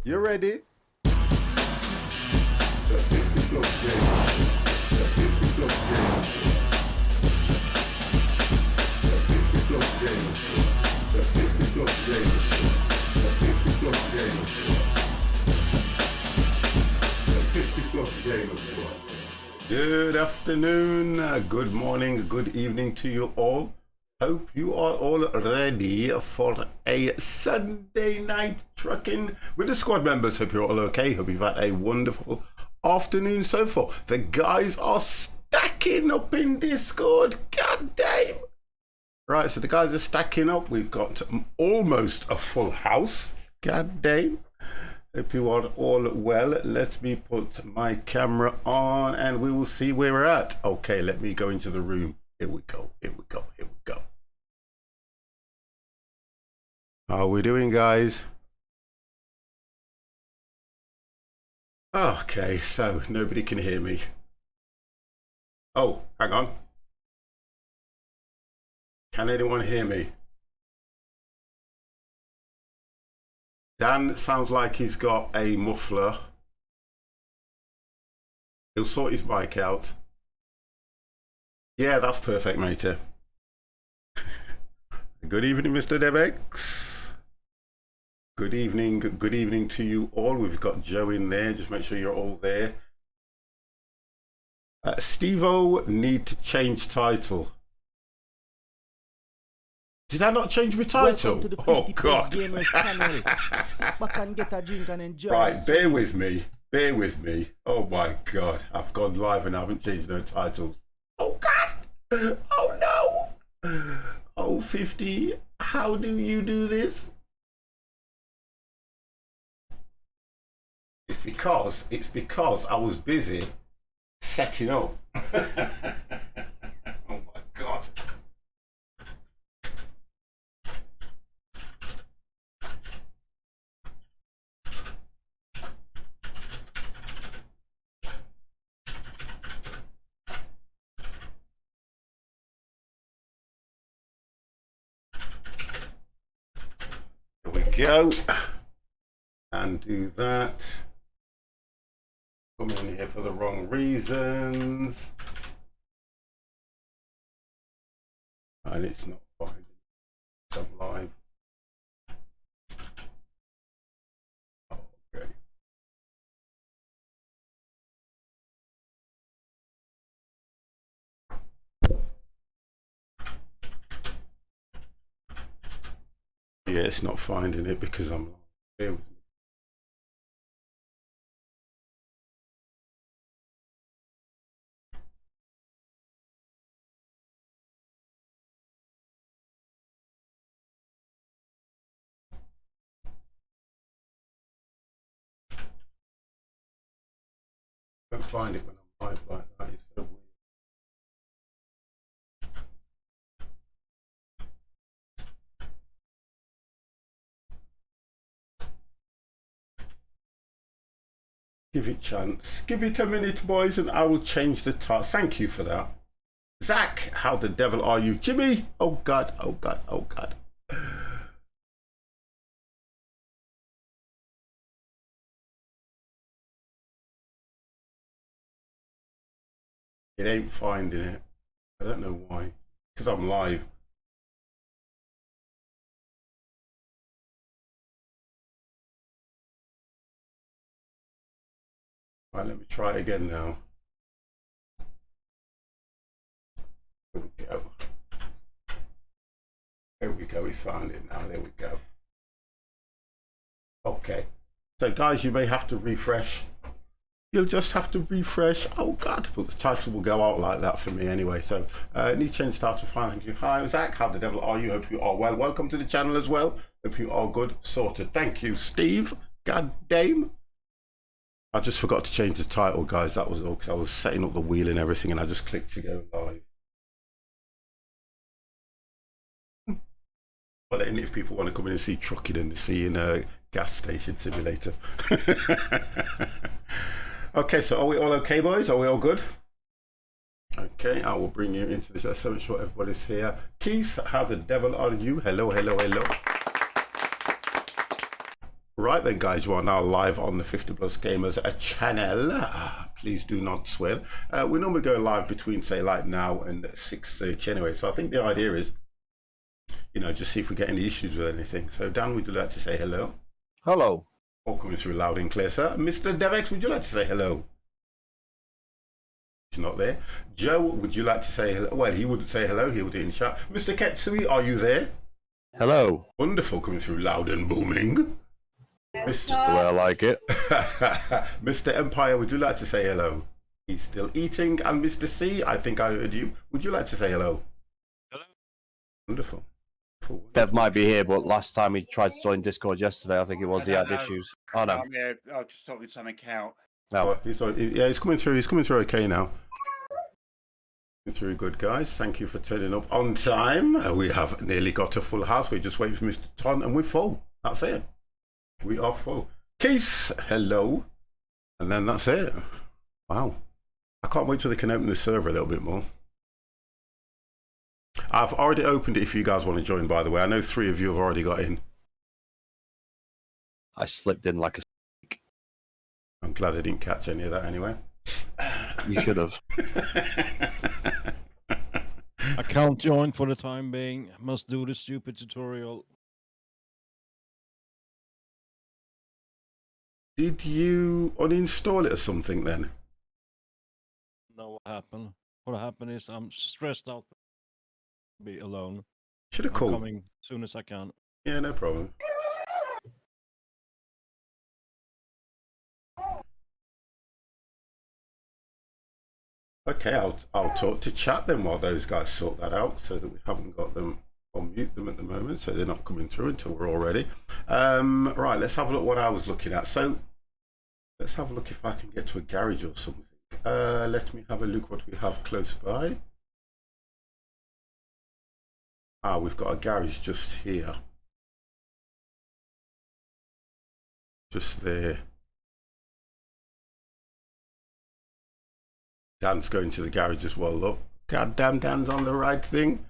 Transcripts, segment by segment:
You ready? Good afternoon, good morning, good evening to you all. Hope you are all ready for a Sunday night trucking with the squad members. Hope you're all okay. Hope you've had a wonderful afternoon so far. The guys are stacking up in Discord. God damn. Right, so the guys are stacking up. We've got almost a full house. God damn. Hope you are all well. Let me put my camera on and we will see where we're at. Okay, let me go into the room. Here we go, here we go, here we go. How are we doing, guys? Okay, so nobody can hear me. Oh, hang on. Can anyone hear me? Dan sounds like he's got a muffler. He'll sort his mic out. Yeah, that's perfect, matey. Good evening, Mr. Debex. Good evening to you all. We've got Joe in there. Just make sure you're all there. Steve-O need to change title. Did I not change my title? To the Oh God! Gamers channel. Sit back and get a drink and enjoy. Right, bear with me. Bear with me. Oh my God! I've gone live and I haven't changed no titles. Oh God! Oh no! Oh 50. How do you do this? It's because I was busy setting up. Oh my God. There we go. And do that. Come in here for the wrong reasons. And it's not finding some live. Okay. Yeah, it's not finding it because I'm here with me. I don't find it when I'm live like that. It's so weird. Give it a chance. Give it a minute, boys, and I will change the title. Thank you for that. Zach, how the devil are you? Jimmy, oh God, oh God, oh God. It ain't finding it. I don't know why. Because I'm live. Right, let me try it again now. There we go. There we go, we found it now. There we go. Okay. So guys, you may have to refresh. You'll just have to refresh. Oh God, but the title will go out like that for me anyway. So need to change the title. Fine, thank you. Hi Zach, how the devil are you? Hope you are well. Welcome to the channel as well. Hope you are good. Sorted. Thank you, Steve. God damn. I just forgot to change the title, guys. That was all because I was setting up the wheel and everything and I just clicked to go live. But then if people want to come in and see trucking and see a gas station simulator. Okay, so are we all okay, boys? Are we all good? Okay, I will bring you into this. Let's make sure everybody's here. Keith, how the devil are you? Hello, hello, hello. Right then, guys, you are now live on the 50 Plus Gamers channel. Please do not swear. We normally go live between, say, like now and 6:30 anyway. So I think the idea is, you know, just see if we get any issues with anything. So Dan, would you like to say hello? Hello. All coming through loud and clear, sir. Mr. Devex, would you like to say hello? He's not there. Joe, would you like to say hello? Well, he wouldn't say hello. He would do it in chat. Mr. Ketsui, are you there? Hello. Wonderful, coming through loud and booming. Just the way I like it. Mr. Empire, would you like to say hello? He's still eating. And Mr. C, I think I heard you. Would you like to say hello? Hello. Wonderful. Dev might be here, but last time he tried to join Discord yesterday, I think it was he had issues. Oh no. I'm here. I'll just sorting something out. No. He's coming through. He's coming through okay now. Coming through good, guys. Thank you for turning up on time. We have nearly got a full house. We're just waiting for Mr. Ton, and we're full. That's it. We are full. Keith, hello. And then that's it. Wow. I can't wait till they can open the server a little bit more. I've already opened it if you guys want to join, by the way. I know 3 of you have already got in. I slipped in like a snake. I'm glad I didn't catch any of that anyway. You should have. I can't join for the time being. Must do the stupid tutorial. Did you uninstall it or something then? Know what happened? What happened is I'm stressed out. Be alone. Should have I'm called. coming as soon as I can. Yeah, no problem. Okay, I'll talk to chat then while those guys sort that out, so that we haven't got them on mute them at the moment, so they're not coming through until we're all ready. Right, let's have a look what I was looking at. So let's have a look if I can get to a garage or something. Let me have a look what we have close by. Ah, we've got a garage just here. Just there. Dan's going to the garage as well, look. God damn, Dan's on the right thing.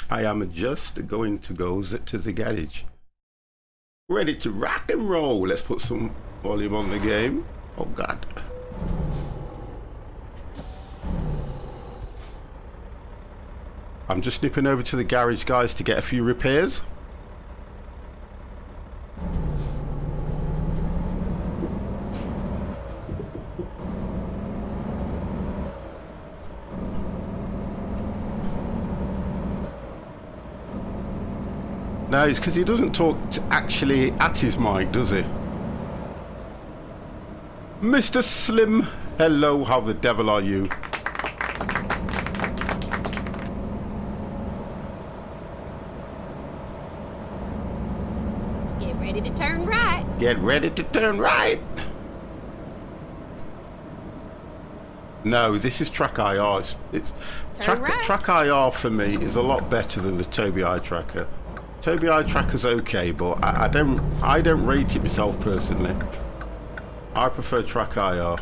I am just going to go to the garage. Ready to rock and roll. Let's put some volume on the game. Oh, God. I'm just nipping over to the garage, guys, to get a few repairs. No, it's because he doesn't talk actually at his mic, does he? Mr. Slim, hello, how the devil are you? Get ready to turn right. Get ready to turn right. No, this is Track IR. It's Turn right. Track IR for me is a lot better than the Tobii Eye Tracker. Tobii Eye Tracker's okay, but I don't rate it myself personally. I prefer Track IR.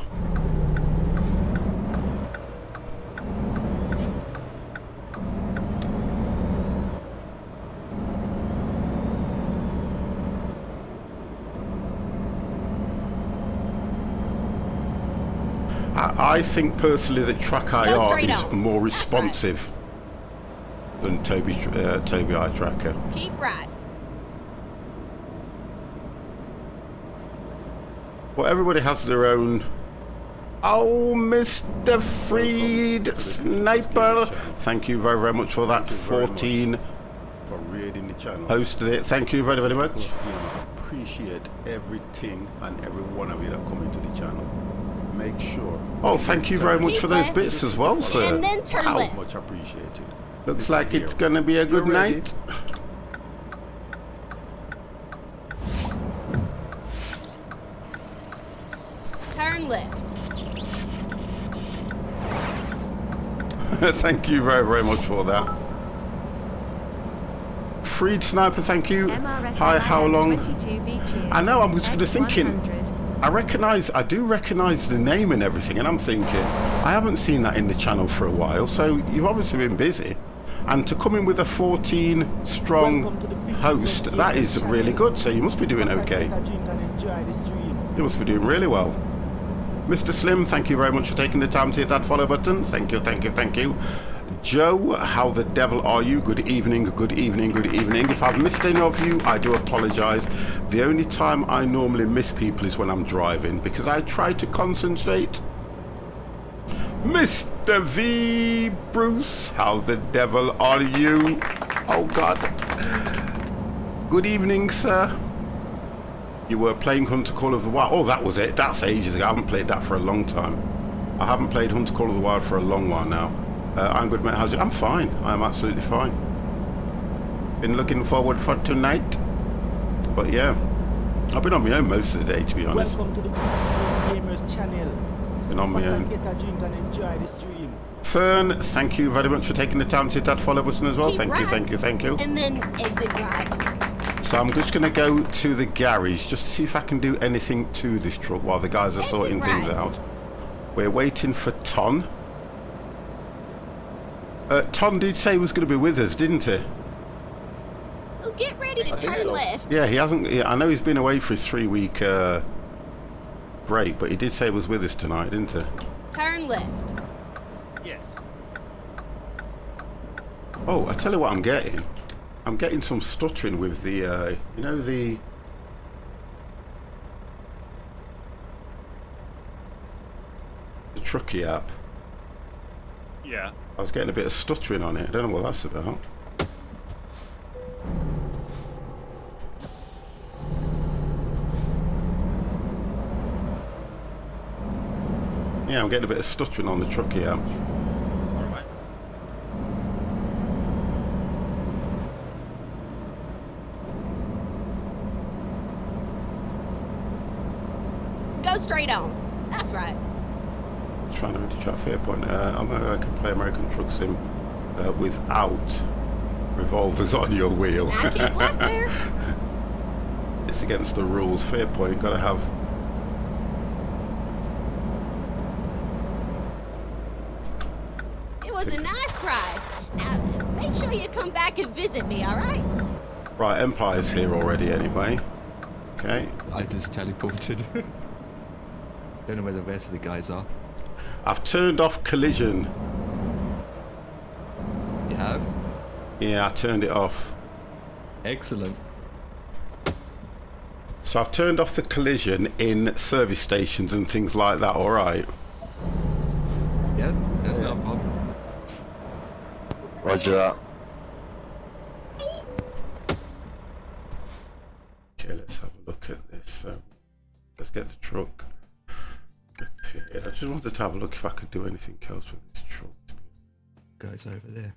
I think personally that Track IR is on. more That's responsive than Tobii Eye Tracker. Keep right. Well, everybody has their own. Oh, Mr. Freed Sniper! Thank you very, very much for that. 14 for raiding the channel. posted it. Thank you very, very much. You know, appreciate everything and every one of you that come into the channel. Make sure. Oh, thank you very much for those bits as well, sir. And then turn Wow. left. Much appreciated. Looks Listen like here. it's gonna be a good You ready? night. Turn left. Thank you very, very much for that. Freed Sniper, thank you. Hi, how long? I know, I was just thinking, I do recognise the name and everything, and I'm thinking, I haven't seen that in the channel for a while, so you've obviously been busy. And to come in with a 14 strong Welcome to the host. That is really good. So you must be doing okay. You must be doing really well. Mr. Slim, thank you very much for taking the time to hit that follow button. Thank you, thank you, thank you. Joe, how the devil are you? Good evening, good evening, good evening. If I've missed any of you, I do apologise. The only time I normally miss people is when I'm driving, because I try to concentrate. Mr. V. Bruce, how the devil are you? Oh, God. Good evening, sir. You were playing Hunter Call of the Wild. Oh, that was it. That's ages ago. I haven't played that for a long time. I haven't played Hunter Call of the Wild for a long while now. I'm good, mate. How's it? I'm fine. I'm absolutely fine. Been looking forward for tonight. But yeah, I've been on my own most of the day, to be honest. Welcome to the Gamers channel. Been on my own. Get a drink and enjoy the stream. Fern, thank you very much for taking the time to hit that follow button as well. Keep Thank you, right. thank you, thank you. And then exit right. So I'm just going to go to the garage just to see if I can do anything to this truck while the guys are Exit sorting things right. out. We're waiting for Ton. Ton did say he was going to be with us, didn't he? Oh, get ready to turn left. Yeah, he hasn't. Yeah, I know he's been away for his 3-week break, but he did say he was with us tonight, didn't he? Turn left. Yes. Oh, I tell you what I'm getting. I'm getting some stuttering with the, you know, the Truckee app. Yeah. I was getting a bit of stuttering on it. I don't know what that's about. Yeah, I'm getting a bit of stuttering on the Truckee app. All right. Go straight on. That's right. Trying to reach out Fairpoint. I can play American Truck Sim without revolvers on your wheel. I keep left there. It's against the rules. Fairpoint, got to have. It was a nice ride. Now, make sure you come back and visit me, all right? Right, Empire's here already anyway. Okay. I just teleported. Don't know where the rest of the guys are. I've turned off collision. You have? Yeah, I turned it off. Excellent. So I've turned off the collision in service stations and things like that, alright? Yeah, that's not a problem. Roger that. Okay, let's have a look at this. So, let's get the truck repaired. I just wanted to have a look if I could do anything else with this truck. Guys over there.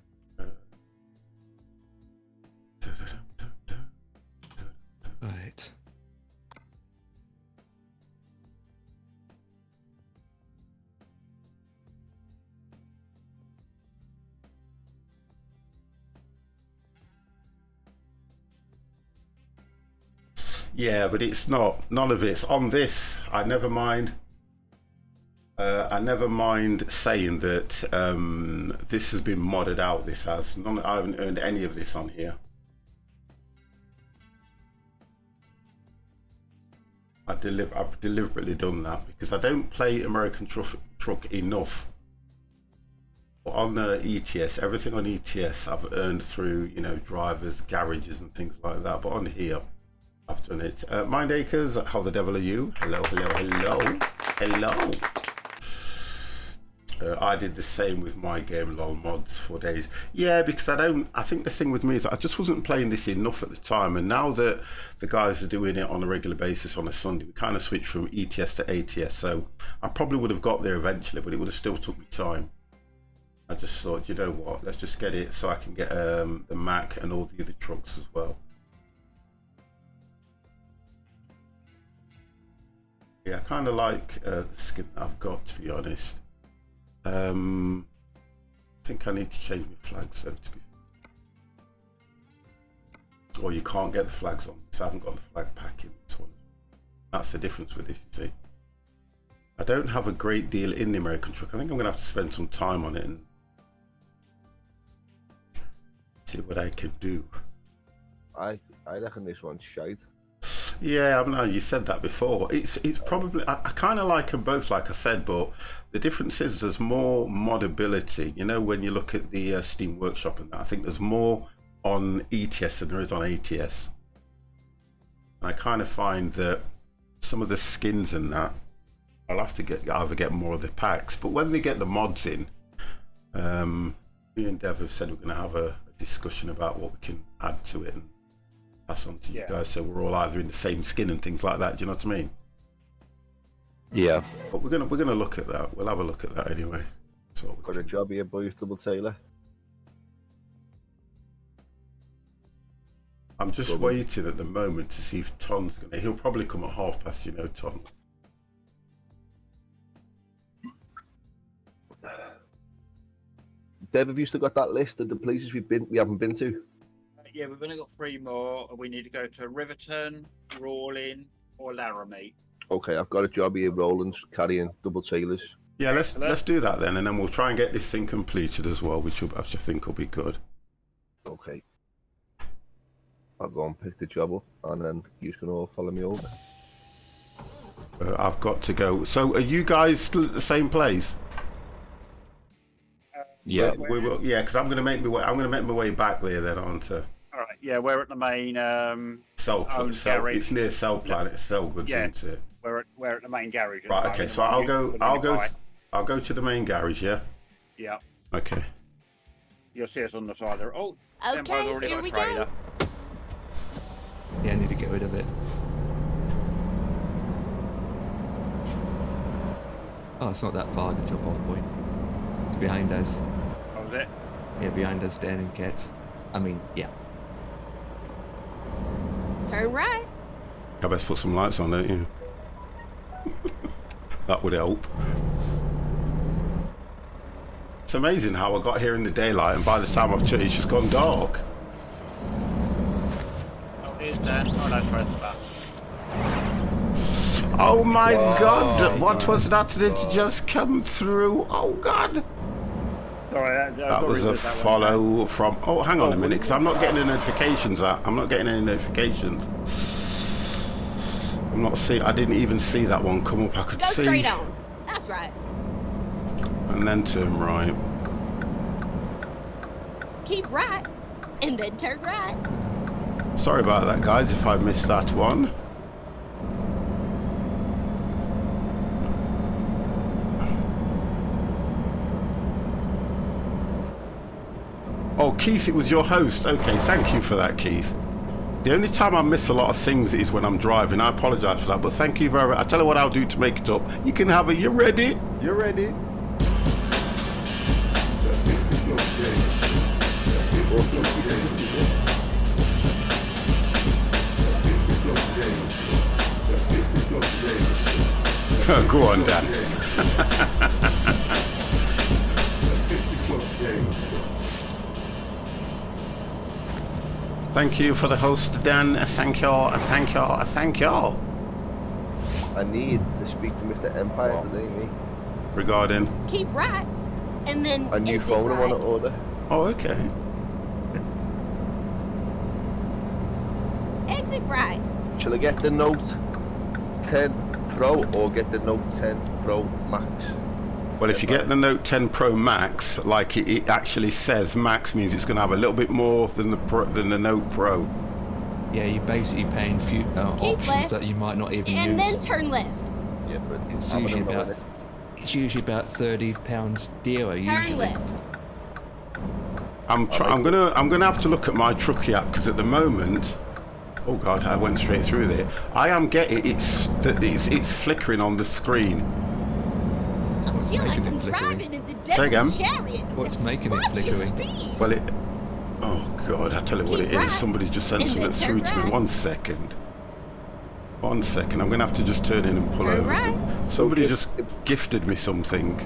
Right. Yeah, but it's not. None of it's on this. I never mind. I never mind saying that this has been modded out. This has. I haven't earned any of this on here. I've deliberately done that because I don't play American Truck enough. But on the ETS, everything on ETS I've earned through, you know, drivers, garages and things like that. But on here, I've done it. Mind Acres, how the devil are you? Hello, hello, hello, hello. I did the same with my game, lol mods, 4 days. Yeah, because I think the thing with me is I just wasn't playing this enough at the time, and now that the guys are doing it on a regular basis on a Sunday, we kind of switched from ETS to ATS, so I probably would have got there eventually, but it would have still took me time. I just thought, you know what, let's just get it so I can get the Mac and all the other trucks as well. Yeah, I kind of like the skin that I've got, to be honest. I think I need to change my flags though, to be. Or you can't get the flags on, so I haven't got the flag pack in this one. That's the difference with this, you see. I don't have a great deal in the American Truck. I think I'm going to have to spend some time on it and see what I can do. I reckon this one's shite. Yeah, I know you said that before. It's probably I kind of like them both, like I said, but the difference is there's more modability. You know, when you look at the Steam Workshop and that, I think there's more on ETS than there is on ATS. I kind of find that some of the skins and that, I'll have to either get more of the packs, but when they get the mods in, me and Dev have said we're going to have a discussion about what we can add to it and pass on to you guys, so we're all either in the same skin and things like that. Do you know what I mean? Yeah. But we're gonna look at that. We'll have a look at that anyway. So Got a job here, boys, Double Taylor. I'm just waiting at the moment to see if Ton's gonna. He'll probably come at past, you know, Ton. Dev, have you still got that list of the places we haven't been to? Yeah, we've only got 3 more. We need to go to Riverton, Rawlin, or Laramie. Okay, I've got a job here, Roland's carrying Double Taylors. Yeah, let's do that then, and then we'll try and get this thing completed as well, which I think will be good. Okay. I'll go and pick the job up, and then you can all follow me over. I've got to go. So, are you guys still at the same place? Yeah. We will. Yeah, because I'm going to make my way. I'm going to make my way back there then onto. All right. Yeah, we're at the main Cell. garage. It's near Cell Planet. Cell Goods, isn't it? We're at the main garage. Right. Okay. So I'll go to the main garage. Yeah. Yeah. Okay. You'll see us on the side there. Oh. Okay, Empire's already here got a we trailer. go. Yeah, I need to get rid of it. Oh, it's not that far, the drop off point. It's behind us. What was it? Yeah, behind us, Dan and Kets. I mean, yeah. Turn right. I best put some lights on, don't you? That would help. It's amazing how I got here in the daylight, and by the time I've changed, it's just gone dark. Oh, here's Dan. Oh, that's right. That's back. Oh my God! What was that just come through? Oh God! Sorry, That was a follow from. Oh, hang on a minute, because I'm not getting any notifications. I'm not getting any notifications. I'm not seeing. I didn't even see that one come up. I could Go see. straight on. That's right. And then turn right. Keep right, and then turn right. Sorry about that, guys, if I missed that one. Oh, Keith, it was your host. Okay, thank you for that, Keith. The only time I miss a lot of things is when I'm driving. I apologise for that, but thank you very much. I tell you what I'll do to make it up. You can have it. You ready? You ready? Go on, Dan. Thank you for the host, Dan. Thank you. Thank you. Thank you. I need to speak to Mr. Empire today, mate. Regarding? Keep right, and then A new exit phone I right. want to order. Oh, okay. Exit right. Shall I get the Note 10 Pro or get the Note 10 Pro Max? Well, if you get the Note 10 Pro Max, like it actually says, Max means it's going to have a little bit more than the Note Pro. Yeah, you're basically paying few options left, that you might not even And use. then turn left. Yeah, but It's I'm usually gonna know about it. it's usually about £30 dearer Turn usually. left. I'm gonna have to look at my Truckee app, because at the moment, oh God, I went straight through there. I am getting it's flickering on the screen. I feel like making it I'm flickering? driving in the Say again? devil's chariot. What's making it Watch your flickering? speed. Well, oh God, I tell you what it Keep is. right, Somebody just sent and something then through turn to me. right. 1 second. 1 second. I'm gonna have to just turn in and pull Turn over. right. Somebody Okay. just gifted me something.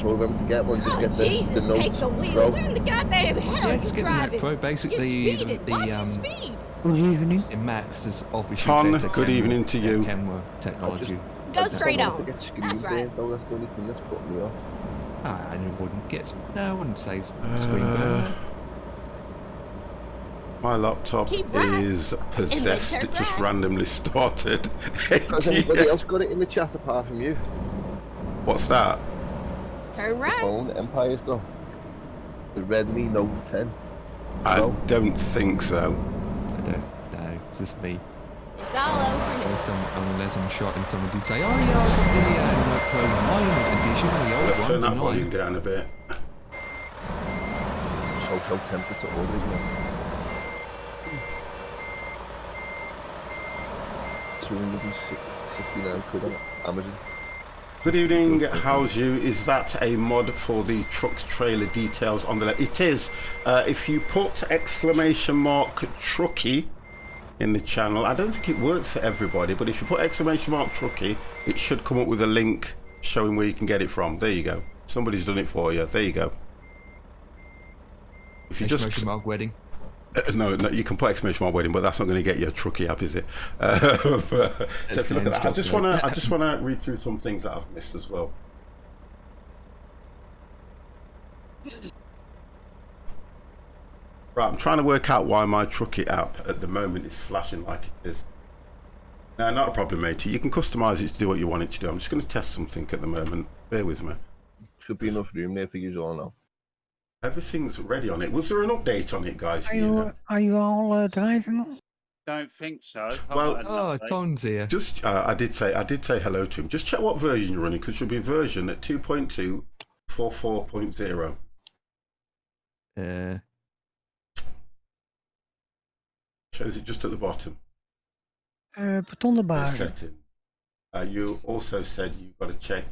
So them to get one, just Oh, get the Jesus, Note take the wheel. Pro. Where in the goddamn hell Yeah, are just you get the driving? Note Pro. You're Basically, speeding. Watch your speed. in Max is obviously Ton, better good evening to you. camera technology. Go I just straight don't want on. to get screen That's right. burnt, though. That's the only thing that's putting me off. And you wouldn't get. No, I wouldn't say screen burn. My laptop Keep right. is possessed. turn It just right. randomly started. Has anybody else got it in the chat apart from you? What's that? Turn The right. phone Empire's got. The Redmi Note 10. I No. don't think so. I don't know. It's just me. It's all over here. Unless I'm shocking somebody to say, oh yeah, I got the Pro 9 edition, the old Let's one, turn the that 9. volume down a bit. So tempted to order it now. 269 quid on Amazon. Good evening, how's you? Is that a mod for the truck trailer details on the left? It is. If you put exclamation mark trucky in the channel, I don't think it works for everybody, but if you put exclamation mark trucky, it should come up with a link showing where you can get it from. There you go. Somebody's done it for you. There you go. If you Exclamation just mark wedding. no, you can put exclamation mark wedding, but that's not going to get you a trucky app, is it? So if you look at that, I just want to read through some things that I've missed as well. Right, I'm trying to work out why my trucky app at the moment is flashing like it is. No, not a problem, matey. You can customize it to do what you want it to do. I'm just going to test something at the moment. Bear with me. Should be enough room there for you all now. Everything's ready on it. Was there an update on it, guys? Are Do you know? you all driving? Don't think so. Well- Oh, Tom's here. Just, I did say hello to him. Just check what version you're running, because you'll be version at 2.2 44.0. Shows it just at the bottom. Beton de baren. Setting. You also said you've got to check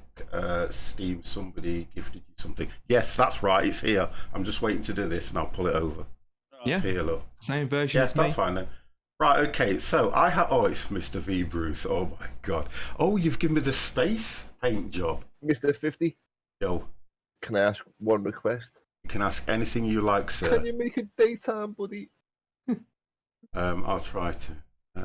Steam. Somebody gifted you something. Yes, that's right. It's here. I'm just waiting to do this, and I'll pull it over. Yeah, Here, look. same version Yes, as me. that's fine then. Right, okay, so I have... Oh, it's Mr. V. Bruce. Oh, my God. Oh, you've given me the space paint job. Mr. 50, Yo, can I ask one request? you can ask anything you like, sir. Can you make it daytime, buddy? I'll try to.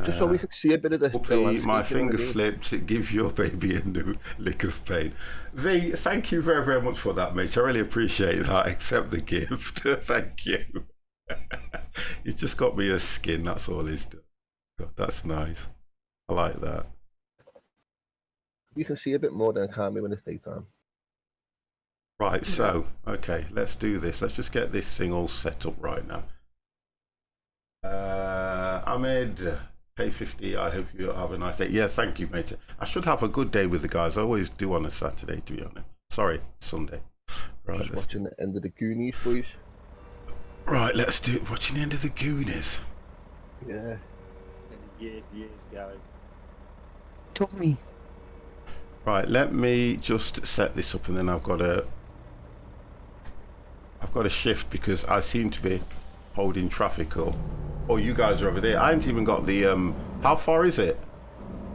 Just so we can see a bit of the Whoopee, landscape, my you know finger what I mean? slipped. Give your baby a new lick of pain. V, thank you very, very much for that, mate. I really appreciate that. Accept the gift. Thank you. You just got me a skin. That's all he's done. God, that's nice. I like that. You can see a bit more than can't we when it's daytime. Right, so, okay, let's do this. Let's just get this thing all set up right now. Ahmed, K50, I hope you have a nice day. Yeah, thank you, mate. I should have a good day with the guys. I always do on a Saturday, to be honest. Sorry, Sunday. Right, Just watching the end of the Goonies, boys. right, let's do it. Watching the end of the Goonies. Yeah. Years ago. Took me. Right, let me just set this up, and then I've got to shift because I seem to be holding traffic up. Oh, you guys are over there. I haven't even got the how far is it?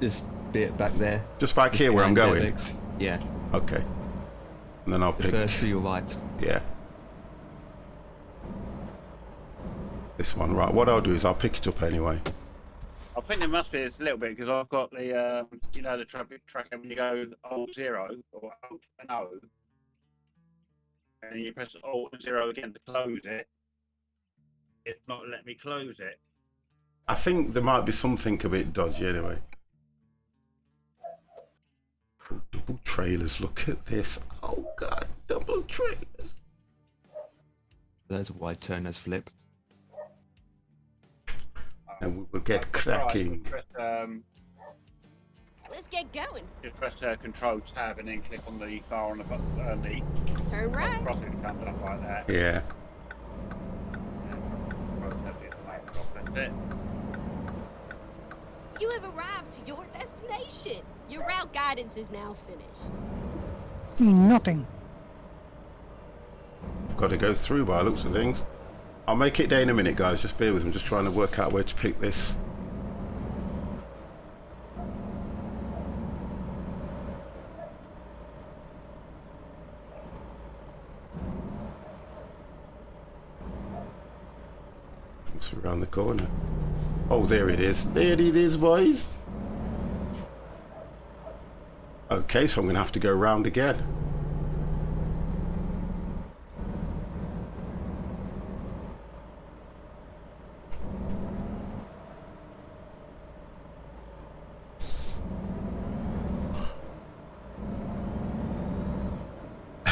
This bit back there. Just back here where I'm behind going. Devex. Yeah, Okay. And then I'll the pick. first to your right. Yeah. This one, right. What I'll do is I'll pick it up anyway. I think there must be a little bit because I've got the, you know, the traffic tracker when you go Alt 0 or Alt and O, and you press Alt and 0 again to close it. It's not letting me close it. I think there might be something a bit dodgy anyway. Oh, double trailers, look at this. Oh God, double trailers. There's a wide turn as flip. And we will get Right, cracking. press, Let's get going. just press Control Tab and then click on the bar on the button. Turn right. Crossing comes up like that. Yeah. Control Tab gets the main off, that's it. You have arrived to your destination. Your route guidance is now finished. Nothing. I've got to go through by the looks of things. I'll make it day in a minute, guys. Just bear with me. I'm just trying to work out where to pick this. It's around the corner. Oh, there it is. There it is, boys. Okay, so I'm going to have to go round again.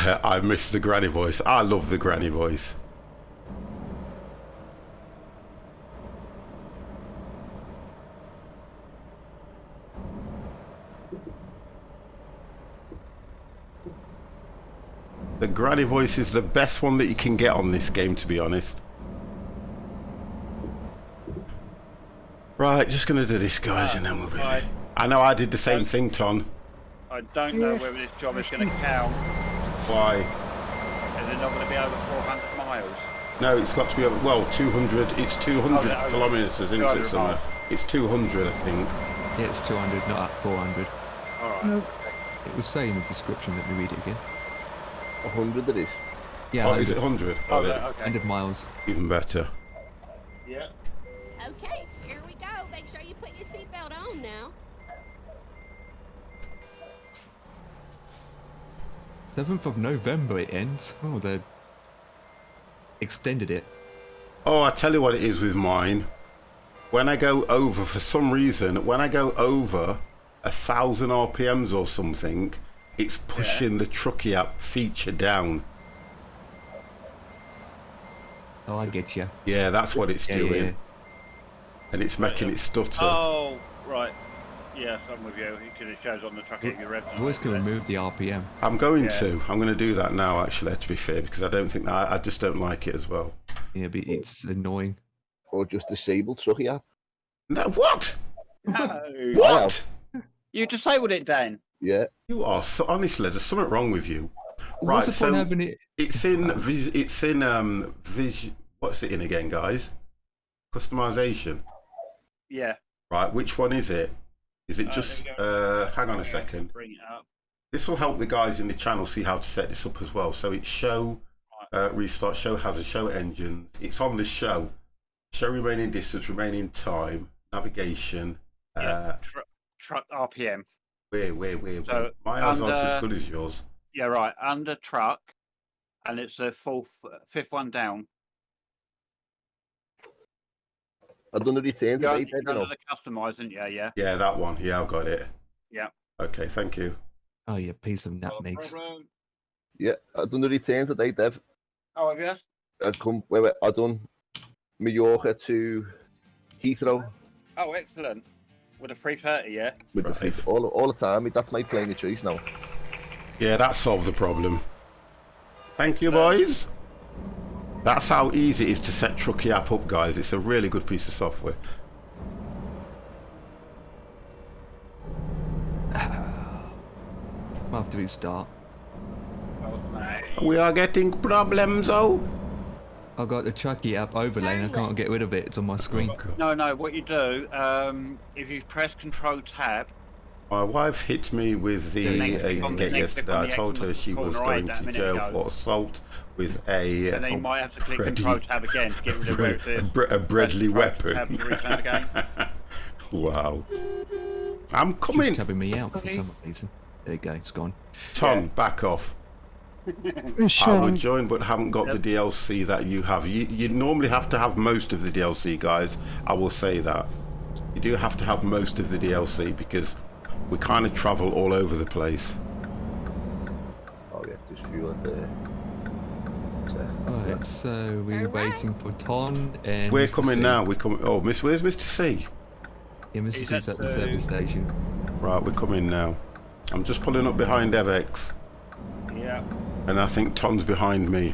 I miss the granny voice. I love the granny voice. The granny voice is the best one that you can get on this game, to be honest. Right, just gonna do this, guys, and then we'll be there. I know I did the same thing, Ton. I don't know whether this job is going to count. Why? Is it not going to be over 400 miles? No, it's got to be over, well, 200, it's 200 Oh, no, kilometres, isn't 200 it, somewhere? miles. It's 200, I think. Yeah, it's 200, not at 400. Alright. No. It was saying in the description. Let me read it again. 100 it is. Yeah, Oh, is it 100? Oh, Okay, yeah. okay. 100 miles. Even better. Yeah. Okay, here we go. Make sure you put your seatbelt on now. 7th of November it ends. Oh, they extended it. Oh, I tell you what it is with mine. When I go over, for some reason, when I go over 1,000 RPMs or something, it's pushing the Truckee app feature down. Oh, I get you. Yeah, that's what it's doing. Yeah. And it's making it stutter. Oh, right. Yes, I'm with you. Because it shows on the truck that you're revving. I always can remove the RPM. I'm going to do that now, actually, to be fair, because I don't think that, I just don't like it as well. Yeah, but it's annoying. Or just disable Truckee app. No, what? No. What? You disabled it, Dan. Yeah. You are so, honestly, there's something wrong with you. What's the point having it? It's in what's it in again, guys? Customization. Yeah. Right, which one is it? Is it just hang on a second. Bring it up. This will help the guys in the channel see how to set this up as well. So it's show restart, show hazard, show engines. It's on the show. Show remaining distance, remaining time, navigation. Truck RPM. Where? So My eyes aren't as good as yours. Yeah, right. Under truck, and it's the fifth one down. I've done the returns You're today, you know. under the customize, isn't you? Yeah. Yeah, that one. Yeah, I've got it. Yeah. Okay, thank you. Oh, you piece of nutmegs. Yeah, I've done the returns today, Dev. Oh, have you? I done Mallorca to Heathrow Oh, excellent. With a 330, yeah. with the fifth all the time. That's my plane of choice now. Yeah, that solved the problem. Thank you, boys. That's how easy it is to set Truckee app up, guys. It's a really good piece of software. After we start. Oh, mate. We are getting problems, oh. I've got the Truckee app overlay and I can't get rid of it. It's on my screen. No, what you do, if you press Control Tab. My wife hit me with the yesterday. I told her she was going to jail for assault with a And then you might have to click Control Tab again to get rid of it. a Bradley weapon. Tab to return the game. Wow. I'm She's coming. tabbing me out for some reason. There you go, it's gone. Tom, back off. I would join but haven't got the DLC that you have. You normally have to have most of the DLC, guys. I will say that. You do have to have most of the DLC because we kind of travel all over the place. Oh yeah, just fuel it there. Alright, so we're waiting for Ton and We're Mr. coming C. now. We're coming. Oh, where's Mr. C? Yeah, Mr. C's at the service station. Right, we're coming now. I'm just pulling up behind Evex. Yeah. And I think Ton's behind me.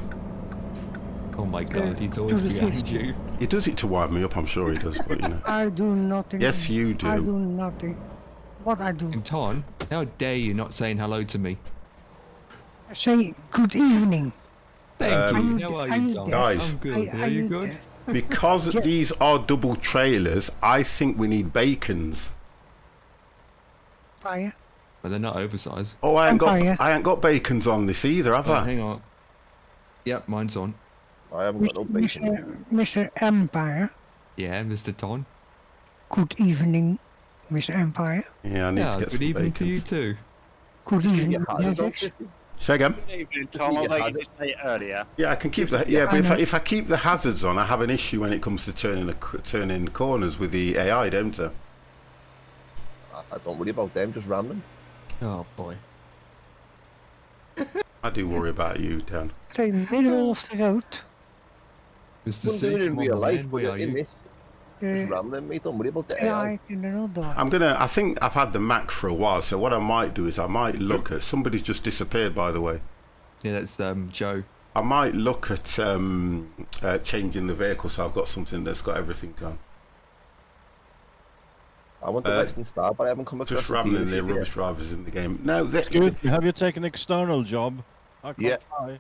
Oh my god, he's always behind you. He does it to wind me up, I'm sure he does, but you know. I do nothing. Yes, you do. I do nothing. What I do? And Ton, how dare you not saying hello to me? I say good evening. Thank Um, you. How are you, Ton? Guys. I'm good. Are you good? Because these are double trailers, I think we need bacons. Fire. But they're not oversized. Oh, I ain't Empire. got bacons on this either, have Oh, I? hang on. Yep, mine's on. I haven't got no bacon. Mr. Empire. Yeah, Mr. Ton. Good evening, Mr. Empire. Yeah, I need Yeah, to get good some evening bacons. to you too. Good evening, Yeah, Alex. Say again? Good evening, Tom. I thought you did say it earlier. Yeah, I can keep the but if I keep the hazards on, I have an issue when it comes to turning corners with the AI, don't I? I don't worry about them, just ram them. Oh boy. I do worry about you, Dan. The middle of the road. Mr. Wouldn't do C, it in come on, real my life, man, but where are in you? this, just rambling, mate. Don't worry about that. I cannot die. I think I've had the Mac for a while, so what I might do is I might look at, somebody's just disappeared, by the way. Yeah, that's Joe. I might look at changing the vehicle so I've got something that's got everything on. I want the Western Star, but I haven't come across Just the rambling dealership there, yet. rubbish drivers in the game. No, Excuse me, have you taken external job? I can't Yeah. fly.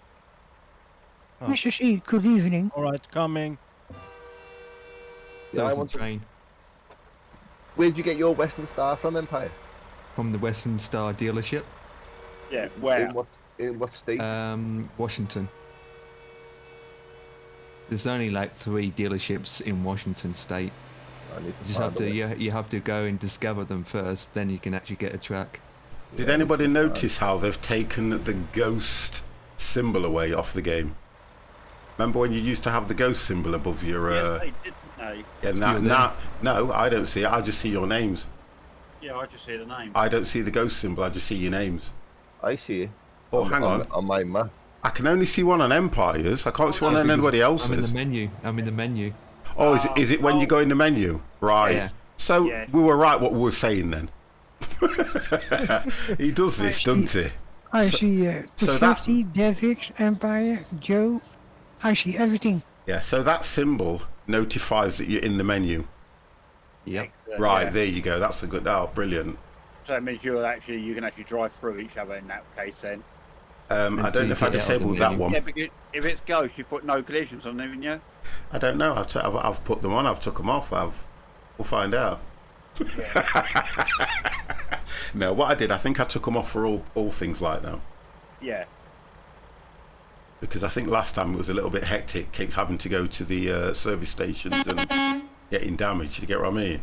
Oh. Mr. C, good evening. All right, coming. Yeah, I There's a want to... train Where'd you get your Western Star from, Empire? from the Western Star dealership, Yeah, where? In what state? Washington. There's only like 3 dealerships in Washington State. I need to You just find have to, a way. you have to go and discover them first, then you can actually get a track. Did anybody notice how they've taken the ghost symbol away off the game? Remember when you used to have the ghost symbol above your... Yes, they did, didn't they? Yeah, no, I don't see it. I just see your names. Yeah, I just see the name. I don't see the ghost symbol. I just see your names. I see it. Oh, hang on. On my map. I can only see one on Empires. I can't see one on anybody else's. I'm in the menu. I'm in the menu. Oh, is it when you go in the menu? Right. Yeah. So Yes. we were right what we were saying then. He does this, doesn't he? I see so the that- 50, Devix, Empire, Joe. I see everything. Yeah, so that symbol notifies that you're in the menu. Yep. Right, Yeah. there you go. That's a good... Oh, brilliant. So it means you can actually drive through each other in that case then. I Until don't know you if I get out of the disabled that menu. one. Yeah, because if it's ghost, you put no collisions on, haven't you? I don't know. I've put them on. I've took them off. We'll find out. No, what I did, I think I took them off for all things like that. Yeah. Because I think last time it was a little bit hectic, keep having to go to the service stations and getting damaged. You get what I mean?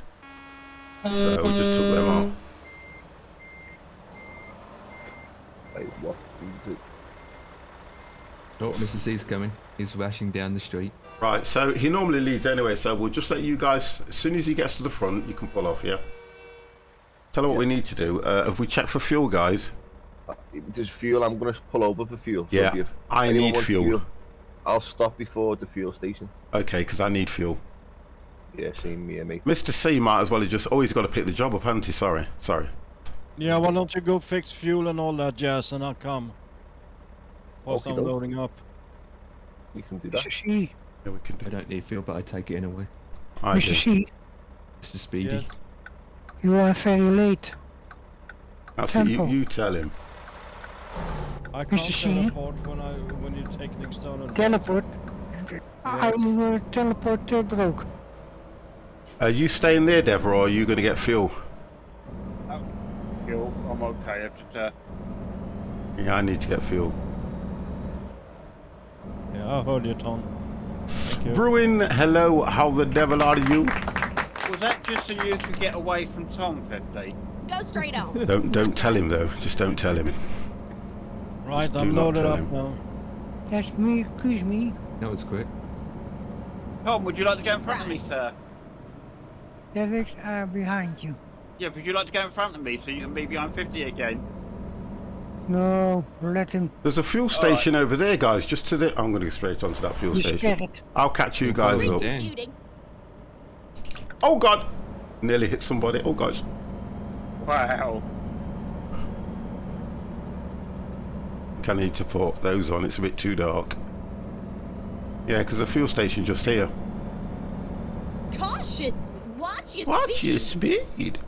So we just took them off. Wait, what is it? Oh, Mr. C's coming. He's rushing down the street. Right, so he normally leads anyway, so we'll just let you guys, as soon as he gets to the front, you can pull off, yeah? Tell her what we need to do. Have we checked for fuel, guys? There's fuel. I'm going to pull over for fuel. So Yeah, if I anyone need wants fuel. I'll stop before the fuel station. Okay, because I need fuel. Yeah, same here, mate. Mr. C might as well have just... Oh, he's got to pick the job up, hasn't he? Sorry. Yeah, why don't you go fix fuel and all that jazz, and I'll come. Whilst I'm Okey-doke. loading up. You can do that. Mr. C, Yeah, we can I do. don't need fuel, but I take it anyway. I Mr. do. C, Mr. Speedy. Yes. you are very late. That's it, Temple. you tell him. I can't Mr. C? teleport when you take an external. Teleport. I'm teleport broke. Are you staying there, Dev, or are you going to get fuel? Fuel, I'm okay. I've just, Yeah, I need to get fuel. Yeah, I heard you, Tom. Thank you. Bruin, hello, how the devil are you? was that just so you could get away from Tom, 50? Go straight on. Don't tell him though. Just don't tell him. Right, Just do I'm not loaded tell up him. now. That's me, excuse me. That was quick. Tom, would you like to go in front of me, sir? Devix are behind you. Yeah, would you like to go in front of me so you can be behind 50 again? No, let him. There's a fuel station over there, guys. Just to the. I'm going to go straight onto that fuel He's station. scared. I'll catch you guys up. Damn. Refuting. Oh God! Nearly hit somebody. Oh gosh. Wow. I need to put those on. It's a bit too dark. Yeah, because the fuel station just here. Caution! Watch your Watch speed. your speed.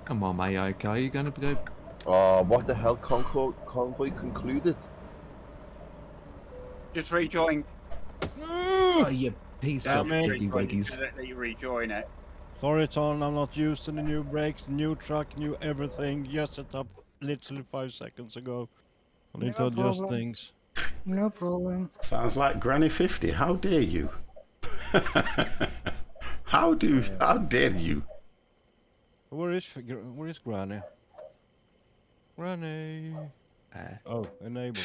Come on, mate. Okay, you're gonna go. Oh, what the hell? Convoy concluded. Just rejoin. Oh, you piece of Damn it. piggy wiggies. Just let you rejoin it. Sorry, Tom, I'm not used to the new brakes, new truck, new everything. Just set up literally 5 seconds ago. I need to No adjust problem. things. No problem. Sounds like Granny 50. How dare you? How dare you? Where is Granny? Granny. Oh, enable.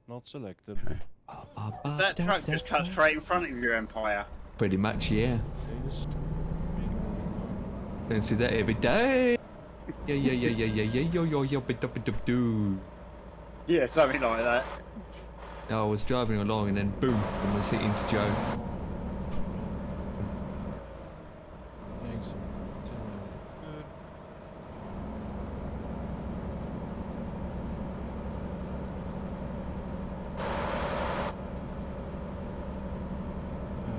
Not selected. That truck just cut straight in front of your Empire. Pretty much, yeah. Please. Don't see that every day. Yo. Yeah, something like that. I was driving along and then boom, and was hitting to Joe. Thanks.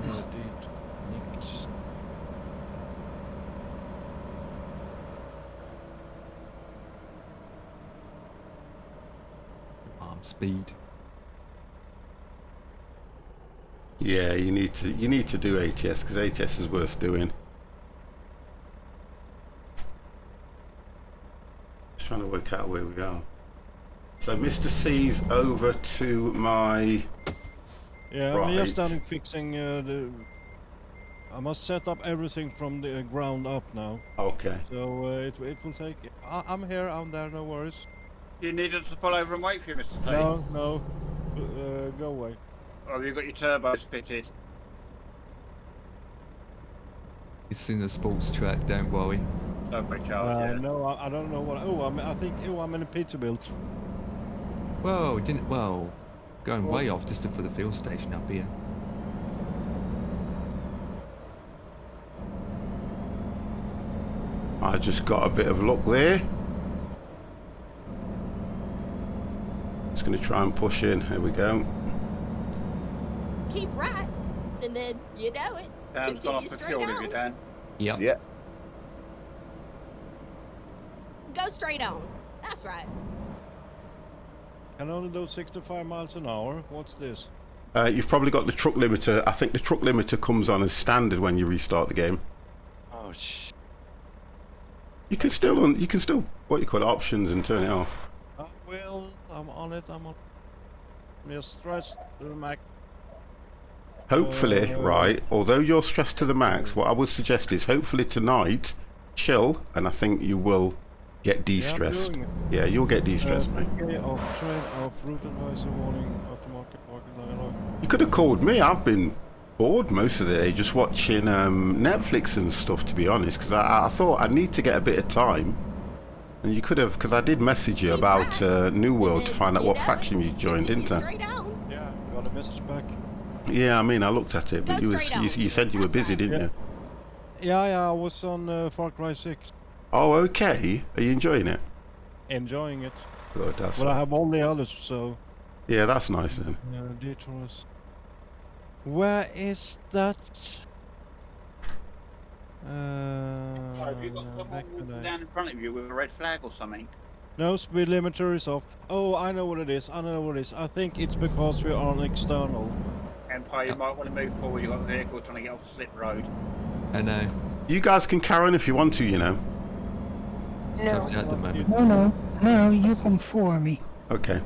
Good. Dit. Niks. Arm speed. Yeah, you need to do ATS because ATS is worth doing. Just trying to work out where we are. So Mr. C's over to my Yeah, right. I'm just starting fixing the. I must set up everything from the ground up now. Okay. So it will take. I'm here. I'm there. No worries. You need us to pull over and wait for you, Mr. T. No. Go away. Oh, you've got your turbos fitted. It's in the sports track, don't worry. Lovely, Charles, yeah. No, I don't know what. I think. I'm in a Peterbilt. Whoa, going way off just for the fuel station up here. I just got a bit of luck there. Just going to try and push in. Here we go. Keep right, and then you know it. Dan's gone Continue off the straight fuel, have on. you, Dan? Yep. Yeah. Go straight on. That's right. Can only do 65 miles an hour. What's this? You've probably got the truck limiter. I think the truck limiter comes on as standard when you restart the game. Oh sh. You can still what you call options and turn it off. I will. I'm on it. Just stretch to the max. Hopefully, right, although you're stressed to the max, what I would suggest is hopefully tonight, chill, and I think you will get de-stressed. Yeah, you'll get de-stressed, mate. Okay, off train, off route advisor, warning, automatic market dialogue. You could have called me. I've been bored most of the day just watching Netflix and stuff, to be honest, because I thought I need to get a bit of time. And you could have, because I did message you about New World to find out what faction you joined, didn't I? Yeah, got a message back. Yeah, I mean, I looked at it, but you said you were busy, didn't you? Yeah, I was on Far Cry 6. Oh, okay. Are you enjoying it? Enjoying it. Good, that's But I have all the others, so... Yeah, that's nice then. Detours. Where is that? Have you got someone walking down in front of you with a red flag or something? No, speed limiter is off. Oh, I know what it is. I think it's because we're on external. Empire, you might want to move forward. You've got a vehicle trying to get off the slip road. I know. You guys can carry on if you want to, you know. No. At the moment. No, you come for me. Okay.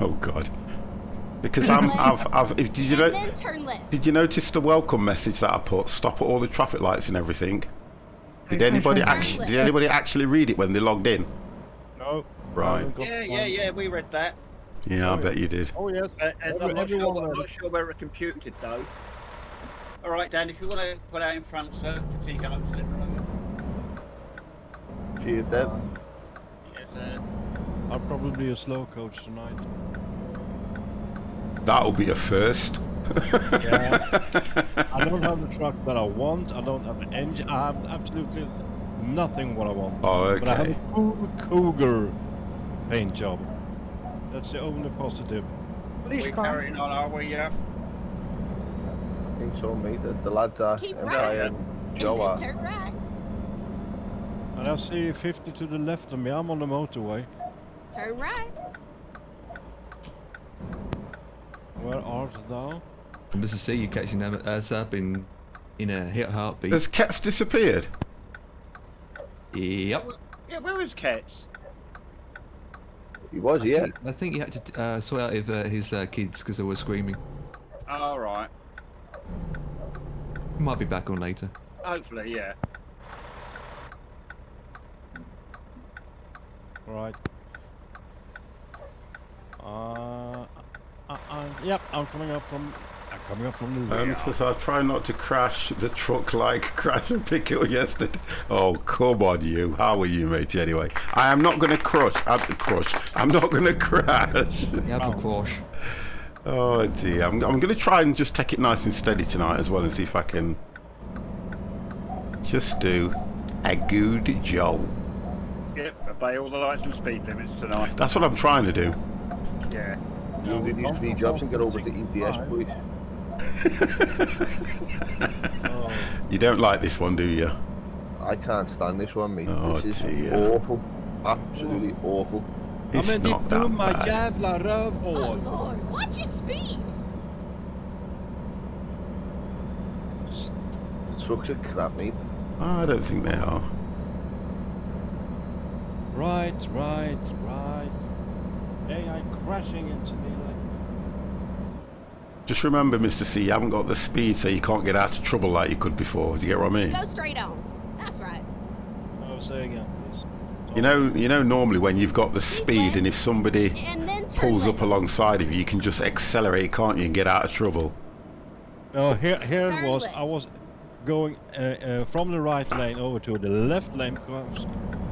Oh God. Because did you notice the welcome message that I put? Stop at all the traffic lights and everything. Did anybody actually read it when they logged in? No. Right. Yeah, we read that. Yeah, I bet you did. Oh yes. I'm not sure where it computed though. All right, Dan, if you want to pull out in front, sir, so you can up slip road. Cheers, Deb. Yes, sir. I'll probably be a slow coach tonight. That'll be a first. Yeah. I don't have the truck that I want. I don't have the engine. I have absolutely nothing what I want. Oh, okay. But I have a cool Cougar paint job. That's the only positive. We're carrying on, are we? Yeah. I think so, mate. The lads are Empire and Joe are. Turn right. And I see 50 to the left of me. I'm on the motorway. Turn right. Where art thou? I'm just to see you catching them as up in a heartbeat. Has Cats disappeared? Yep. Yeah, where was Kets? He was, yeah. I think he had to sort out with his kids because they were screaming. All right. Might be back on later. Hopefully, yeah. Right. Yep, I'm coming up from coming up from the rear. Because I try not to crash the truck like Crash and Pickle yesterday. Oh, come on, you. How are you, matey? Anyway, I am not going to crush. I'm not going to crash. You have a crush. Oh dear. I'm going to try and just take it nice and steady tonight as well and see if I can just do a good job. Yep, obey all the lights and speed limits tonight. That's what I'm trying to do. Yeah. You do these 3 jobs and get over to ETS, please. You don't like this one, do you? I can't stand this one, mate. Oh, this is dear. awful. Absolutely awful. It's not that bad. jävla rövhål. Oh Lord, watch your speed. The trucks are crap, mate. Oh, I don't think they are. Right. AI crashing into me like... Just remember, Mr. C, you haven't got the speed, so you can't get out of trouble like you could before. Do you get what I mean? Go straight on. That's right. Oh, say again, please. You know, normally when you've got the speed, and if somebody And then turn pulls left. up alongside of you, you can just accelerate, can't you, and get out of trouble. No, here it Turn was. left. I was going from the right lane over to the left lane,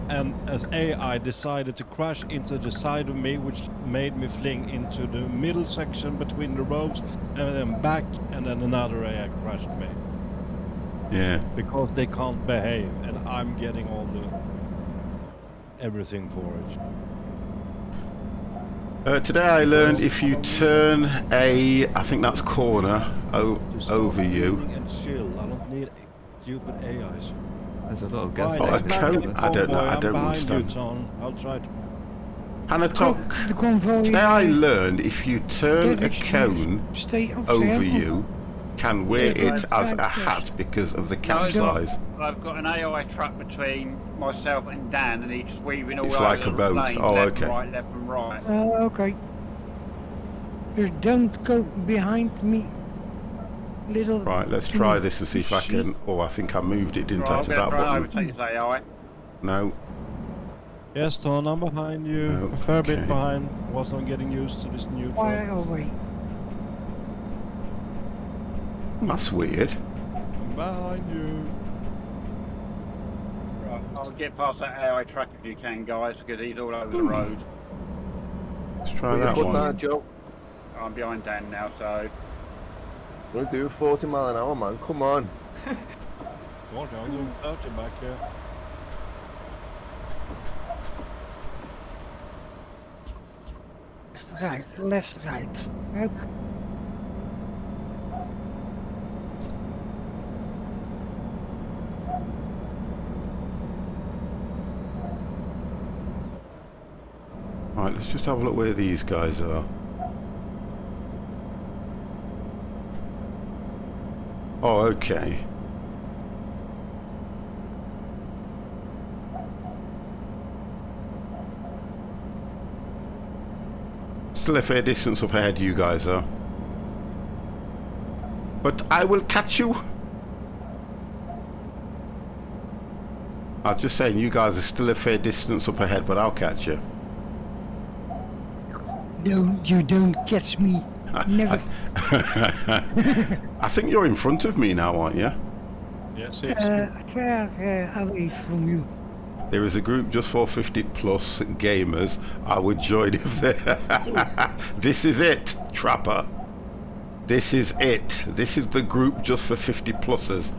and as AI decided to crash into the side of me, which made me fling into the middle section between the roads, and then back, and then another AI crashed me. Yeah. Because they can't behave, and I'm getting all the everything for it. Today I learned if you turn I think that's corner, Just over stop you. moving and chill. I don't need stupid AIs. There's a lot of gas Right, Oh, a let's stations. back cone? in the I don't know, convoy. I I'm don't behind you, understand. Tom. I'll try to... Hannah Talk. The convoy. Today I learned if you turn a direction cone stay on over circle. you, can wear Yeah, it as a right. hat because of the No, cap size. I've got an AI truck between myself and Dan, and he's just weaving all It's over like the a boat. lanes, Oh, left okay. and right, left and right. Okay. Just don't go behind me. Little. Right, let's try this and see if I can. Oh, I think I moved it, didn't Right, I, I'm to going that to run over button? to this AI. No. Yes, Tom, I'm behind you. Oh, A fair bit okay. behind. Wasn't getting used to this new Why truck. away? That's weird. I'm behind you. Right, I'll get past that AI truck if you can, guys, because he's all over the road. Let's try Put your that foot one. down, Joe. I'm behind Dan now, so... We're going to do 40 mile an hour, man. Come on. What? I'm doing 30 back here. Left, right. Okay. Right, let's just have a look where these guys are. Oh, okay. Still a fair distance up ahead, you guys are. But I will catch you. I was just saying, you guys are still a fair distance up ahead, but I'll catch you. No, you don't catch me. Never. I think you're in front of me now, aren't you? Yes, it's... Far away from you. There is a group just for 50 plus gamers. I would join if they... This is it, Trapper. This is it. This is the group just for 50 pluses.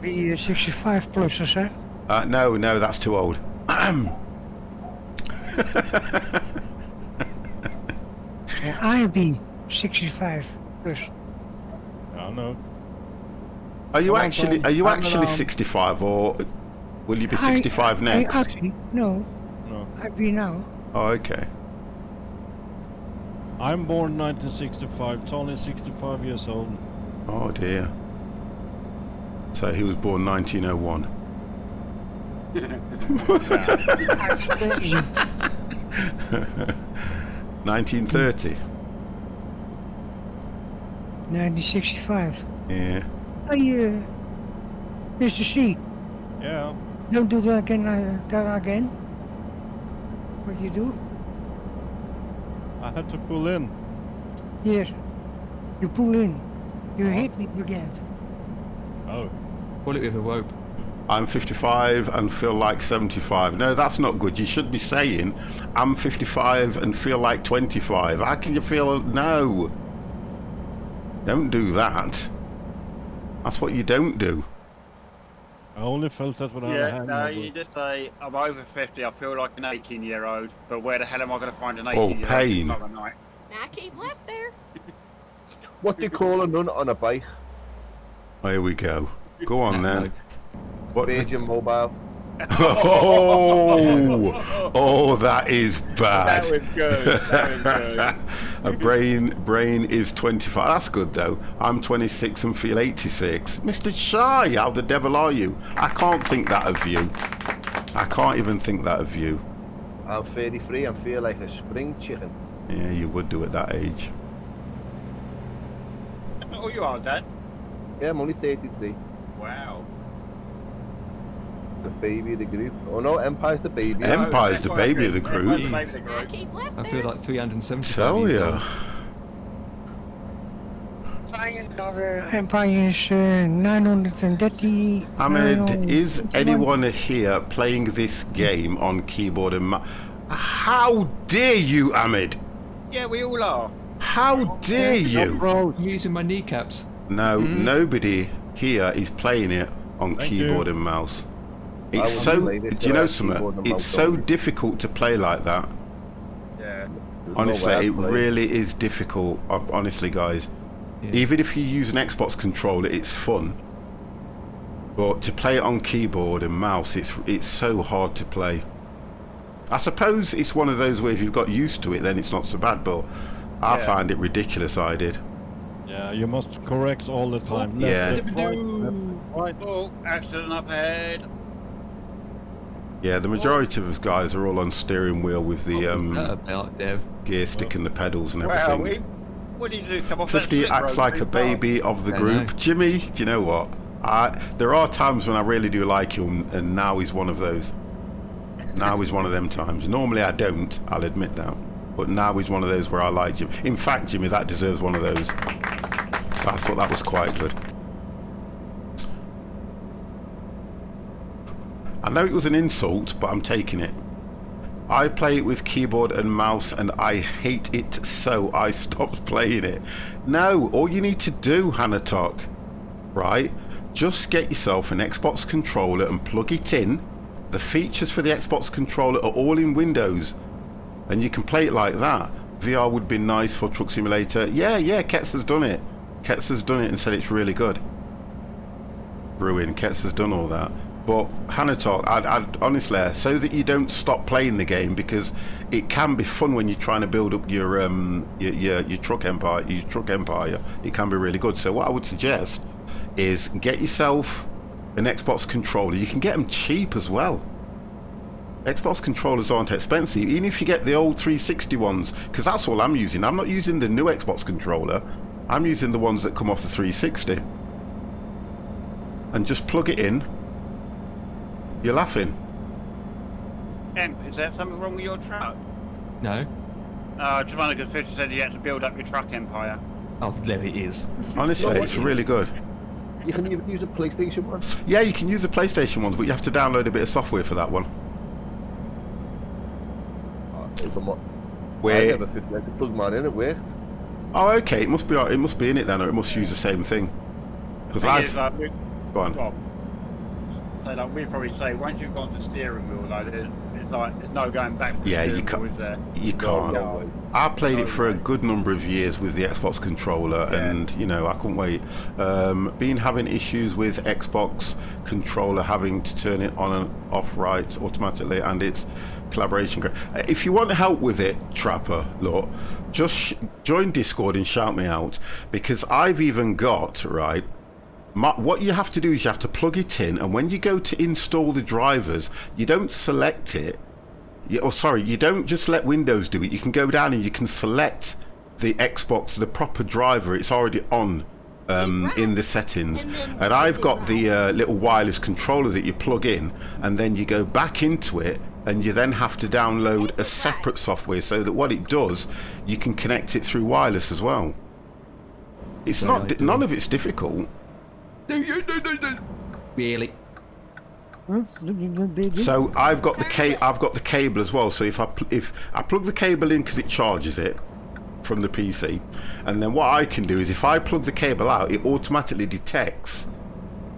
The 65 pluses, huh? No, that's too old. I'll be 65 plus. I don't know. Are you Come on, actually? Tom. Are you Calm actually down. 65, or will you be 65 next? I actually, no. No. I'll be now. Oh, okay. I'm born 1965. Tony is 65 years old. Oh dear. So he was born 1901. 1930. 1965. Yeah. Hey, Mr. C, Yeah. don't do that again. What you do? I had to pull in. Yes. You pull in. You hit me again. Oh. Pull it with a rope. I'm 55 and feel like 75. No, that's not good. You should be saying, I'm 55 and feel like 25. How can you feel? No. Don't do that. That's what you don't do. I only felt that when I had a Yeah, hangover. no, you just say, I'm over 50, I feel like an 18-year-old, but where the hell am I going to find an 18-year-old? pain. Another night? Now keep left there. What do you call a nun on a bike? Here we go. Go on then. What? Virgin Mobile. Oh, that is bad. That was good. That was good. A brain is 25. That's good though. I'm 26 and feel 86. Mr. Shy, how the devil are you? I can't think that of you. I can't even think that of you. I'm 33 and feel like a spring chicken. Yeah, you would do at that age. Oh, you are, Dad? Yeah, I'm only 33. Wow. The baby of the group. Oh no, Empire's the baby. Empire's the baby of the group. Now keep left I there. feel like 375 Tell years ya. old. Empire is 930. Ahmed, is anyone here playing this game on keyboard and mouse? How dare you, Ahmed? Yeah, we all are. How dare you? I'm using my kneecaps. No, nobody here is playing it on Thank keyboard you. and mouse. I It's wouldn't so. play this Do you know without keyboard something? and It's mouse so only. difficult to play like that. Yeah. There's Honestly, no way it I'd play. really is difficult. Honestly, guys. Yeah. Even if you use an Xbox controller, it's fun. But to play it on keyboard and mouse, it's so hard to play. I suppose it's one of those where if you've got used to it, then it's not so bad. But I Yeah. find it ridiculous. I did. Yeah, you must correct all the time. Yeah. Left, right. Oh, accident up ahead. Yeah, the majority of us guys are all on steering wheel with the What's that about, Dev? gear stick and the pedals and Where are everything. we? What did you do? Come off that 50 slip acts road like too a far? baby of the I group. know. Jimmy, do you know what? There are times when I really do like him, and now he's one of those. Now he's one of them times. Normally I don't, I'll admit that. But now he's one of those where I like Jim. In fact, Jimmy, that deserves one of those. So I thought that was quite good. I know it was an insult, but I'm taking it. I play it with keyboard and mouse and I hate it, so I stopped playing it. No, all you need to do, Hanatok, right? Just get yourself an Xbox controller and plug it in. The features for the Xbox controller are all in Windows, and you can play it like that. VR would be nice for Truck Simulator. Yeah, Ketz has done it. Ketz has done it and said it's really good. Bruin, Ketz has done all that. But Hanatok, I'd honestly, so that you don't stop playing the game, because it can be fun when you're trying to build up your truck empire. It can be really good. So what I would suggest is get yourself an Xbox controller. You can get them cheap as well. Xbox controllers aren't expensive, even if you get the old 360 ones, because that's all I'm using. I'm not using the new Xbox controller. I'm using the ones that come off the 360. And just plug it in. You're laughing. Emp, is there something wrong with your truck? No. Just wondered because Fisher said you had to build up your truck empire. Oh, there it is. Honestly, Well, it's it is. really good. You can even use a PlayStation one. Yeah, you can use the PlayStation ones, but you have to download a bit of software for that one. I Where? never 50. I could plug mine in. It worked. Oh, okay. It must be in it then, or it must use the same thing. Because Thing I. is, Go on. well, so like we'd probably say once you've got the steering wheel, though, there's no going back. From the Yeah, you steering can't. wheel, is there? You can't. No way. I played it No for a way. good number of years with the Xbox controller, Yeah. and I couldn't wait. Having issues with Xbox controller, having to turn it on and off right automatically, and its collaboration. If you want help with it, Trapper, look, just join Discord and shout me out, because I've even got what you have to do is you have to plug it in, and when you go to install the drivers, you don't select it. You don't just let Windows do it. You can go down and you can select the Xbox, the proper driver. It's already on in the settings. And I've got the little wireless controller that you plug in, and then you go back into it, and you then have to download a separate software so that what it does, you can connect it through wireless as well. It's not, none of it's difficult. Really? So I've got the cable as well. So if I plug the cable in because it charges it from the PC, and then what I can do is if I plug the cable out, it automatically detects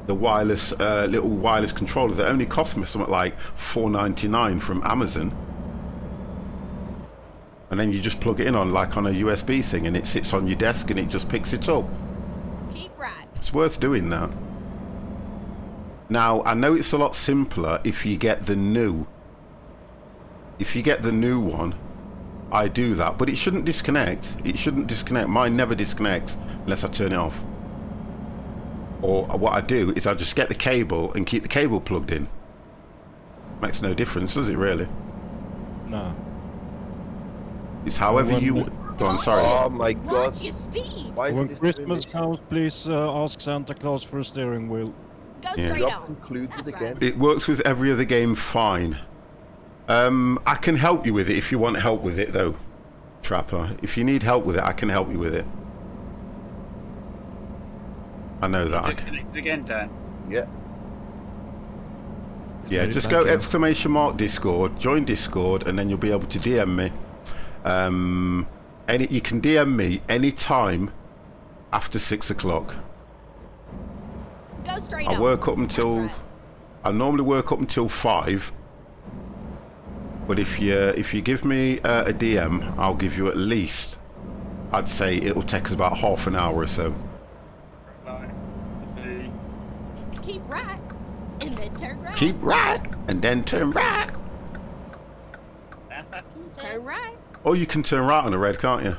the wireless little wireless controller that only cost me something like $4.99 from Amazon. And then you just plug it in on like on a USB thing, and it sits on your desk and it just picks it up. Keep right. It's worth doing that. Now I know it's a lot simpler if you get the new. If you get the new one, I do that, but it shouldn't disconnect. It shouldn't disconnect. Mine never disconnects unless I turn it off. Or what I do is I just get the cable and keep the cable plugged in. Makes no difference, does it really? No. It's however you... Go on, sorry. Oh my god. Watch your speed. Why When is this Christmas doing comes, please ask Santa Claus for a steering wheel. Go Yeah. straight this? on. Includes That's it again. right. It works with every other game fine. I can help you with it if you want help with it though, Trapper. If you need help with it, I can help you with it. I know that. Disconnect again, Dan. Yeah. Yeah, Put it just back go in. ! Discord, join Discord, and then you'll be able to DM me. You can DM me any time after 6 o'clock. Go straight I on. work up until. That's right. I normally work up until 5. But if you give me a DM, I'll give you at least. I'd say it'll take us about half an hour or so. Right. Keep right. And then turn right. Keep right and then turn right. Turn right. Or you can turn right on a red, can't you?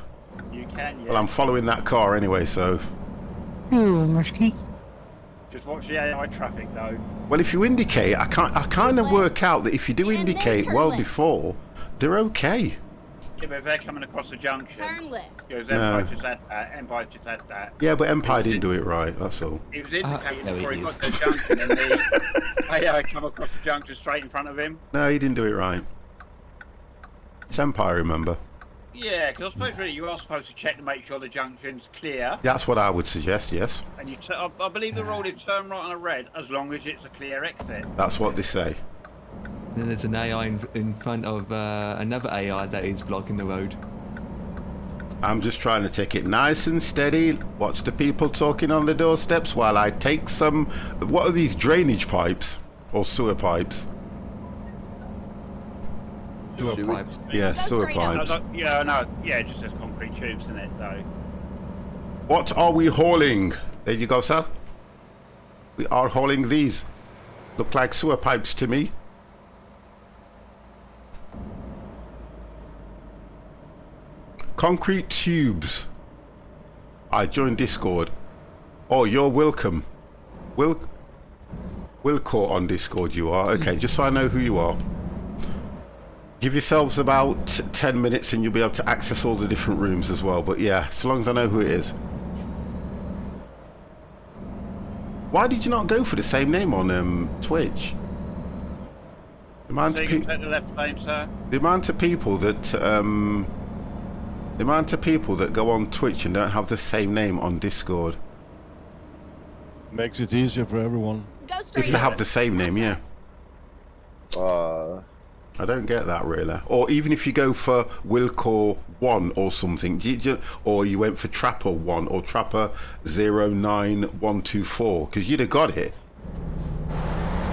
You can, yeah. Well, I'm following that car anyway, so. You musky. Just watch the AI traffic, though. Well, if you indicate, I kind of work out that if you do And then indicate turn well left. before, they're okay. Yeah, but if they're coming across the junction, Turn left. because No. Empire just had that, Empire just had that. Yeah, but Empire didn't do it right, that's all. He was indicating no, before it he got is. to the junction, and the AI come across the junction straight in front of him. No, he didn't do it right. It's Empire, remember? Yeah, because I suppose really you are supposed to check to make sure the junction's clear, That's what I would suggest, yes. and you. I believe the rule is turn right on a red as long as it's a clear exit. That's what they say. Then there's an AI in front of another AI that is blocking the road. I'm just trying to take it nice and steady, watch the people talking on the doorsteps while I take some... What are these, drainage pipes? Or sewer pipes? Sewer Sewage? pipes. Yeah, Go sewer straight on. pipes. Yeah, it just says concrete tubes in it, so. What are we hauling? There you go, sir. We are hauling these. Look like sewer pipes to me. Concrete tubes. I joined Discord. Oh, you're welcome. Wilco on Discord you are. Okay, just so I know who you are. Give yourselves about 10 minutes and you'll be able to access all the different rooms as well. But yeah, so long as I know who it is. Why did you not go for the same name on Twitch? The amount So of you can people, take the left lane, sir. the amount of people that go on Twitch and don't have the same name on Discord. Makes it easier for everyone. Go straight If they on. have the same name, yeah. I don't get that really. Or even if you go for Wilco 1 or something, or you went for Trapper 1 or Trapper 09124, because you'd have got it.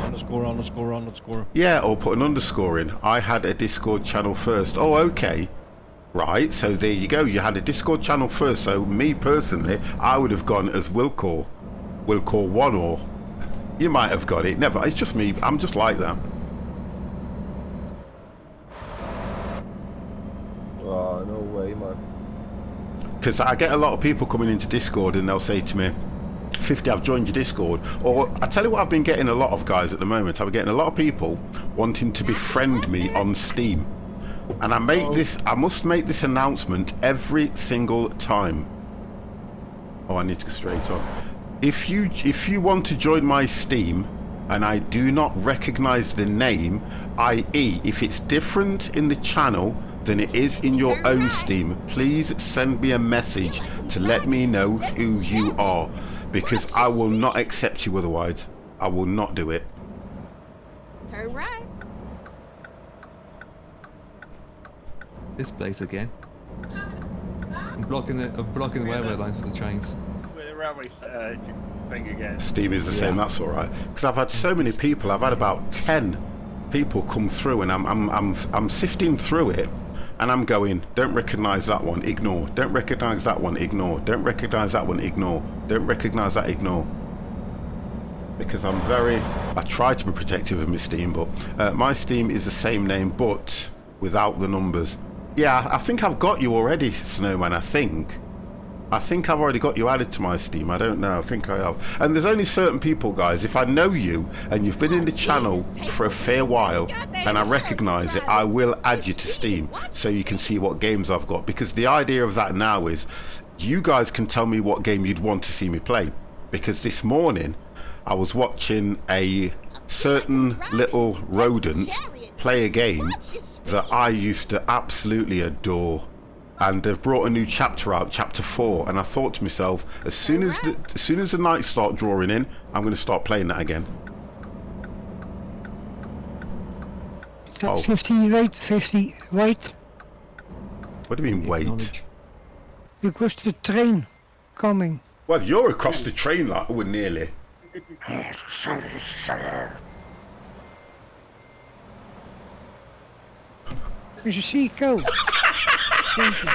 Underscore. Yeah, or put an underscore in. I had a Discord channel first. Oh, okay. Right, so there you go. You had a Discord channel first. So me personally, I would have gone as Wilco 1, or you might have got it. Never. It's just me. I'm just like that. Oh, no way, man. Because I get a lot of people coming into Discord and they'll say to me, 50, I've joined your Discord. Or I tell you what I've been getting a lot of, guys, at the moment. I've been getting a lot of people wanting to befriend me on Steam. And I must make this announcement every single time. Oh, I need to go straight on. If you want to join my Steam, and I do not recognize the name, i.e. if it's different in the channel than it is in your own Steam, please send me a message to let me know who you are, because I will not accept you otherwise. I will not do it. Turn right. This place again. I'm blocking the railway lines for the trains. With the railway thing again. Steam is the same, that's all right. Because I've had so many people. I've had about 10 people come through, and I'm sifting through it, and I'm going, don't recognise that one, ignore. Don't recognise that one, ignore. Don't recognise that one, ignore. Don't recognise that, ignore. Because I try to be protective of my Steam, but my Steam is the same name, but without the numbers. Yeah, I think I've got you already, Snowman, I think I've already got you added to my Steam. I don't know, I think I have. And there's only certain people, guys, if I know you and you've been in the channel for a fair while and I recognise it, I will add you to Steam so you can see what games I've got. Because the idea of that now is you guys can tell me what game you'd want to see me play. Because this morning I was watching a certain little rodent play a game that I used to absolutely adore, and they've brought a new chapter out, chapter 4, and I thought to myself, as soon as the nights start drawing in, I'm going to start playing that again. Oh. 50 wait. What do you mean wait? Because the train coming. Well, you're across the train, like, oh, nearly. As you see, go. Thank you.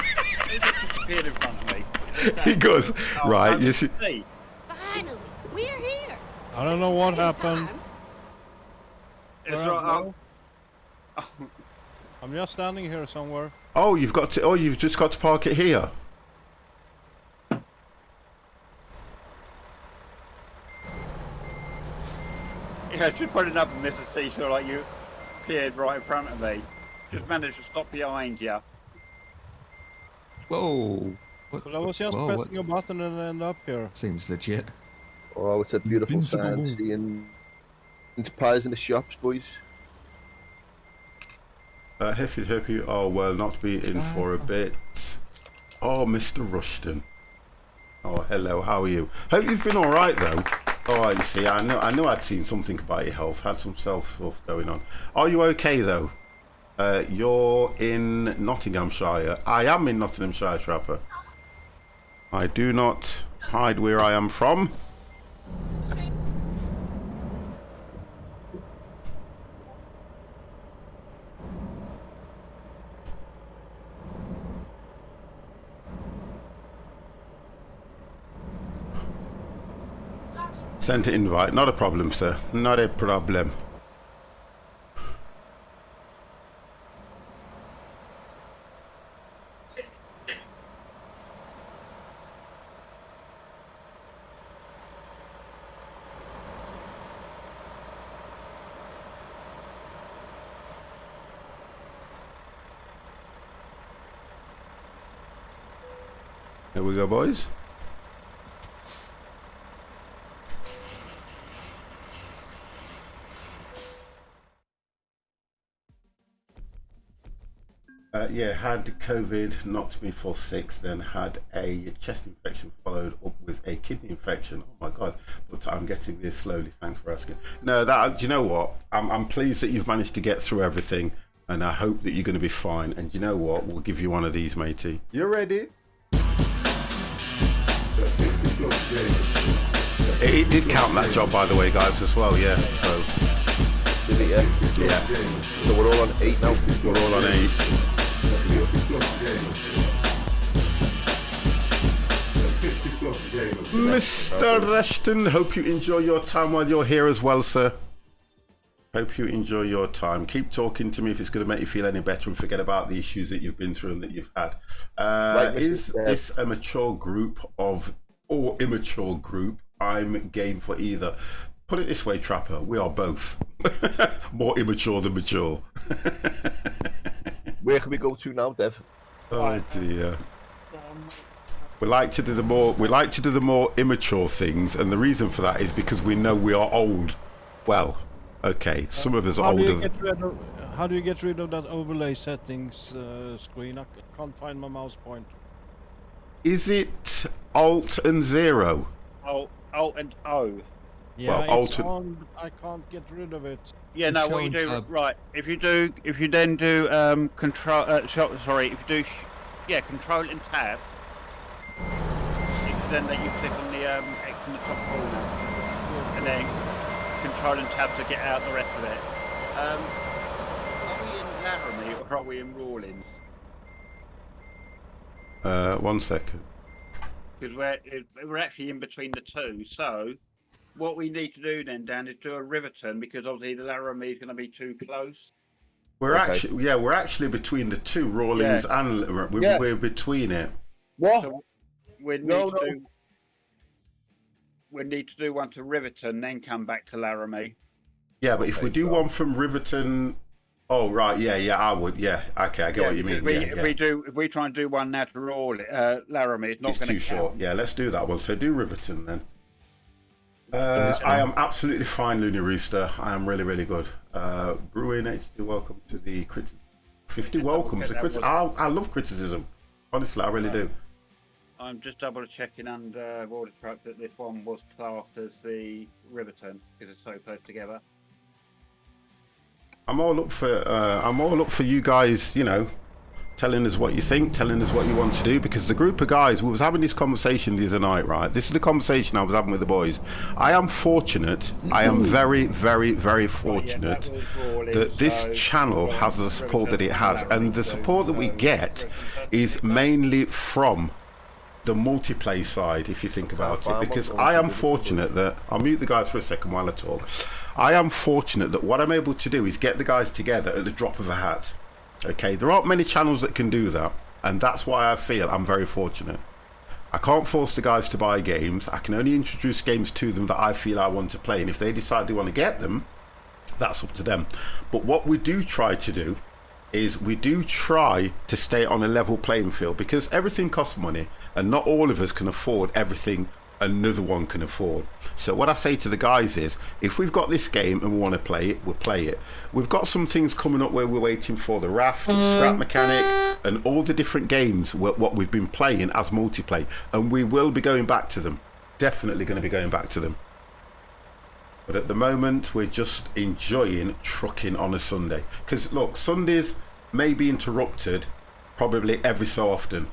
He just disappeared in front of me. He goes, right, you see. Finally, we're here. I don't know what happened. It's right. I'm just standing here somewhere. Oh, you've just got to park it here. Yeah, just putting up and Mr. Seashore like you appeared right in front of me. Just managed to stop behind you. Whoa. Well, I was just pressing a button and end up here. Seems legit. Oh, it's a beautiful sound seeing pies in the shops, boys. Hope you are well, not be in for a bit. Oh, Mr. Rushton. Oh, hello, how are you? Hope you've been alright though. Oh, you see, I know I'd seen something about your health, had some self stuff going on. Are you okay though? You're in Nottinghamshire. I am in Nottinghamshire, Trapper. I do not hide where I am from. Sent an invite. Not a problem, sir. Not a problem. Here we go, boys. Yeah, had COVID, knocked me for 6, then had a chest infection followed up with a kidney infection. Oh my God, but I'm getting this slowly, thanks for asking. No, do you know what? I'm pleased that you've managed to get through everything, and I hope that you're going to be fine. And you know what? We'll give you one of these, matey. You ready? It did count that job, by the way, guys, as well, yeah. So. Did it, yeah? Yeah. So we're all on 8 now? We're all on 8. Mr. Rushton, hope you enjoy your time while you're here as well, sir. Hope you enjoy your time. Keep talking to me if it's going to make you feel any better, and forget about the issues that you've been through and that you've had. Is this a mature group or immature group? I'm game for either. Put it this way, Trapper, we are both. More immature than mature. Where can we go to now, Dev? Oh dear. We like to do the more immature things, and the reason for that is because we know we are old. Well, okay, some of us are How do you older. how do you get rid of that overlay settings screen? I can't find my mouse pointer. Is it Alt and 0? Alt and O. Yeah, Well, it's Alt and- on, but I can't get rid of it. Yeah, no. What you Control do, tab. right? If you then do control. Sorry, if you do, control and tab. Then you click on the X in the top corner, and then control and tab to get out the rest of it. Are we in Laramie or are we in Rawlins? 1 second. Because we're actually in between the two. So what we need to do then, Dan, is do a Riverton, because obviously the Laramie is going to be too close. We're Okay. we're actually between the two, Rawlins and we're between it. What? So we need No, to no. do. We need to do one to Riverton, then come back to Laramie. Yeah, but if Okay, we do so- one from Riverton, oh right, yeah, I would, yeah, okay, I get what you mean. If Yeah. if we try and do one now to Laramie, it's not It's going too to short. Yeah, let's do that one. So do Riverton then. I am absolutely fine, Looney Rooster. I am really, really good. Brewing HD, welcome to the criticism. 50 welcomes. I love criticism. Honestly, I really do. I'm just double checking under Water Truck that this one was classed as the Riverton because it's so close together. I'm all up for you guys, you know, telling us what you think, telling us what you want to do, because the group of guys, we was having this conversation the other night, right? This is the conversation I was having with the boys. I am fortunate, I am very, very, very fortunate that this channel has the support that it has, and the support that we get is mainly from the multiplayer side, if you think about it, because I am fortunate that, I'll mute the guys for a second while I talk. I am fortunate that what I'm able to do is get the guys together at the drop of a hat. Okay, there aren't many channels that can do that, and that's why I feel I'm very fortunate. I can't force the guys to buy games. I can only introduce games to them that I feel I want to play, and if they decide they want to get them, that's up to them. But what we do try to do is we do try to stay on a level playing field, because everything costs money and not all of us can afford everything another one can afford. So what I say to the guys is, if we've got this game and we want to play it, we'll play it. We've got some things coming up where we're waiting for the raft, scrap mechanic, and all the different games what we've been playing as multiplayer, and we will be going back to them. Definitely going to be going back to them. But at the moment, we're just enjoying trucking on a Sunday. Because look, Sundays may be interrupted probably every so often.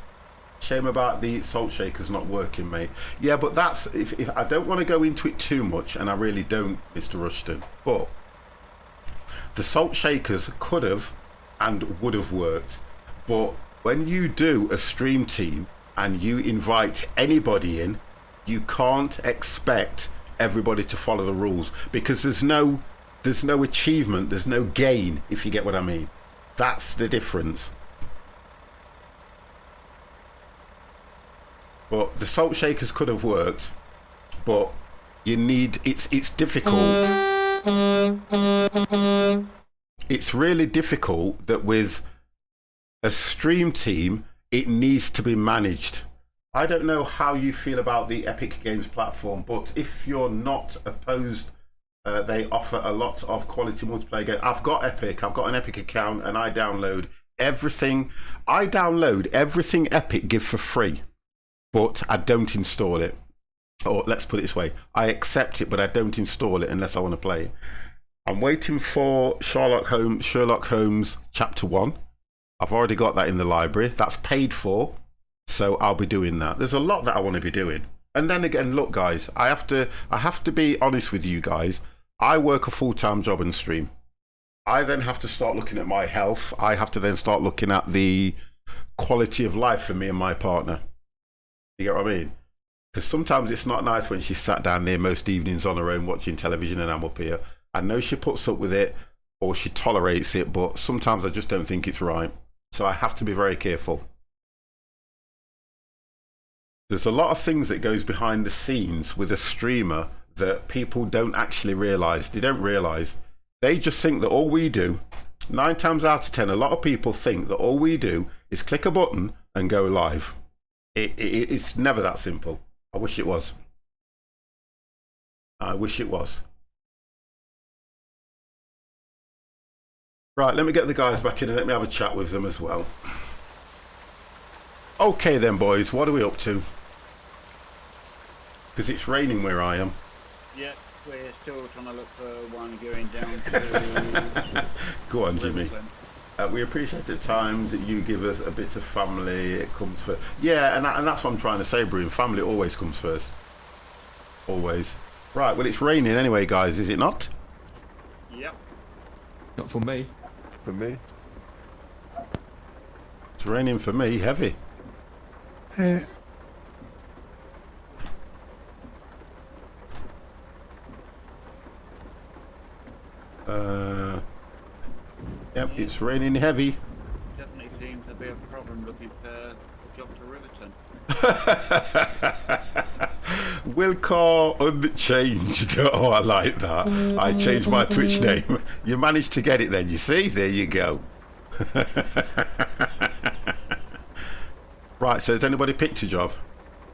Shame about the salt shakers not working, mate. Yeah, but that's, if I don't want to go into it too much, and I really don't, Mr. Rushton, but the salt shakers could have and would have worked. But when you do a stream team and you invite anybody in, you can't expect everybody to follow the rules, because there's no achievement, there's no gain, if you get what I mean. That's the difference. But the salt shakers could have worked, but you need, it's difficult. It's really difficult that with a stream team, it needs to be managed. I don't know how you feel about the Epic Games platform, but if you're not opposed, they offer a lot of quality multiplayer games. I've got Epic, I've got an Epic account, and I download everything. Epic give for free. But I don't install it. Or let's put it this way, I accept it, but I don't install it unless I want to play it. I'm waiting for Sherlock Holmes Chapter 1. I've already got that in the library. That's paid for, so I'll be doing that. There's a lot that I want to be doing. And then again, look guys, I have to be honest with you guys. I work a full-time job and stream. I then have to start looking at my health. I have to then start looking at the quality of life for me and my partner. You get what I mean? Because sometimes it's not nice when she's sat down there most evenings on her own watching television and I'm up here. I know she puts up with it or she tolerates it, but sometimes I just don't think it's right. So I have to be very careful. There's a lot of things that goes behind the scenes with a streamer that people don't actually realise. They don't realise. They just think that all we do, 9 times out of 10, a lot of people think that all we do is click a button and go live. It's never that simple. I wish it was. I wish it was. Right, let me get the guys back in and let me have a chat with them as well. Okay then, boys, what are we up to? Because it's raining where I am. Yeah, we're still trying to look for one going down to... Go on, Jimmy. Riverton. We appreciate the times that you give us a bit of family. It comes first. Yeah, and that's what I'm trying to say, Bruin. Family always comes first. Always. Right, well, it's raining anyway, guys, is it not? Yep. Not for me. For me. It's raining for me, heavy. Yep, it's raining heavy. Definitely seems to be a problem looking for a job to Riverton. Wilcar Unchanged. Oh, I like that. I changed my Twitch name. You managed to get it then, you see? There you go. Right, so has anybody picked a job?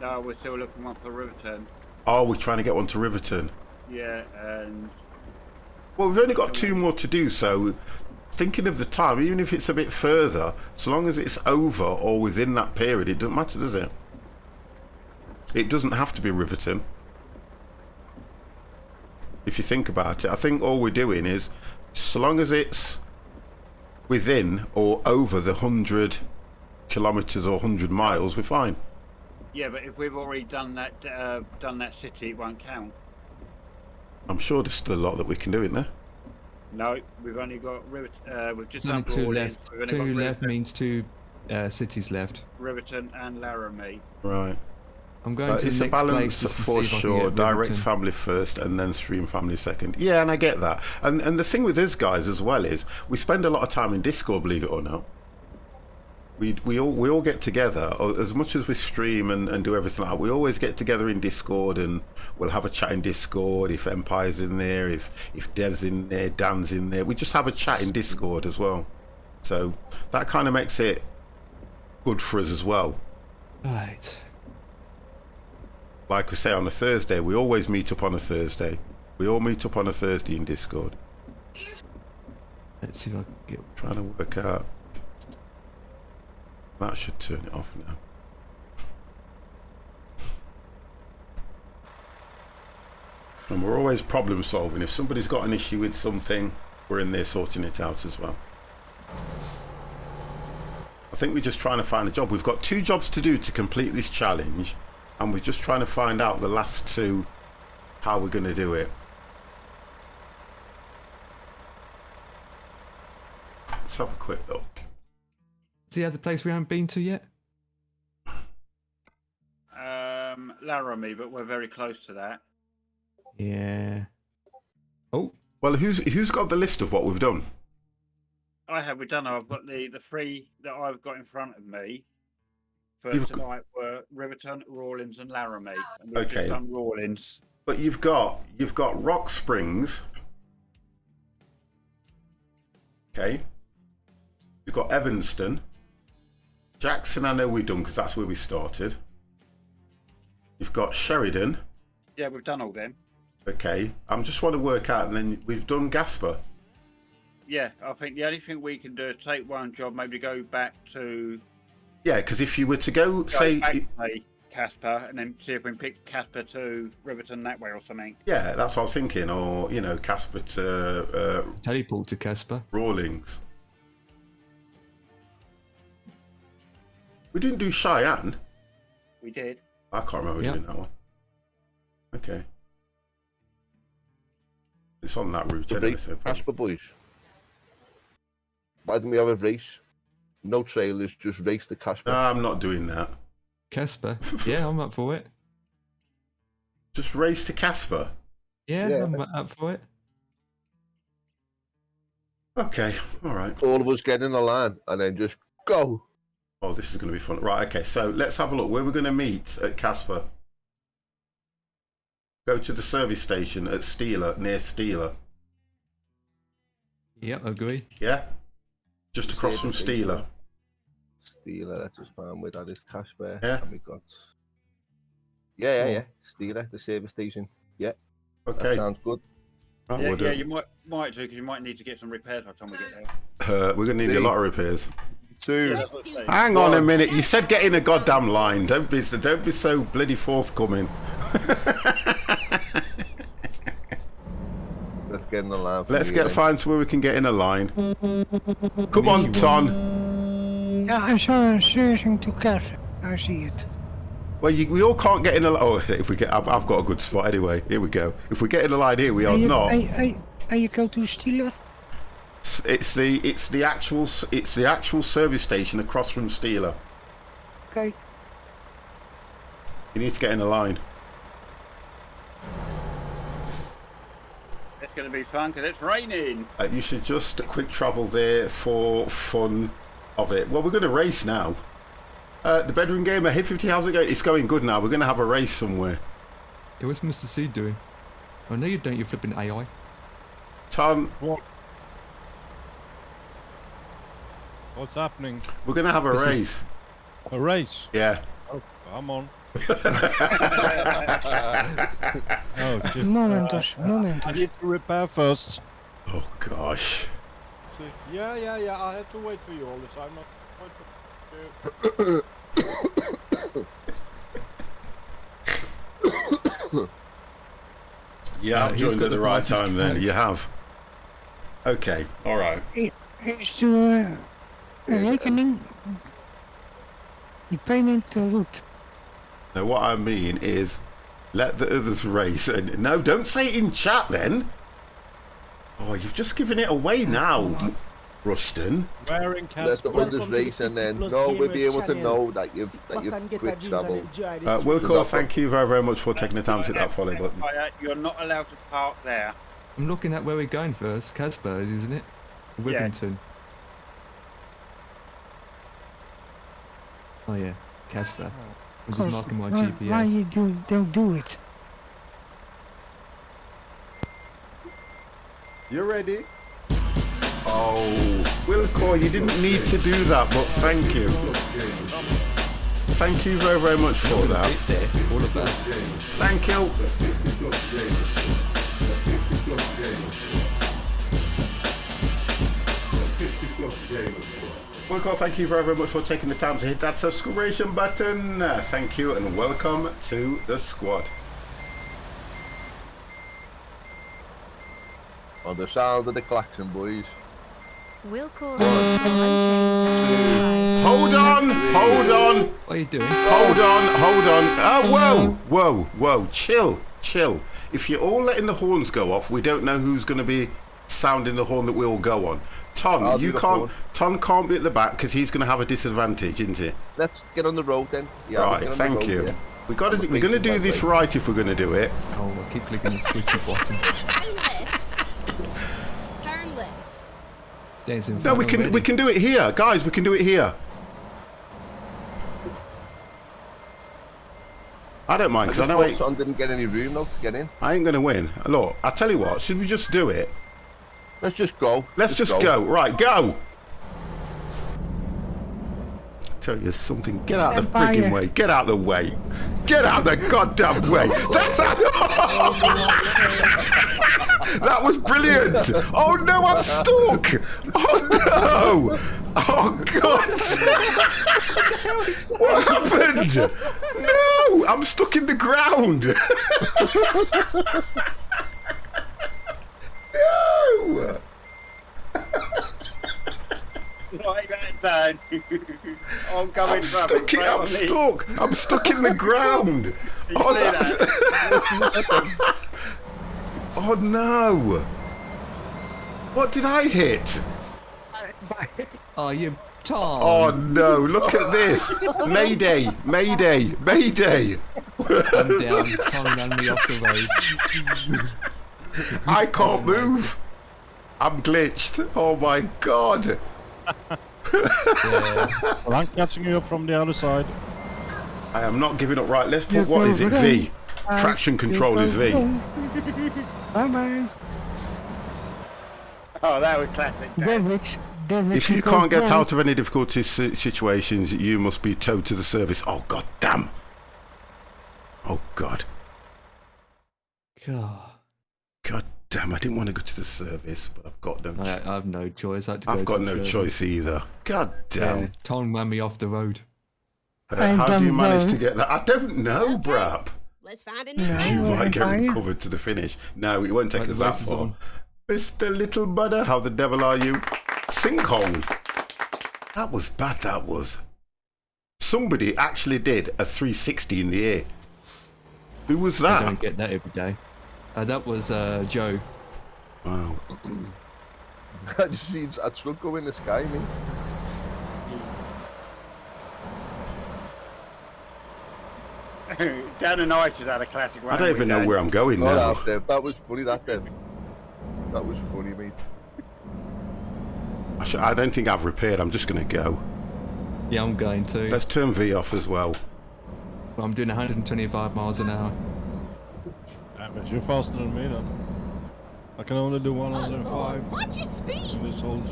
No, we're still looking one for Riverton. Oh, we're trying to get one to Riverton. Yeah, and... Well, we've only got 2 more to do, so thinking of the time, even if it's a bit further, so long as it's over or within that period, it doesn't matter, does it? It doesn't have to be Riverton. If you think about it, I think all we're doing is, so long as it's within or over the 100 kilometres or 100 miles, we're fine. Yeah, but if we've already done that city, it won't count. I'm sure there's still a lot that we can do, isn't there? No, we've only got Riverton. We've just There's only done 2 Rawlins. left. We've only 2 got left Riverton, means 2 cities left. Riverton and Laramie. Right. I'm going to It's the a next place balance just to for see if I can sure. get Direct Riverton. family first and then stream family second. Yeah, and I get that. And the thing with us guys as well is we spend a lot of time in Discord, believe it or not. We all get together, as much as we stream and do everything like that, we always get together in Discord and we'll have a chat in Discord. If Empire's in there, if Dev's in there, Dan's in there, we just have a chat in Discord as well. So that kind of makes it good for us as well. Right. Like we say, on a Thursday, we always meet up on a Thursday. We all meet up on a Thursday in Discord. Let's see if I can get... Trying to work out. That should turn it off now. And we're always problem solving. If somebody's got an issue with something, we're in there sorting it out as well. I think we're just trying to find a job. We've got 2 jobs to do to complete this challenge, and we're just trying to find out the last 2, how we're going to do it. Let's have a quick look. See the other place we haven't been to yet? Laramie, but we're very close to that. Yeah. Oh. Well, who's got the list of what we've done? I have. We've done. I've got the 3 that I've got in front of me. First tonight were Riverton, Rawlins, and Laramie. And we've just done Rawlins. But you've got Rock Springs. Okay. You've got Evanston. Jackson, I know we've done because that's where we started. You've got Sheridan. Yeah, we've done all them. Okay. I'm just want to work out, and then we've done Gasper. Yeah, I think the only thing we can do is take one job, maybe go back to... Yeah, because if you were to go say... back to Casper, and then see if we can pick Casper to Riverton that way or something. Yeah, that's what I was thinking. Or, you know, Casper to... teleport to Casper. Rawlings. We didn't do Cheyenne. We did. I can't remember doing that one. Okay. It's on that route anyway. So Casper boys. Why don't we have a race? No trailers, just race to Casper. No, I'm not doing that. Casper? Yeah, I'm up for it. Just race to Casper? Yeah, I'm up for it. Okay, alright. All of us get in the line and then just go. Oh, this is going to be fun. Right, okay, so let's have a look. Where we're going to meet at Casper. Go to the service station at Steeler, near Steeler. Yeah, I agree. Yeah? Just across from Steeler. Steeler, that's just fine with that is Casper. Yeah. And we got... Yeah. Steeler, the service station. Yeah. Okay. That sounds good. Right, Yeah, we'll do yeah, it. you might do, because you might need to get some repairs by the time we get there. We're going to need a lot of repairs. Soon. Yeah, that's what I'm saying. Hang on a minute. You said get in a goddamn line. Don't be so bloody forthcoming. Let's get in the line. Let's find somewhere we can get in a line. Come on, Ton. Yeah, I'm sorry, searching to catch. I see it. Well, we all can't get in a line. Oh, if we get, I've got a good spot anyway. Here we go. If we get in a line here, we are not. Are you go to Steeler? It's the actual service station across from Steeler. Okay. You need to get in a line. It's going to be fun because it's raining. You should just quick travel there for fun of it. Well, we're going to race now. The bedroom gamer, hit 50 hours ago. It's going good now. We're going to have a race somewhere. Yeah, what's Mr. C doing? Oh, no, you don't. You're flipping AI. Tom, What's happening? we're going to have a race. A race? Yeah. Oh, come on. Momentos. I need to repair first. Oh gosh. Yeah. I had to wait for you all the time. Yeah, I've joined at the right time then. You have. Okay, alright. Is to rekening. The payment route. Now what I mean is, let the others race. And no, don't say it in chat then. Oh, you've just given it away now, Rushton. Let the others race, and then we'll be able to know that you've quick travel. Wilco, thank you very, very much for taking the time to hit that follow button. You're not allowed to park there. I'm looking at where we're going first. Casper's, isn't it? Withington. Oh yeah, Casper. I'm just marking my GPS. Why you don't do it? You ready? Oh, Wilco, you didn't need to do that, but thank you. Thank you very, very much for that. All the best. Thank you. Wilco, thank you very, very much for taking the time to hit that subscription button. Thank you and welcome to the squad. On the sound of the klaxon, boys. Hold on! What are you doing? Hold on! Whoa! Chill. If you're all letting the horns go off, we don't know who's going to be sounding the horn that we all go on. Tom, you can't. Tom can't be at the back because he's going to have a disadvantage, isn't he? Let's get on the road then. Yeah, right. Thank you. Yeah. We're going to do this right if we're going to do it. Oh, I keep clicking the switchy button. Turn left. No, we can do it here, guys. We can do it here. I don't mind because I know Son didn't get any room though to get in. I ain't going to win. Look, I tell you what. Should we just do it? Let's just go. Let's just go. Right, go. Tell you something. Get out the frigging way. Get out the way. Get out the goddamn way. That's how. That was brilliant. Oh no, I'm stuck. Oh no. Oh god. What happened? No, I'm stuck in the ground. No. Right back down. I'm going. I'm stuck in the ground. Oh no! What did I hit? Oh, you Tom! Oh no! Look at this! Mayday! I'm down. Tom ran me off the road. I can't move. I'm glitched. Oh my god! Yeah. Well, I'm catching you up from the other side. I am not giving up. Right, let's put, what is it? V. Traction control is V. Bye-bye. Oh, that was classic. If you can't get out of any difficult situations, you must be towed to the service. Oh god damn. Oh god. God. God damn, I didn't want to go to the service, but I've got no I have no choice. I had to go I've to got the no service. choice either. God damn. Yeah, Tom ran me off the road. How do you don't manage know. to get that? I don't know, bruv. Let's find a new No. You name. might get Fire. recovered to the finish. No, it won't take Right, us the that race is far. on. Mr. Little Brother, how the devil are you? Sinkhole. That was bad, that was. Somebody actually did a 360 in the air. Who was I that? don't get that every day. That was Joe. Wow. I just see a truck go in the sky, mate. Down in Ice has had a classic one. I don't even know where I'm going Oh, now. that was funny, that Dev. That was funny, mate. I don't think I've repaired. I'm just going to go. Yeah, I'm going to. Let's turn V off as well. I'm doing 125 miles an hour. Yeah, but you're faster than me then. I can only do 105. Watch your speed. This whole...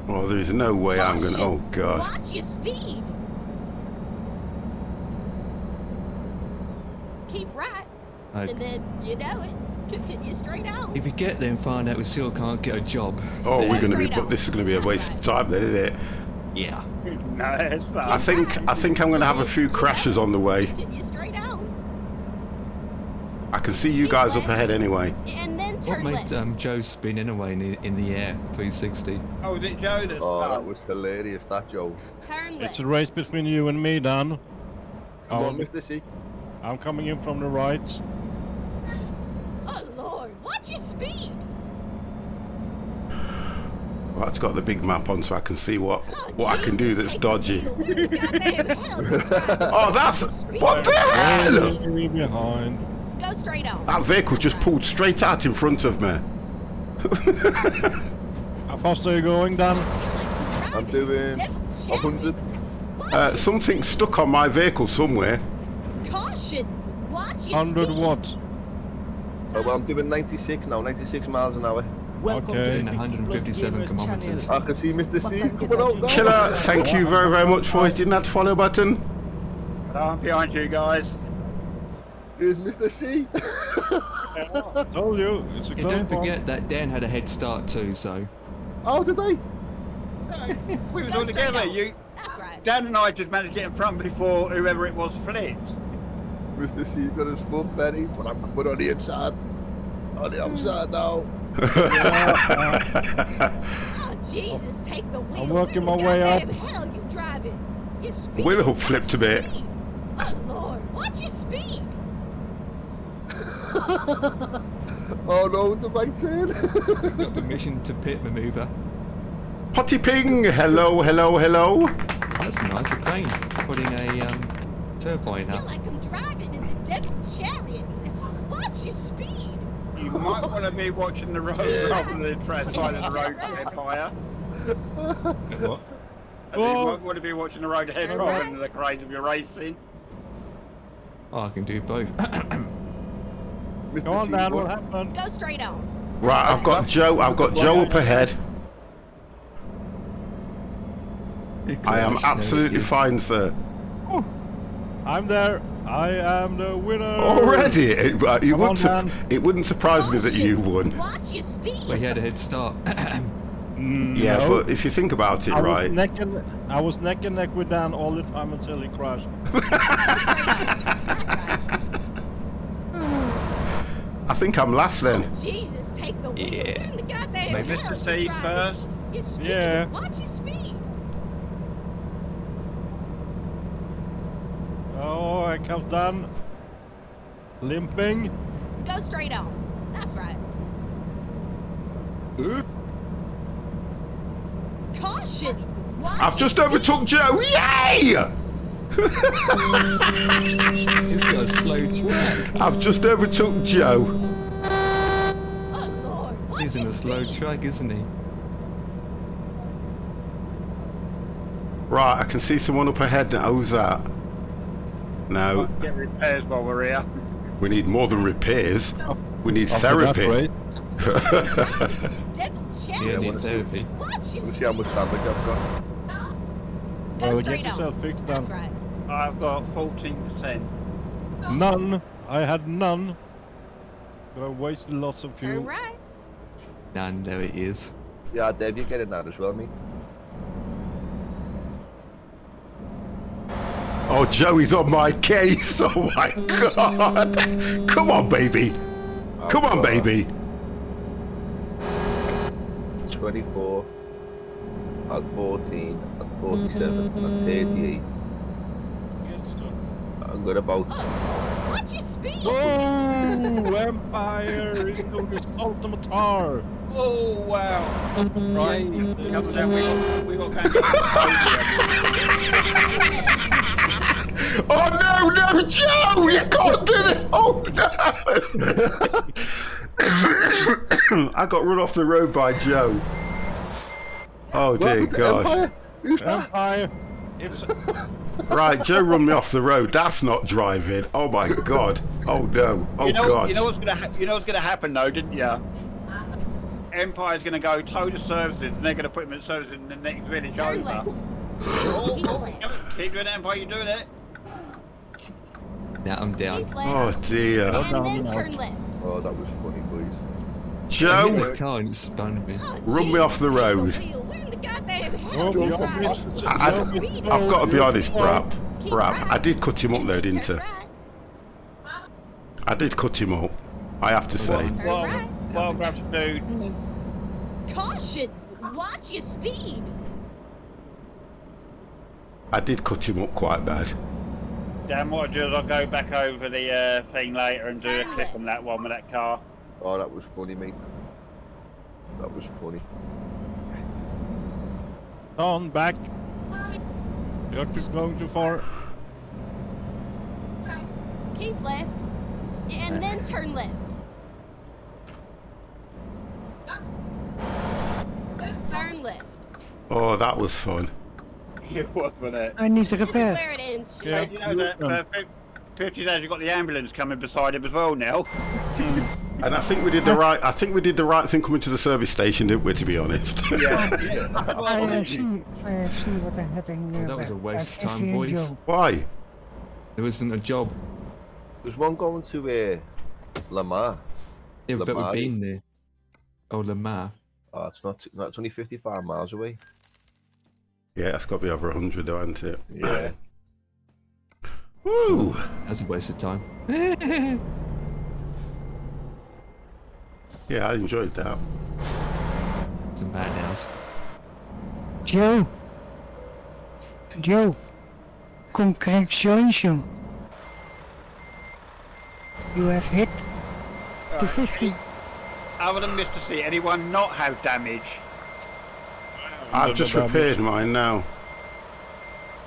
Well, there is no way I'm going to... Oh, God. Watch your speed. Keep right, and then, you know it, continue straight on. If you get there and find out we still can't get a job. Oh, we're going to be... Straight on. But this is going to be a waste of time then, isn't it? Yeah. No, it's fine. I think I'm going to have a few crashes on the way. Continue straight on, I can see you guys up ahead anyway. and then What turn made left. Joe spin anyway in the air, 360? Oh, is it Joe that's Oh, that was hilarious, that Joe. Turn left. It's a race between you and me, Dan. Come on, Mr. C. I'm coming in from the right. Oh Lord, watch your speed. Well, it's got the big map on so I can see what I can do that's dodgy. Goddamn hell. Oh, that's... What the hell? Way behind. Go straight on. That vehicle just pulled straight out in front of me. How fast are you going, Dan? I'm doing 100. Something's stuck on my vehicle somewhere. Caution. Watch your 100 speed. what? Oh, well, I'm doing 96 now, 96 miles an hour. Welcome Okay. to the 157 Gamers kilometers. channel. I can see Mr. C coming out now. Killer, thank you very, very much for hitting that follow button. I'm behind you guys. There's Mr. C. I told you, it's a Yeah, close don't one. forget that Dan had a head start too, so... Oh, did they? We was Go all straight together. on. You, That's right. Dan and I just managed to get in front before whoever it was flipped. Mr. C's got his foot Betty, but I'm coming on the inside. On the outside now. Oh Jesus, take the wheel. I'm working Where my the way up. goddamn hell you driving? Your speed. Willow flipped a bit. Oh Lord, watch your speed. Oh no, it's a right turn. Got permission to pit maneuver. Potty ping, hello, hello, hello. That's nice, a crane. Putting a turbine I feel up. like I'm driving in the devil's chariot. Watch your speed. You might want to be watching the road rather than trying to side of the road to get fire. What? I think you might want to be watching the road ahead rather than the craze of your racing. Oh, I can do both. Mr. Go on, C, Dan, what? what happened? Go straight on. Right, I've got Joe up ahead. I am absolutely fine, sir. I'm there. I am the winner. Already? It Come on, wouldn't surprise me that you won. Watch your speed. Well, he had a head start. Yeah, No. but if you think about it, I was right? neck and neck with Dan all the time until he crashed. I think I'm last then. Jesus, take the wheel. Yeah. Where the goddamn Maybe hell Mr. you C driving? first. Your speed. Yeah. Watch your speed. Oh, here comes Dan. Limping. Go straight on. That's right. Caution. Watch I've just your overtook Joe. Yay! He's got a slow track. I've just overtook Joe. Oh Lord. Watch He's in your a slow speed. track, isn't he? Right, I can see someone up ahead now. Who's that? No, Get repairs while we're here. we need more than repairs. We need After that therapy. rate. Devil's Yeah, chariot. need therapy. Watch your Let's see how much damage I've got. Go Well, straight get yourself on. fixed, That's Dan. right. I've got 14%. None. I had none. Gonna waste lots of Turn fuel. right. And there it is. Yeah, Dave, you get in that as well, mate. Oh, Joey's on my case. Oh my God. Come on, baby. Come on, baby. 24, at 14, at 47, at 38. I'm good about. Watch your speed. Oh, Empire is doing his ultimate tar. Oh wow! Right, Yay. come on down. We got kind of Oh no, Joe! You can't do it! Oh no! I got run off the road by Joe. Oh dear gosh. Empire. If Right, Joe run me off the road. That's not driving. Oh my God. Oh no. Oh God. You know what's gonna happen though, didn't you? Empire's gonna go tow the services, and they're gonna put him in service in the next village Turn over. left. Keep doing it, Empire. You doing it? Now I'm down. Keep left. Oh dear. And then turn left. Oh, that was funny, boys. I hit Joe, the car and it spun me. Oh, run me off the road. We're in the goddamn Oh, hell. I've got to be honest, Brap. I did cut him up though, didn't I? I did cut him up. I have to say. Turn right. Well, grab some food. Caution. Watch your speed. I did cut him up quite bad. Dan, what I'll do is I'll go back over the thing later and do a clip on that one with that car. Oh, that was funny, mate. That was funny. on back. You're going too far. Keep left. And then turn left. Turn left. Oh, that was fun. It was, wasn't it? I need to This is repair. where it ends. Yeah. You know that 50 days you've got the ambulance coming beside him as well now. And I think we did the right. I think we did the right thing coming to the service station, didn't we? To be honest. Yeah. I see what happened there. That was a waste of Jesse time, and boys. Joe. Why? There wasn't a job. There's one going to Lamar. Yeah, but we've Lamar. been there. Oh, Lamar. Oh, it's not. It's only 55 miles away. Yeah, it's got to be over 100, though, hasn't it? Yeah. Woo! That's a waste of time. Yeah, I enjoyed that. It's a madhouse. Joe. Joe. Congratulations. You have hit the 50. Other than Mr. C, anyone not have damage? I've just repaired mine now.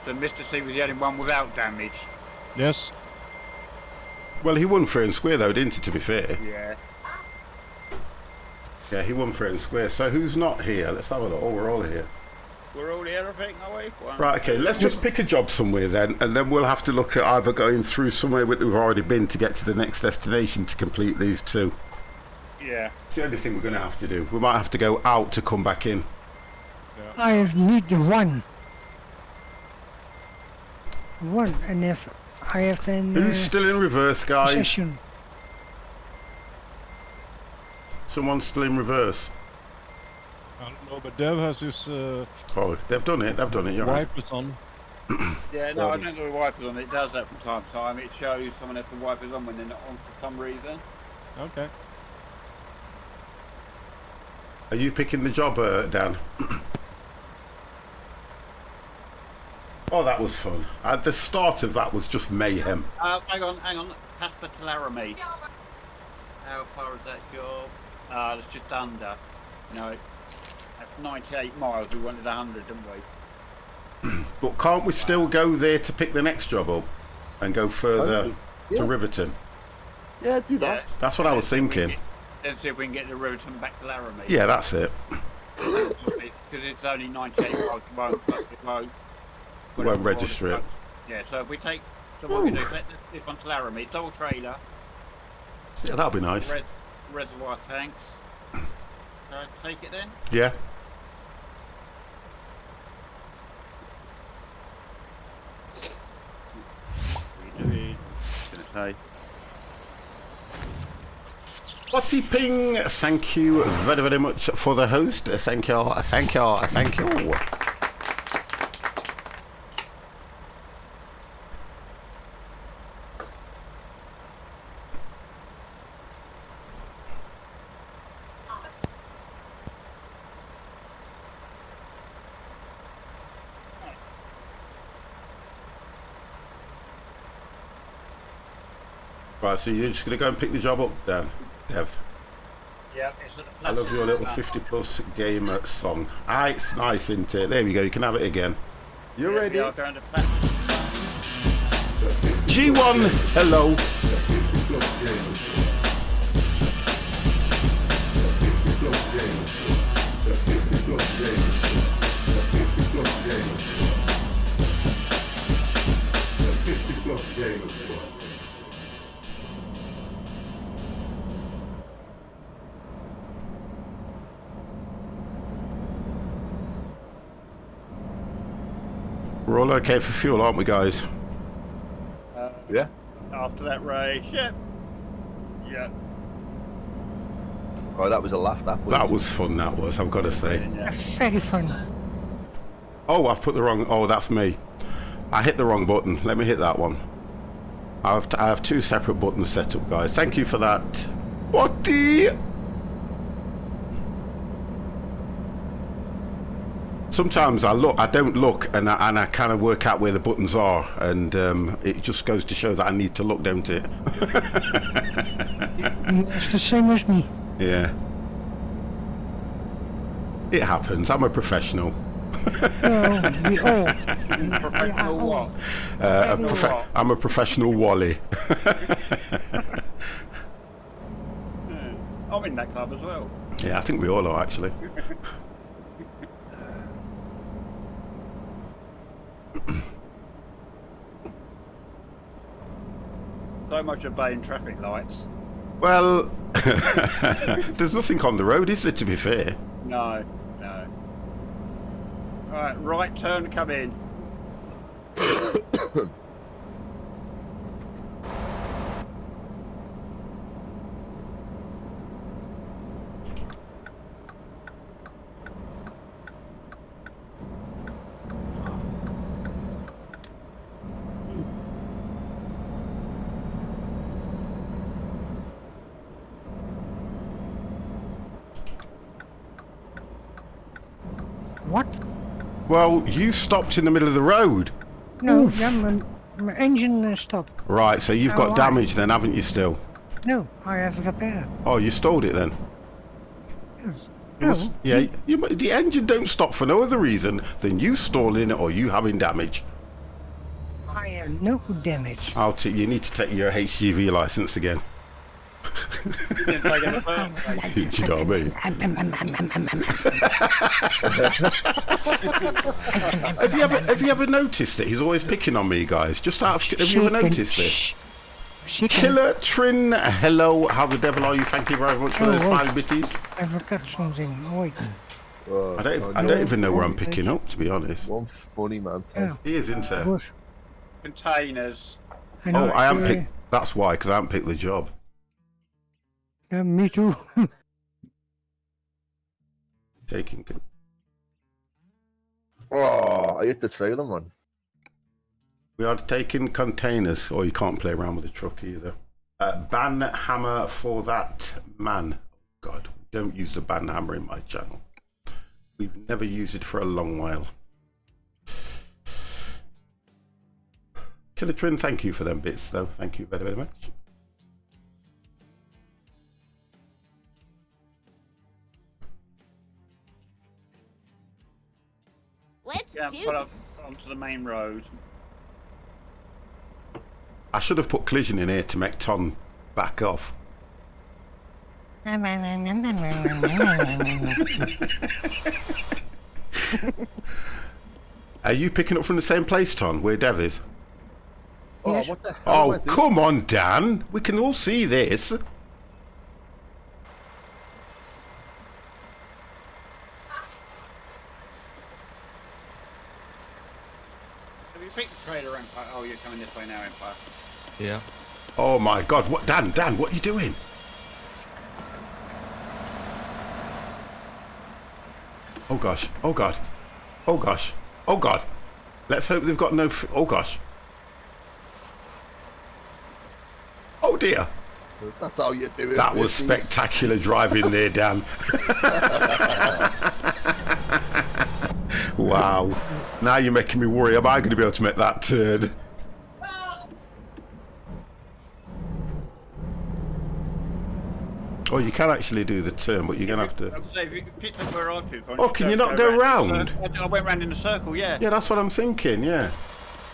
So Mr. C was the only one without damage. Yes. Well, he won fair and square, though, didn't he, to be fair? Yeah. Yeah, he won fair and square. So who's not here? Let's have a look. Oh, we're all here. We're all here, I think, are we? One, Right, okay, let's just pick a job somewhere then, and then we'll have to look at either going through somewhere that we've already been to get to the next destination to complete these two. Yeah. It's the only thing we're going to have to do. We might have to go out to come back in. I have need the one. One, and if I have then Who's still in reverse, guys? session. Someone's still in reverse. I don't know, but Dev has his Oh, they've done it. They've done it. You're right. wipers on. Yeah, no, I don't know the wipers on. It does that from time to time. It shows someone has the wipers on when they're not on for some reason. Okay. Are you picking the job, Dan? Oh, that was fun. At the start of that was just mayhem. Hang on. Casper to Laramie. How far is that job? That's just under. No, that's 98 miles. We wanted 100, didn't we? But can't we still go there to pick the next job up and go further Yeah. to Riverton? Yeah, do that. That's what I was thinking. Let's see if we can get the Riverton back to Laramie. Yeah, that's it. Because it's only 98 miles. We won't register it. Yeah, so if we take... So what we do is let this one to Laramie. Double trailer. Yeah, that'll be nice. Reservoir tanks. Take it then? Yeah. Gonna say. Spotty Ping, thank you very, very much for the host. Thank you, thank you, thank you. Right, so you're just going to go and pick the job up then, Dev? Yeah, it's at the I love your little 50+ gamer song. Ah, it's nice, isn't it? There we go, you can have it again. You ready? G1, hello. We're all okay for fuel, aren't we, guys? Yeah. After that race, yeah. Yeah. Oh, that was a laugh. That was fun, that was, I've got to say. That's very funny. Oh, I've put the wrong... Oh, that's me. I hit the wrong button. Let me hit that one. I have two separate buttons set up, guys. Thank you for that. Buddy! Sometimes I don't look, and I kind of work out where the buttons are, and it just goes to show that I need to look, don't it? It's the same as me. Yeah. It happens. I'm a professional. Well, we all. Professional what? I'm a professional Wally. I'm in that club as well. Yeah, I think we all are, actually. So much obeying traffic lights. Well, there's nothing on the road, is there, to be fair? No, no. Alright, right turn, come in. What? Well, you stopped in the middle of the road. No, yeah, my engine stopped. Right, so you've got Oh, damage then, haven't you, still? No, I have repair. Oh, you stalled it then? No. Yeah, the engine don't stop for no other reason than you stalling it or you having damage. I have no damage. You need to take your HGV license again. Do you know what I mean? have you ever noticed that he's always picking on me, guys? Just out of, have you ever noticed this? Killer Trin, hello, how the devil are you? Thank you very much for those 5 bitties. I forgot something. Wait. I don't even know where I'm picking up, to be honest. One funny man. Yeah. He is, isn't there? Containers. I haven't picked. That's why, because I haven't picked the job. Me too. Taking. Oh, I hit the trailer, man. We are taking containers, or you can't play around with the truck either. Ban hammer for that man. God, don't use the ban hammer in my channel. We've never used it for a long while. Killer Trin, thank you for them bits, though. Thank you very, very much. Let's do Pull up this. onto the main road. I should have put collision in here to make Tom back off. Are you picking up from the same place, Tom, where Dev is? Oh, what the hell? Oh, come on, Dan. We can all see this. Have you picked the trailer, Empire? Oh, you're coming this way now, Empire. Yeah. Oh my God! What, Dan? What are you doing? Oh gosh. Oh god. Oh gosh. Oh god. Let's hope they've got no. Oh gosh. Oh dear. That's how you do it. That was spectacular driving there, Dan. Wow. Now you're making me worry. Am I going to be able to make that turn? Oh, you can actually do the turn, but you're going to have to... Oh, can you not go round? I went round in a circle, yeah. Yeah, that's what I'm thinking, yeah.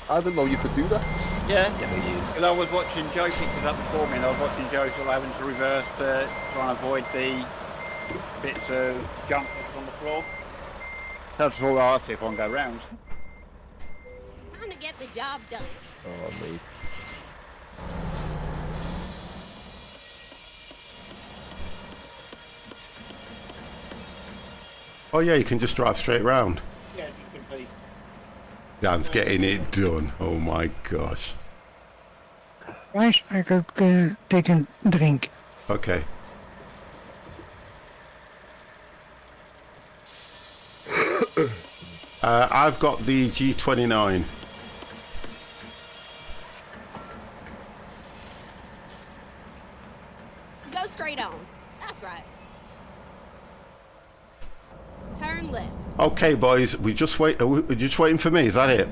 I didn't know you could do that. Yeah. Because I was watching Joe pick it up before me, and I was watching Joe sort of having to reverse to try and avoid the bits of junk that was on the floor. That's all I see if I can go round. Time to get the job done. Oh, mate. Oh, yeah, you can just drive straight round. Yeah, you can be. Dan's getting it done. Oh, my gosh. Guys, I could take a drink. Okay. I've got the G29. Go straight on. That's right. Turn left. Okay, boys, we're just waiting for me. Is that it?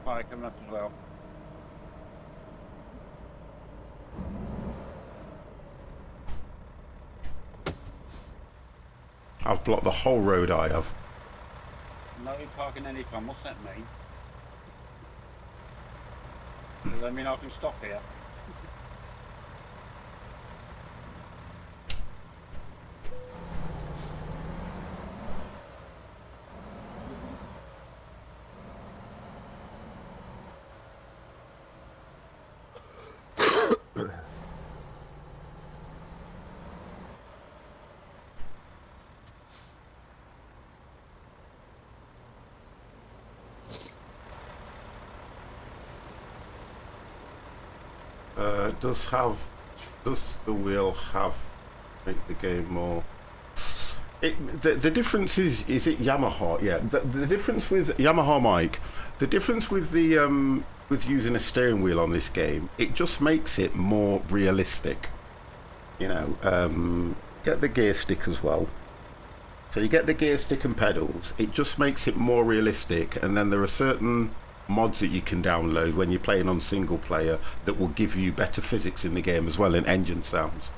Fire coming up as well. I've blocked the whole road, I have. No parking any time. What's that mean? Does that mean I can stop here? Does the wheel have make the game more? The difference is it Yamaha? Yeah. The difference with Yamaha mic, the difference with the with using a steering wheel on this game, it just makes it more realistic. You know, get the gear stick as well. So you get the gear stick and pedals. It just makes it more realistic, and then there are certain mods that you can download when you're playing on single player that will give you better physics in the game as well, and engine sounds.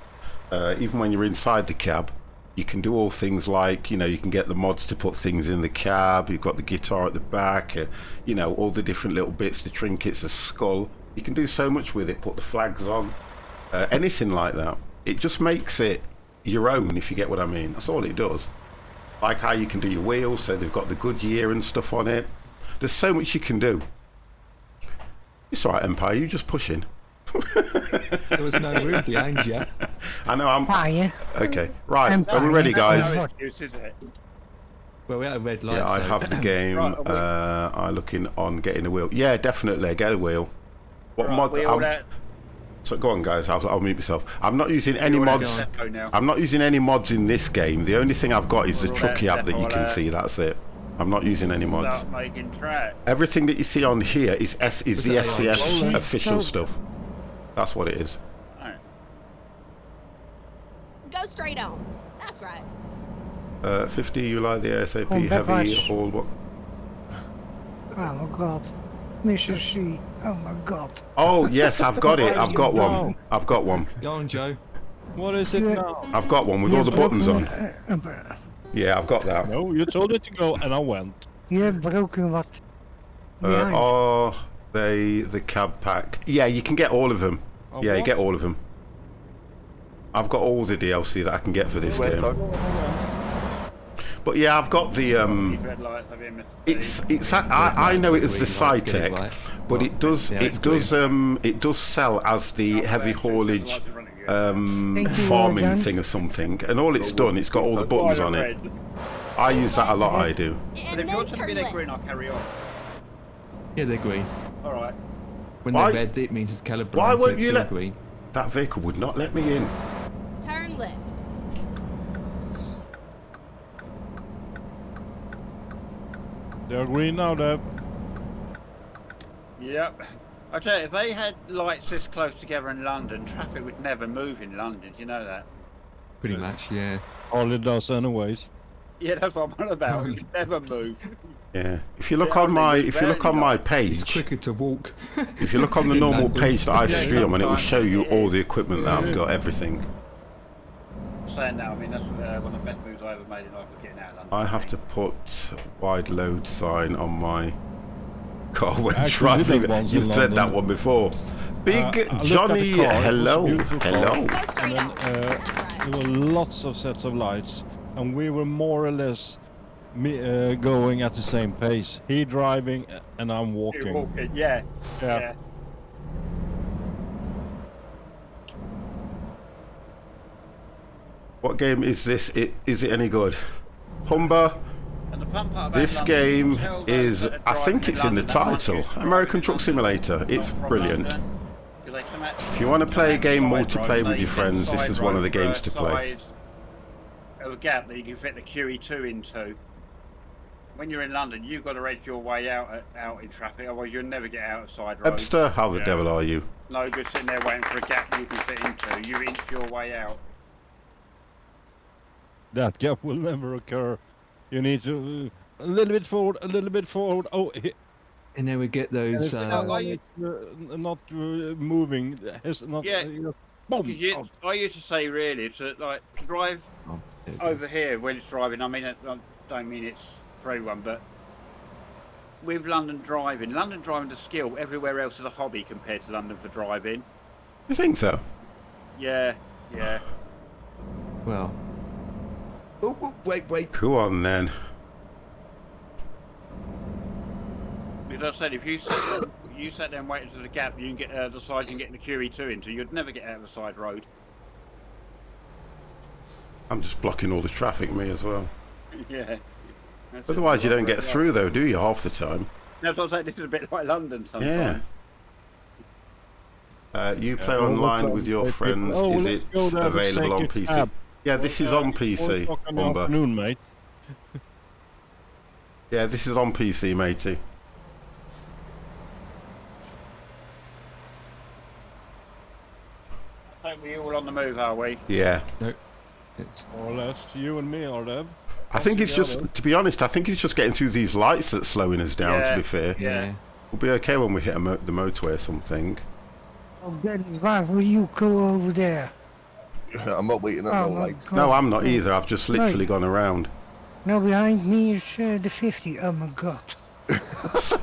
Even when you're inside the cab, you can do all things like, you know, you can get the mods to put things in the cab. You've got the guitar at the back, you know, all the different little bits, the trinkets, the skull. You can do so much with it. Put the flags on, anything like that. It just makes it your own, if you get what I mean. That's all it does. Like how you can do your wheels, so they've got the Goodyear and stuff on it. There's so much you can do. It's alright, Empire, you're just pushing. There was no room behind you. I know, I'm... yeah. Okay, right, Empire. are we ready, guys? No excuse, is it? Well, we had a red light. Yeah, I so- have the game. Right, I'm looking on getting a wheel. Yeah, definitely, get a wheel. What Right, mod... we all out. So go on, guys, I'll mute myself. I'm not using any all out mods. depot now. I'm not using any mods in this game. The only thing I've got is the We're all out trucky app that you depot, can see, that's it. I'm not using any mods. Start making track. Everything that you see on here is the it SCS AI? official stuff. That's what it is. Alright. Go straight on. That's right. 50, you like the ASAP Oh, that heavy, was- all what? Oh my god. Mr. C. Oh my god. Oh, yes, I've got it. Why I've you got one. don't? I've got one. Go on, Joe. What is it Yeah. now? I've got one with all the buttons on. on. Yeah, I've got that. No, you told it to go, and I went. You have broken what? Behind. Are they the cab pack? Yeah, you can get all of them. Oh, Yeah, you what? get all of them. I've got all the DLC that I can get for this game. But yeah, I've got the Red lights, have you missed it's I know it as the Green lights, side green tech, light. but it does Yeah, it's it does sell as the heavy haulage Thank you, farming well done. thing or something, and all it's done, it's got all the buttons on it. I use that a lot. I do. But And if you want then to be turn there left. green, I'll carry on. Yeah, they're green. Alright. When Why- they're red, it means it's colourblind. Why so won't it's you still let- green? That vehicle would not let me in. Turn left. They're green now, Deb. Yep. I tell you, if they had lights this close together in London, traffic would never move in London. Do you know that? Pretty much, yeah. All it does anyways. Yeah, that's what I'm on about. It would never move. Yeah. If you look on my It's page, quicker to walk. if you look on the in normal London. page that I Yeah, stream on, it will show you it all is. the equipment that I've got, everything. Saying that, I mean, that's one of the best moves I ever made in life was getting out of London. I have to put wide load sign on my car when Actually, we driving. did once You've in said that London. one before. Big I looked at the Johnny, car, it was a hello, beautiful car. hello. Go And straight then on. That's right. there were lots of sets of lights, and we were more or less going at the same pace. He driving and I'm You're walking. walking, yeah. Yeah. What game is this? Is it any good? Humber, And the fun part about this London, game tell those is, that are I think driving it's in the London that much title, is driving American in Truck London, Simulator. not It's from brilliant. London, 'cause they come out- If you want to play a game side multiplayer road, with they your get friends, this side is one of the road games for to play. side of a gap that you can fit the QE2 into. When you're in London, you've got to edge your way out in traffic, otherwise you'll never get out of side road. Webster, how the devil are you? No good sitting there waiting for a gap you can fit into. You inch your way out. That gap will never occur. You need to a little bit forward, a little bit forward. Oh, And then we get those. not moving. It's not. Yeah. Boom. I used to say really to drive there we go. over here when it's driving. I mean, I don't mean it's for everyone, but with London driving is a skill. Everywhere else is a hobby compared to London for driving. You think so? Yeah. Well. Oh, wait. Go on then. Because I said, if you sat there and waited for the gap, you can get the side you can get in the QE2 into. You'd never get out of the side road. I'm just blocking all the traffic, me as well. Yeah. That's Otherwise, it. you don't get through, though, do you? Half the time. That's what I'm saying. This is a bit like London sometimes. Yeah. You play online with your friends. Is it available on PC? Yeah, this is on PC, Humber. Afternoon, mate. Yeah, this is on PC, matey. I think we're all on the move, are we? Yeah. No. More or less, you and me are there. I think it's just, to be honest, I think it's just getting through these lights that's slowing us down, to be fair. Yeah. We'll be okay when we hit the motorway or something. Oh, Daddy, why will you go over there? I'm not waiting at Oh, no my lights. God. No, I'm not either. I've just literally Right. gone around. No, behind me is the 50. Oh my God.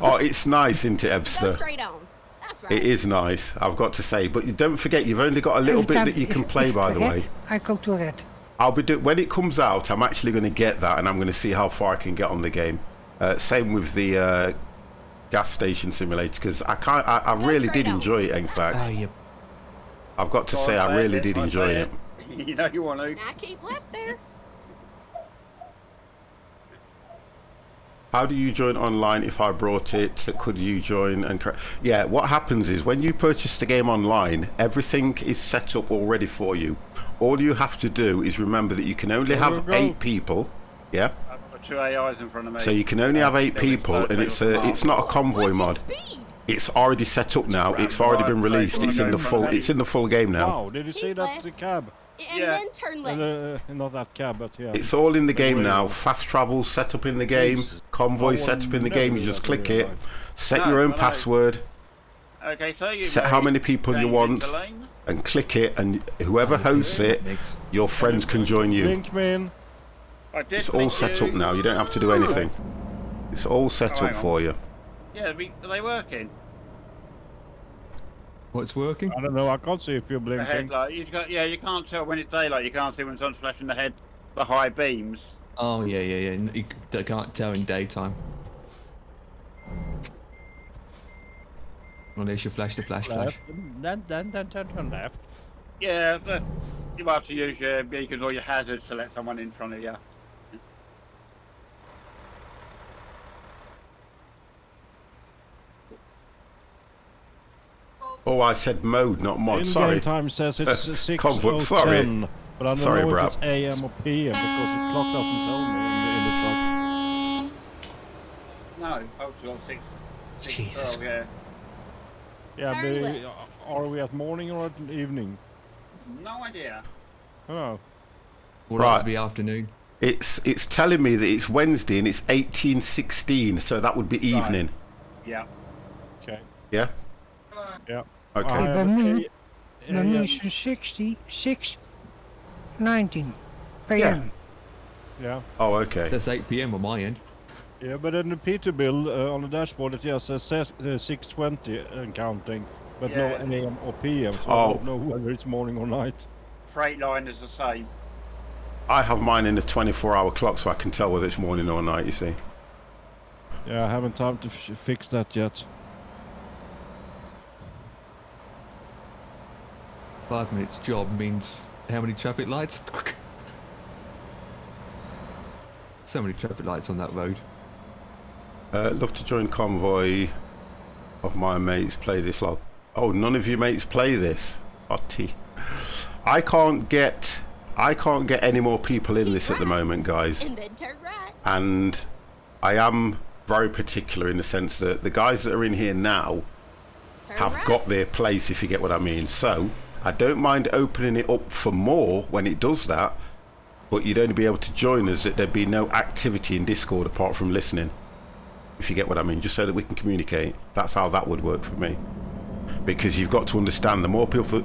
Oh, it's nice, isn't it, Go Ebster? straight on. That's right. It is nice, I've got to say. But you don't forget, you've only got a little bit that you can play, by the way. I go to red. I'll be when it comes out, I'm actually going to get that, and I'm going to see how far I can get on the game. Same with the gas station simulator, because I really did enjoy it. In fact, Oh, you. I've got to say I really did enjoy it. You know you want to. Now keep left there. How do you join online? If I brought it, could you join? And yeah, what happens is when you purchase the game online, everything is set up already for you. All you have to do is remember that you can only have 8 people. Yeah. I've got 2 AIs in front of me. So you can only have 8 people, and it's not a convoy mod. It's already set up now. It's already been released. It's in the full game now. Wow, did you see that the cab? And then turn left. Not that cab, but yeah. It's all in the game now. Fast travel set up in the game. Convoy set up in the game. You just click it. Set your own password. Okay, so you Set how many people you want, and click it, and whoever hosts it, your friends can join you. Link me in. It's all set up now. You don't have to do anything. It's all set up for you. Yeah, are they working? What's working? I don't know. I can't see if you're The blinking. headlight. You can't tell when it's daylight. You can't see when sun's flashing the head, the high beams. Oh, yeah. You can't tell in daytime. Unless you flash the flash. Then turn left. Yeah, you have to use your beacons or your hazards to let someone in front of you. Oh, I said mode, not mod. In-game Sorry. time says it's 6:10, Convoy, sorry. but I don't Sorry, know if Brad. it's AM or PM because the clock doesn't tell me in the truck. No, oh, well, six. Jesus. Oh, yeah. Yeah, Turn but left. are we at morning or at evening? No idea. Oh, Or Right. to be afternoon. It's telling me that it's Wednesday and it's 18:16, so that would be evening. Yeah. okay. Yeah. Yeah. Okay. I have By me, a- by a- me it's 6:19 p.m. yeah. Oh, okay. It says 8 p.m. on my end. Yeah, but in the Peterbilt on the dashboard it just says 6:20 and counting, but no Yeah. AM or PM, so I Oh. don't know whether it's morning or night. Freightliner is the same. I have mine in a 24-hour clock, so I can tell whether it's morning or night. You see. Yeah, I haven't time to fix that yet. 5 minutes job means how many traffic lights? So many traffic lights on that road. Love to join convoy of my mates play this log. Oh, none of you mates play this. Hotty. I can't get any more people in this at the moment, guys. And then turn right. And I am very particular in the sense that the guys that are in here now Turn have right. got their place, if you get what I mean. So I don't mind opening it up for more when it does that, but you'd only be able to join us that there'd be no activity in Discord apart from listening, if you get what I mean, just so that we can communicate. That's how that would work for me. Because you've got to understand, the more people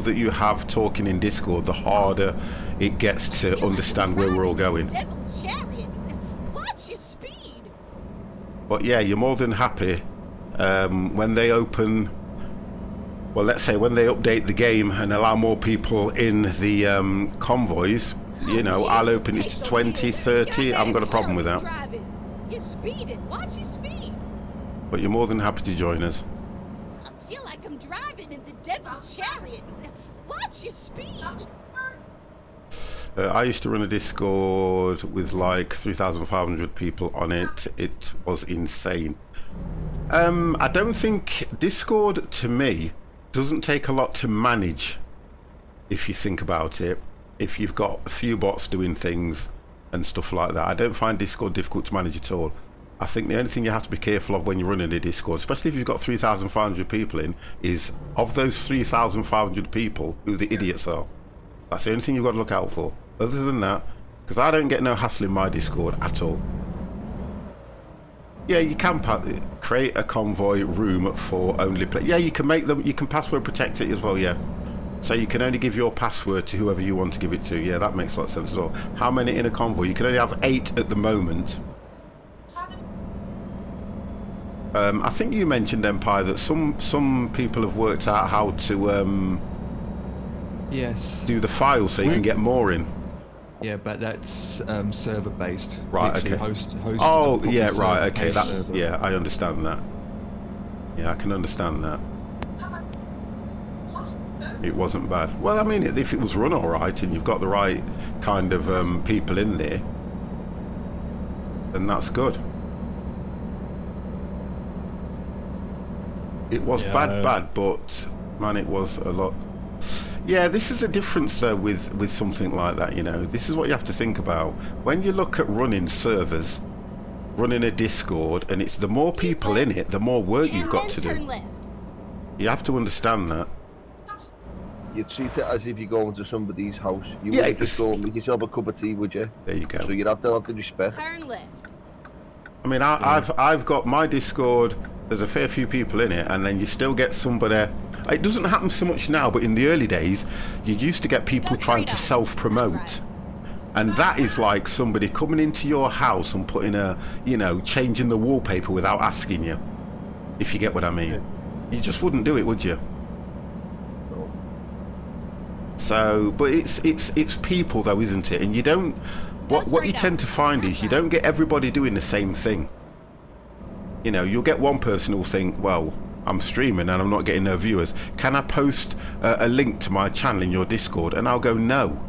that you have talking in Discord, the harder it gets to understand where we're all going. Devil's chariot. Watch your speed. But yeah, you're more than happy when they open, well, let's say when they update the game and allow more people in the convoys, you know, I'll open it to 20, 30. I haven't got a problem with that. Driving. You're speeding. Watch your speed. But you're more than happy to join us. I feel like I'm driving in the devil's chariot. Watch your speed. I used to run a Discord with like 3,500 people on it. It was insane. I don't think Discord, to me, doesn't take a lot to manage, if you think about it. If you've got a few bots doing things and stuff like that, I don't find Discord difficult to manage at all. I think the only thing you have to be careful of when you're running a Discord, especially if you've got 3,500 people in, is of those 3,500 people, who the idiots are. That's the only thing you've got to look out for. Other than that, because I don't get no hassle in my Discord at all. Yeah, you can create a convoy room for only play. Yeah, you can make them, you can password protect it as well, yeah. So you can only give your password to whoever you want to give it to. Yeah, that makes a lot of sense as well. How many in a convoy? You can only have 8 at the moment. I think you mentioned, Empire, that some people have worked out how to Yes. do the file so you can get more in. Yeah, but that's server based. Right, Literally okay. Host Oh, a proper yeah, right, server okay. based That's, server. yeah, I understand that. Yeah, I can understand that. It wasn't bad. Well, I mean, if it was run all right and you've got the right kind of people in there, then that's good. It was bad, but man, it was a lot. Yeah, this is a difference though with something like that, you know. This is what you have to think about when you look at running servers, running a Discord, and it's the more people in it, the more work you've got to Turn do. left. You have to understand that. You treat it as if you go into somebody's house. You Yeah, wouldn't just it's- go and make yourself a cup of tea, would you? There you go. So you'd have to have the respect. Turn left. I mean, I've got my Discord. There's a fair few people in it, and then you still get somebody. It doesn't happen so much now, but in the early days, you used to get people Go trying straight to on. self-promote, That's and that is like somebody coming into your house and putting changing the wallpaper without asking you. If you get what I mean, you just wouldn't do it, would you? No. So, but it's people though, isn't it? And you don't. What you straight tend on. to find is you don't get everybody doing the same thing. You know, you'll get one person who'll think, well, I'm streaming and I'm not getting no viewers. Can I post a link to my channel in your Discord? And I'll go, no.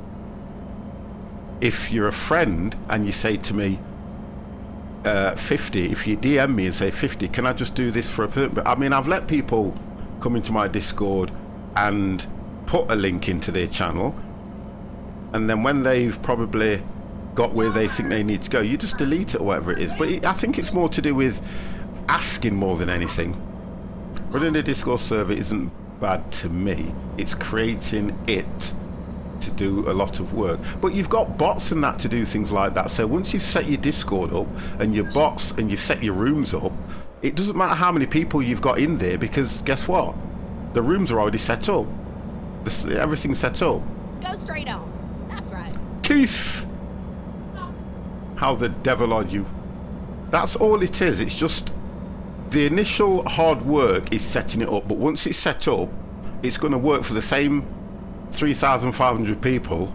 If you're a friend and you say to me, 50, if you DM me and say 50, can I just do this for a person? I mean, I've let people come into my Discord and put a link into their channel, and then when they've probably got where they think they need to go, you just delete it or whatever it is. But I think it's more to do with asking more than anything. Running a Discord server isn't bad to me. It's creating it to do a lot of work. But you've got bots and that to do things like that. So once you've set your Discord up and your bots and you've set your rooms up, it doesn't matter how many people you've got in there, because guess what? The rooms are already set up. Everything's set up. Go straight on. That's right. Keith! How the devil are you? That's all it is. It's just the initial hard work is setting it up, but once it's set up, it's going to work for the same 3,500 people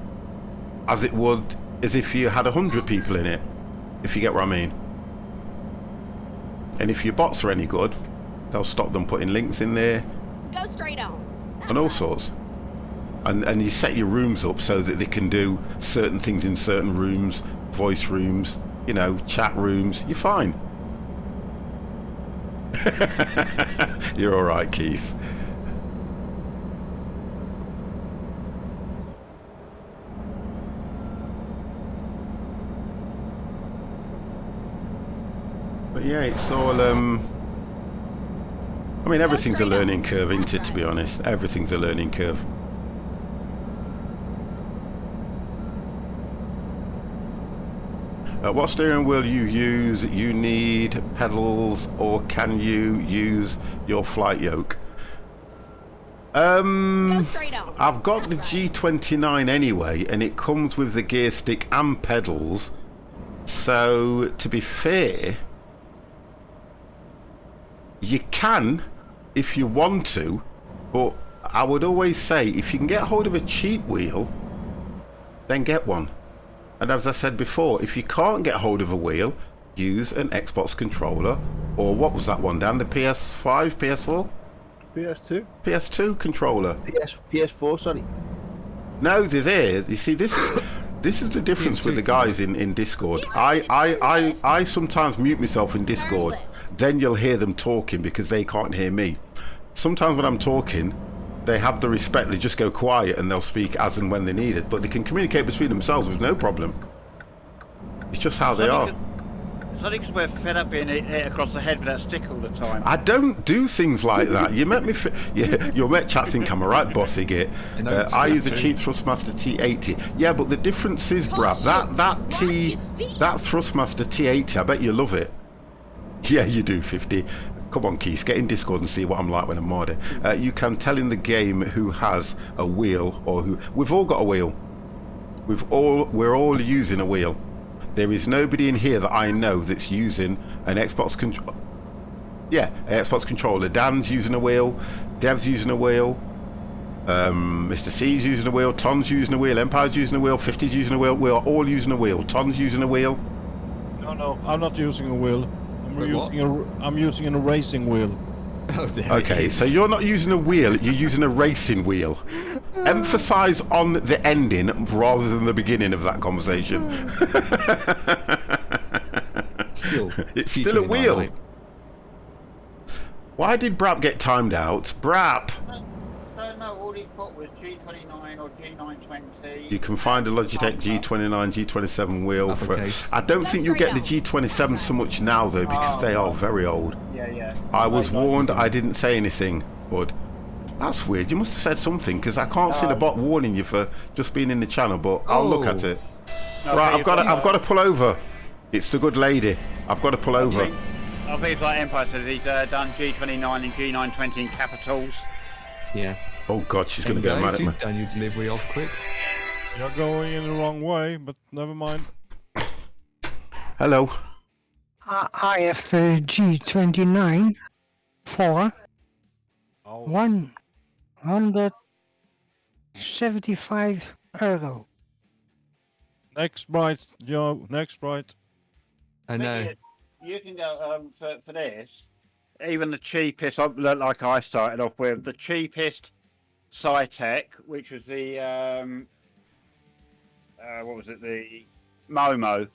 as it would as if you had 100 people in it, if you get what I mean. And if your bots are any good, they'll stop them putting links in there. Go straight on. That's and all right. sorts. And you set your rooms up so that they can do certain things in certain rooms, voice rooms, you know, chat rooms. You're fine. You're all right, Keith. But yeah, it's all I mean, everything's a learning curve, isn't it, to be honest? Everything's a learning curve. What steering wheel you use? You need pedals, or can you use your flight yoke? Go straight on. I've got That's the right. G29 anyway, and it comes with the gear stick and pedals. So, to be fair, you can if you want to, but I would always say if you can get hold of a cheap wheel, then get one. And as I said before, if you can't get hold of a wheel, use an Xbox controller, or what was that one, Dan? The PS5, PS4? PS2? PS2 controller. PS4, sorry. No, they're there. You see, this is the difference with the guys in Discord. I sometimes mute myself in Discord, then you'll hear them talking because they can't hear me. Sometimes when I'm talking, they have the respect, they just go quiet and they'll speak as and when they need it, but they can communicate between themselves with no problem. It's just how they are. It's only because we're fed up being hit across the head with that stick all the time. I don't do things like that. You met me. Yeah, your Met chat think I'm a right bossy git. I use a cheap Thrustmaster T80. Yeah, but the difference is, Brad, that Thrustmaster T80. I bet you love it. Yeah, you do. 50. Come on, Keith, get in Discord and see what I'm like when I'm modded. You can tell in the game who has a wheel or who. We've all got a wheel. We're all using a wheel. There is nobody in here that I know that's using an Xbox controller. Yeah, an Xbox controller. Dan's using a wheel. Dev's using a wheel. Mr. C's using a wheel. Ton's using a wheel. Empire's using a wheel. 50's using a wheel. We are all using a wheel. Ton's using a wheel. No, I'm not using a wheel. Wait, I'm using a racing wheel. Oh, there Okay, it is. so you're not using a wheel, you're using a racing wheel. Emphasize on the ending rather than the beginning of that conversation. Still, It's still a G29 wheel. light. Why did Brap get timed out? Brap! No, all he put was G29 or G920. You can find a Logitech G29, G27 wheel for... Uppercase. I don't think you'll get the G27 so much now though, because they are very old. Yeah. I was warned, I didn't say anything, bud. That's weird, you must have said something, because I can't see the bot warning you for just being in the channel, but I'll look at it. Right, I've got to pull over. It's the good lady. I've got to pull over. I think it's like Empire says he's done G29 and G920 in capitals. Yeah. Oh God, she's going to get mad at me. You've done your delivery off quick. You're going in the wrong way, but never mind. Hello. I have the G29 for Oh, €175. next bright, Joe. Next bright. I know. You can go for this. Even the cheapest, like I started off with, the cheapest Cytec, which was the what was it? The Momo,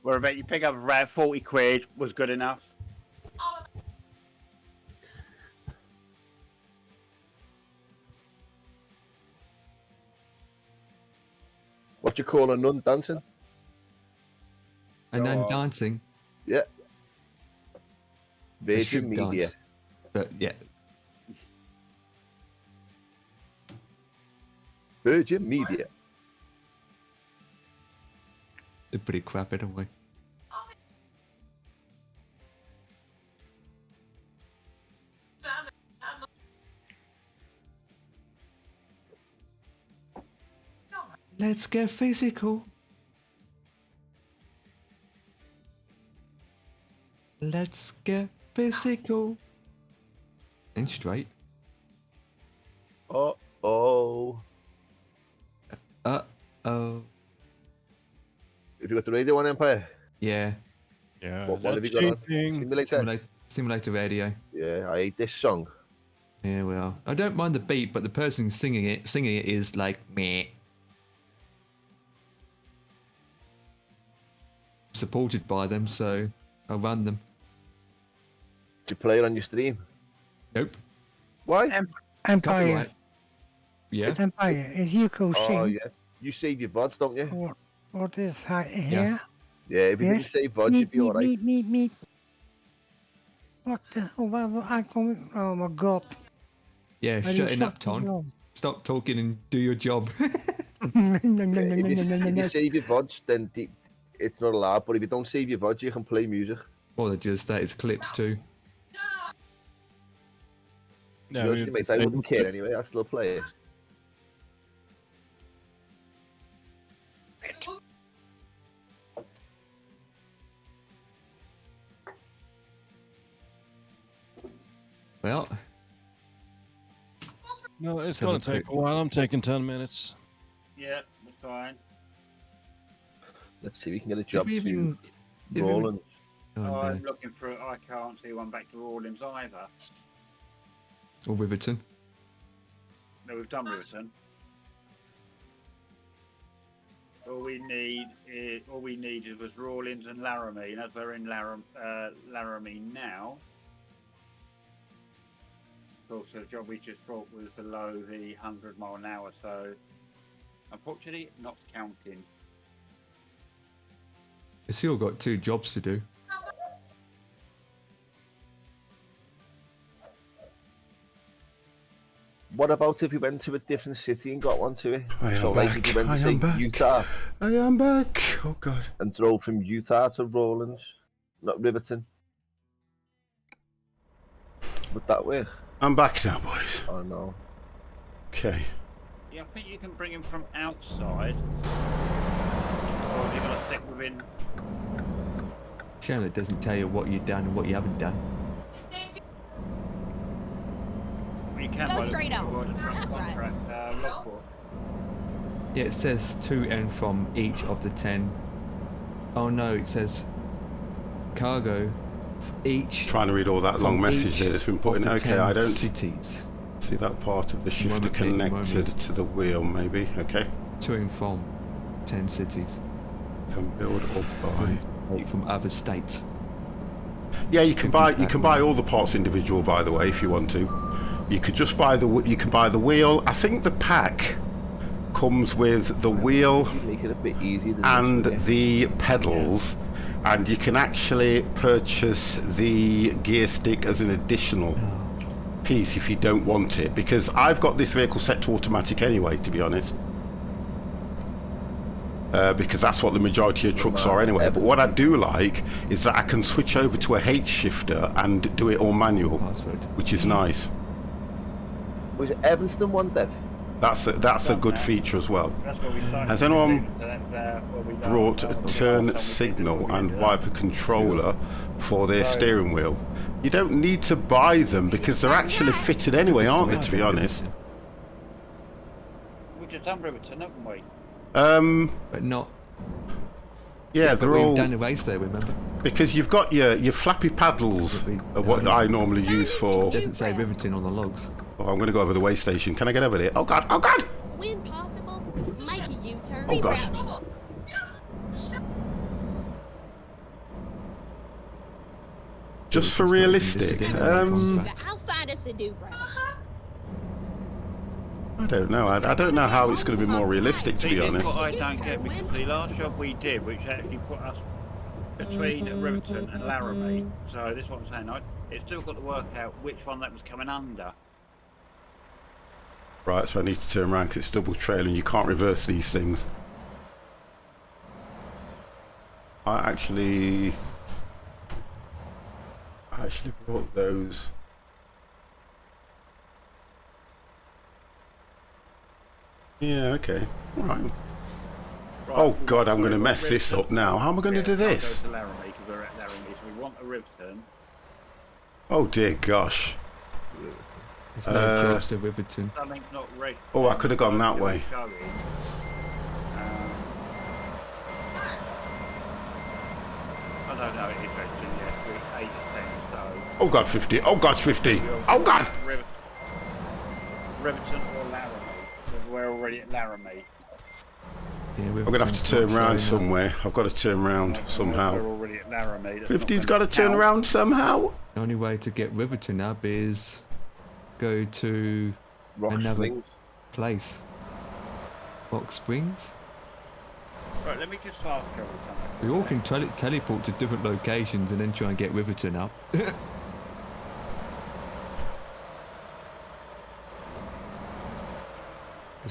where about you pick up about 40 quid was good enough. What you call a nun dancing? And then Go on. dancing. Yeah. The Virgin strip Media. dance. But yeah. Virgin Media. They're pretty crap anyway. Let's get physical. Let's get physical. And straight. Uh-oh. Uh-oh. Have you got the radio on, Empire? Yeah. Yeah. What have you got on? Simulator? Simulator radio. Yeah, I hate this song. Yeah, well, I don't mind the beat, but the person singing it is like meh. Supported by them, so I'll run them. Did you play it on your stream? Nope. Why? Empire. Copyright. Yeah. Empire. If you go Oh, sing, yeah. You save your VODs, don't you? what is that here? Yeah, if you didn't save VODs, you'd be alright. Meet. What the? Oh my god. Yeah, Are you shutting up, fucking Ton. wrong? Stop talking and do your job. If you save your VODs, then it's not allowed. But if you don't save your VODs, you can play music. Or they just that it's clips too. To be honest with you, mate, I wouldn't care anyway. I'd still play it. Well. No, it's going to take a while. I'm taking 10 minutes. Yeah, that's fine. Let's see if we can get a job to even- Roland. Oh, no. I'm looking for it. I can't see one back to Rawlins either. Or Riverton. No, we've done Riverton. All we needed was Rawlins and Laramie, and as we're in Laramie now, of course, the job we just brought was below the 100 mile an hour, so unfortunately, not counting. It's still got 2 jobs to do. What about if you went to a different city and got one to it? I am So like if back. you went I to am say back. Utah I am back. Oh God. and drove from Utah to Rawlins, not Riverton. Would that work? I'm back now, boys. Oh no. Okay. Yeah, I think you can bring him from outside, or are you going to stick within? Shame it doesn't tell you what you've done and what you haven't done. You can Go by straight looking on. for the truck That's right. contract logbook. Yeah, it says to and from each of the 10. Oh no, it says cargo each. Trying to read all that long from message each there that's been put in. of the Okay, 10 I don't cities. see that part of the shifter Moment, mate, connected moment. to the wheel, maybe. Okay. To and from 10 cities. Can build or buy. From other states. Yeah, you can buy all the parts individual, by the way, if you want to. You could just buy the wheel. I think the pack comes with the wheel Make it a bit easier than and this, the pedals, and you can actually purchase the gear stick as an additional piece if you don't want it, because I've got this vehicle set to automatic anyway, to be honest. Because that's what the majority of trucks are anyway. But what I do like is that I can switch over to a H shifter and do it all manual, which is nice. Was it Evanston one, Dev? That's a good feature as well. That's where we started. Has anyone So that's, where we brought a done- turn signal and wiper controller for their steering wheel? You don't need to buy them because they're actually fitted anyway, aren't they, to be honest? We've just done Riverton, haven't we? But not. Yeah, But they're we've all done the race there, remember? because you've got your flappy paddles are what I normally use for. It doesn't say Riverton on the logs. Oh, I'm going to go over the way station. Can I get over there? Oh God! Oh God! When possible, make a U-turn. Oh gosh! Just for realistic, I'll find us a new route. I don't know. I don't know how it's going to be more realistic, to be See, this is honest. what I don't get, because the last job we did, which actually put us between Riverton and Laramie. So this is what I'm saying. It's still got to work out which one that was coming under. Right, so I need to turn around because it's double trailing. You can't reverse these things. I actually brought those. Yeah, okay. Right. Oh God, I'm going to mess this up now. How am I going to do this? Go to Laramie because we're at Laramie, so we want a Riverton. Oh dear gosh. It's no jobs to Riverton. Something's not ready. Oh, I could have gone that way. I don't know, it's interesting, yeah. We're 8 or 10, so... Oh God, 50. Oh God, 50. Oh God! Riverton or Laramie. We're already at Laramie. Yeah, I'm going to have to turn around somewhere. I've got to turn around somehow. We're already at Laramie. 50's got to turn around somehow. The only way to get Riverton up is go to another place. Rock Springs? Right, let me just ask you something. We all can teleport to different locations and then try and get Riverton up. Because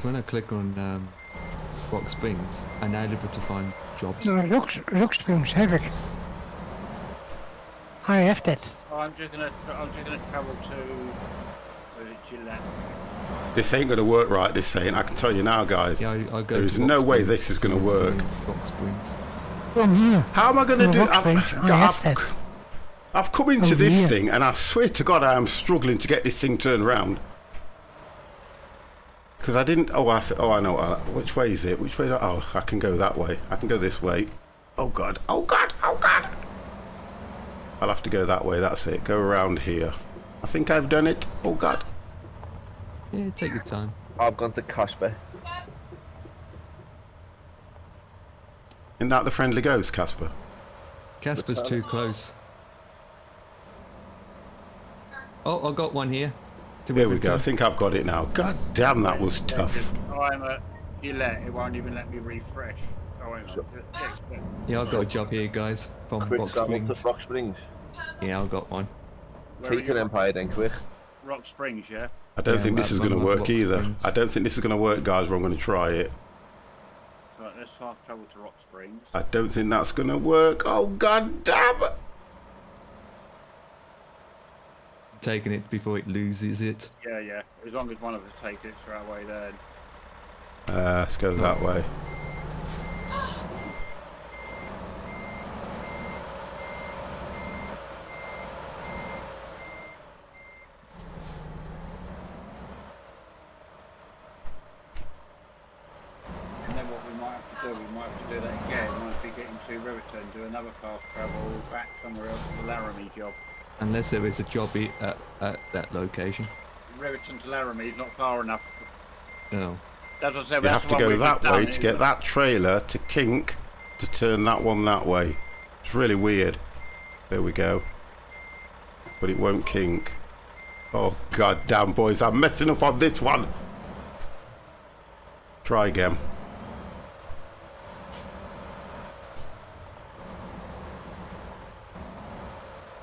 when I click on Rock Springs, I'm now able to find jobs. No, Rock Springs have it. I have that. I'm just gonna travel to Gillette. This ain't going to work right, this ain't. I can tell you now, guys. Yeah, I go There's to no Rock way Springs this is going to work. Rock Springs. From here. How am I going to do Rock Springs, I have that. I've come into Oh, this dear. thing and I swear to God I am struggling to get this thing turned around. Because I didn't... Oh, I know. Which way is it? Which way? Oh, I can go that way. I can go this way. Oh, God. Oh, God. Oh, God. I'll have to go that way. That's it. Go around here. I think I've done it. Oh, God. Yeah, take your time. I've gone to Casper. Isn't that the friendly ghost, Casper? Casper's too close. Oh, I got one here. There we go. I think I've got it now. God damn, that was tough. I'm at Gillette. It won't even let me refresh. Oh, hang on. Yeah, I've got a job here, guys. From Quick Rock travel to Springs. Rock Springs. Yeah, I've got one. Take an Empire then, quick. Rock Springs, yeah? I don't think this is going to work Rock either. Springs. I don't think this is going to work, guys, but I'm going to try it. Right, let's fast travel to Rock Springs. I don't think that's going to work. Oh, God damn it. Taking it before it loses it. Yeah, yeah. As long as one of us takes it straight away then. Let's go that way. And then what we might have to do, we might have to do that again. Once we get into Riverton, do another fast travel back somewhere else to the Laramie job. Unless there is a job at that location. Riverton to Laramie is not far enough. No. That's what I said. You have to go that way to get that trailer to kink to turn that one that way. It's really weird. There we go. But it won't kink. Oh, God damn, boys. I'm messing up on this one. Try again.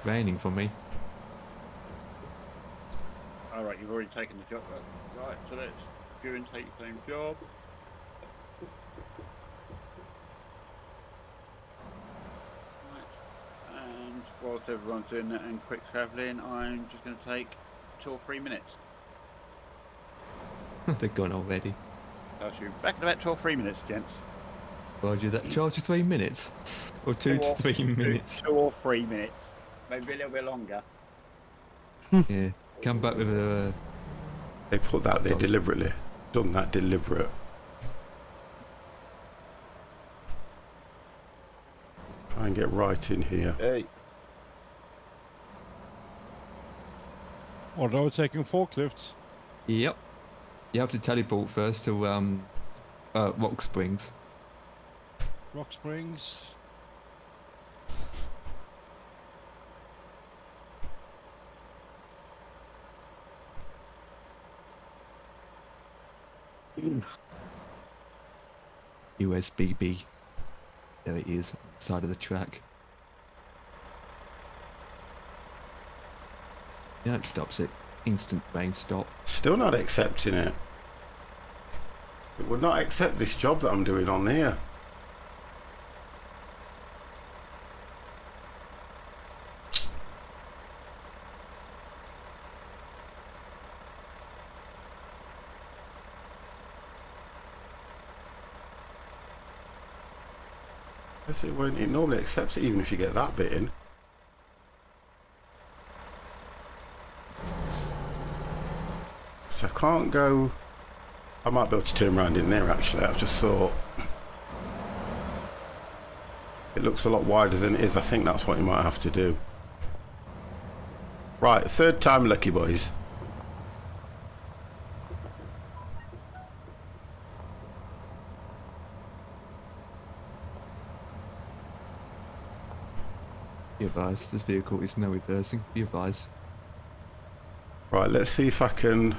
Raining for me. Alright, you've already taken the job. Right, so let's go and take the same job. Right. And whilst everyone's doing that and quick travelling, I'm just going to take 2 or 3 minutes. They're gone already. I'll see you back in about 2 or 3 minutes, gents. Roger that. Charge you 3 minutes? Or 2 to 3 minutes? 2 or 3 minutes. Maybe a little bit longer. Yeah. Come back with a... They put that there deliberately. Done that deliberate. Try and get right in here. Hey. Although taking forklifts. Yep. You have to teleport first to Rock Springs. Rock Springs. USBB. There it is, side of the track. Yeah, it stops it. Instant main stop. Still not accepting it. It would not accept this job that I'm doing on here. Yes, it normally accepts it even if you get that bit in. So I can't go. I might be able to turn around in there actually. I've just thought it looks a lot wider than it is. I think that's what you might have to do. Right, third time lucky, boys. Be advised, this vehicle is no reversing. Be advised. Right, let's see if I can.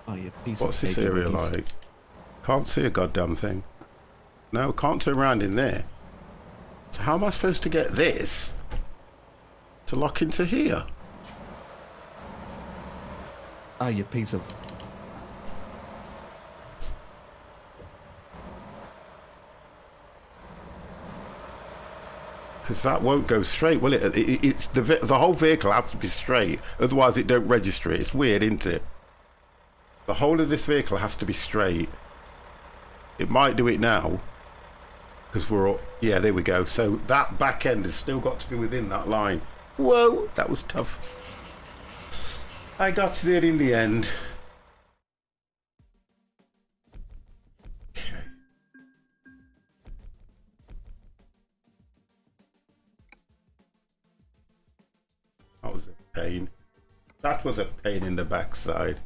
Oh, you piece What's of this cake, area Mickey's. like? Can't see a goddamn thing. No, can't turn around in there. So how am I supposed to get this to lock into here? Oh, you piece of... Because that won't go straight, will it? It's the whole vehicle has to be straight, otherwise it don't register it. It's weird, isn't it? The whole of this vehicle has to be straight. It might do it now, because we're all... Yeah, there we go. So that back end has still got to be within that line. Whoa, that was tough. I got there in the end. Okay. That was a pain. That was a pain in the backside.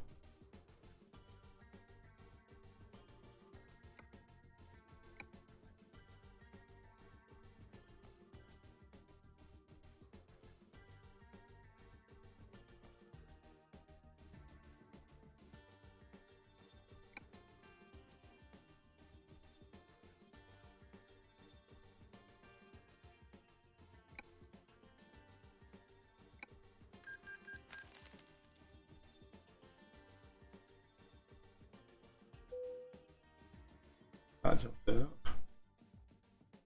Badge up there.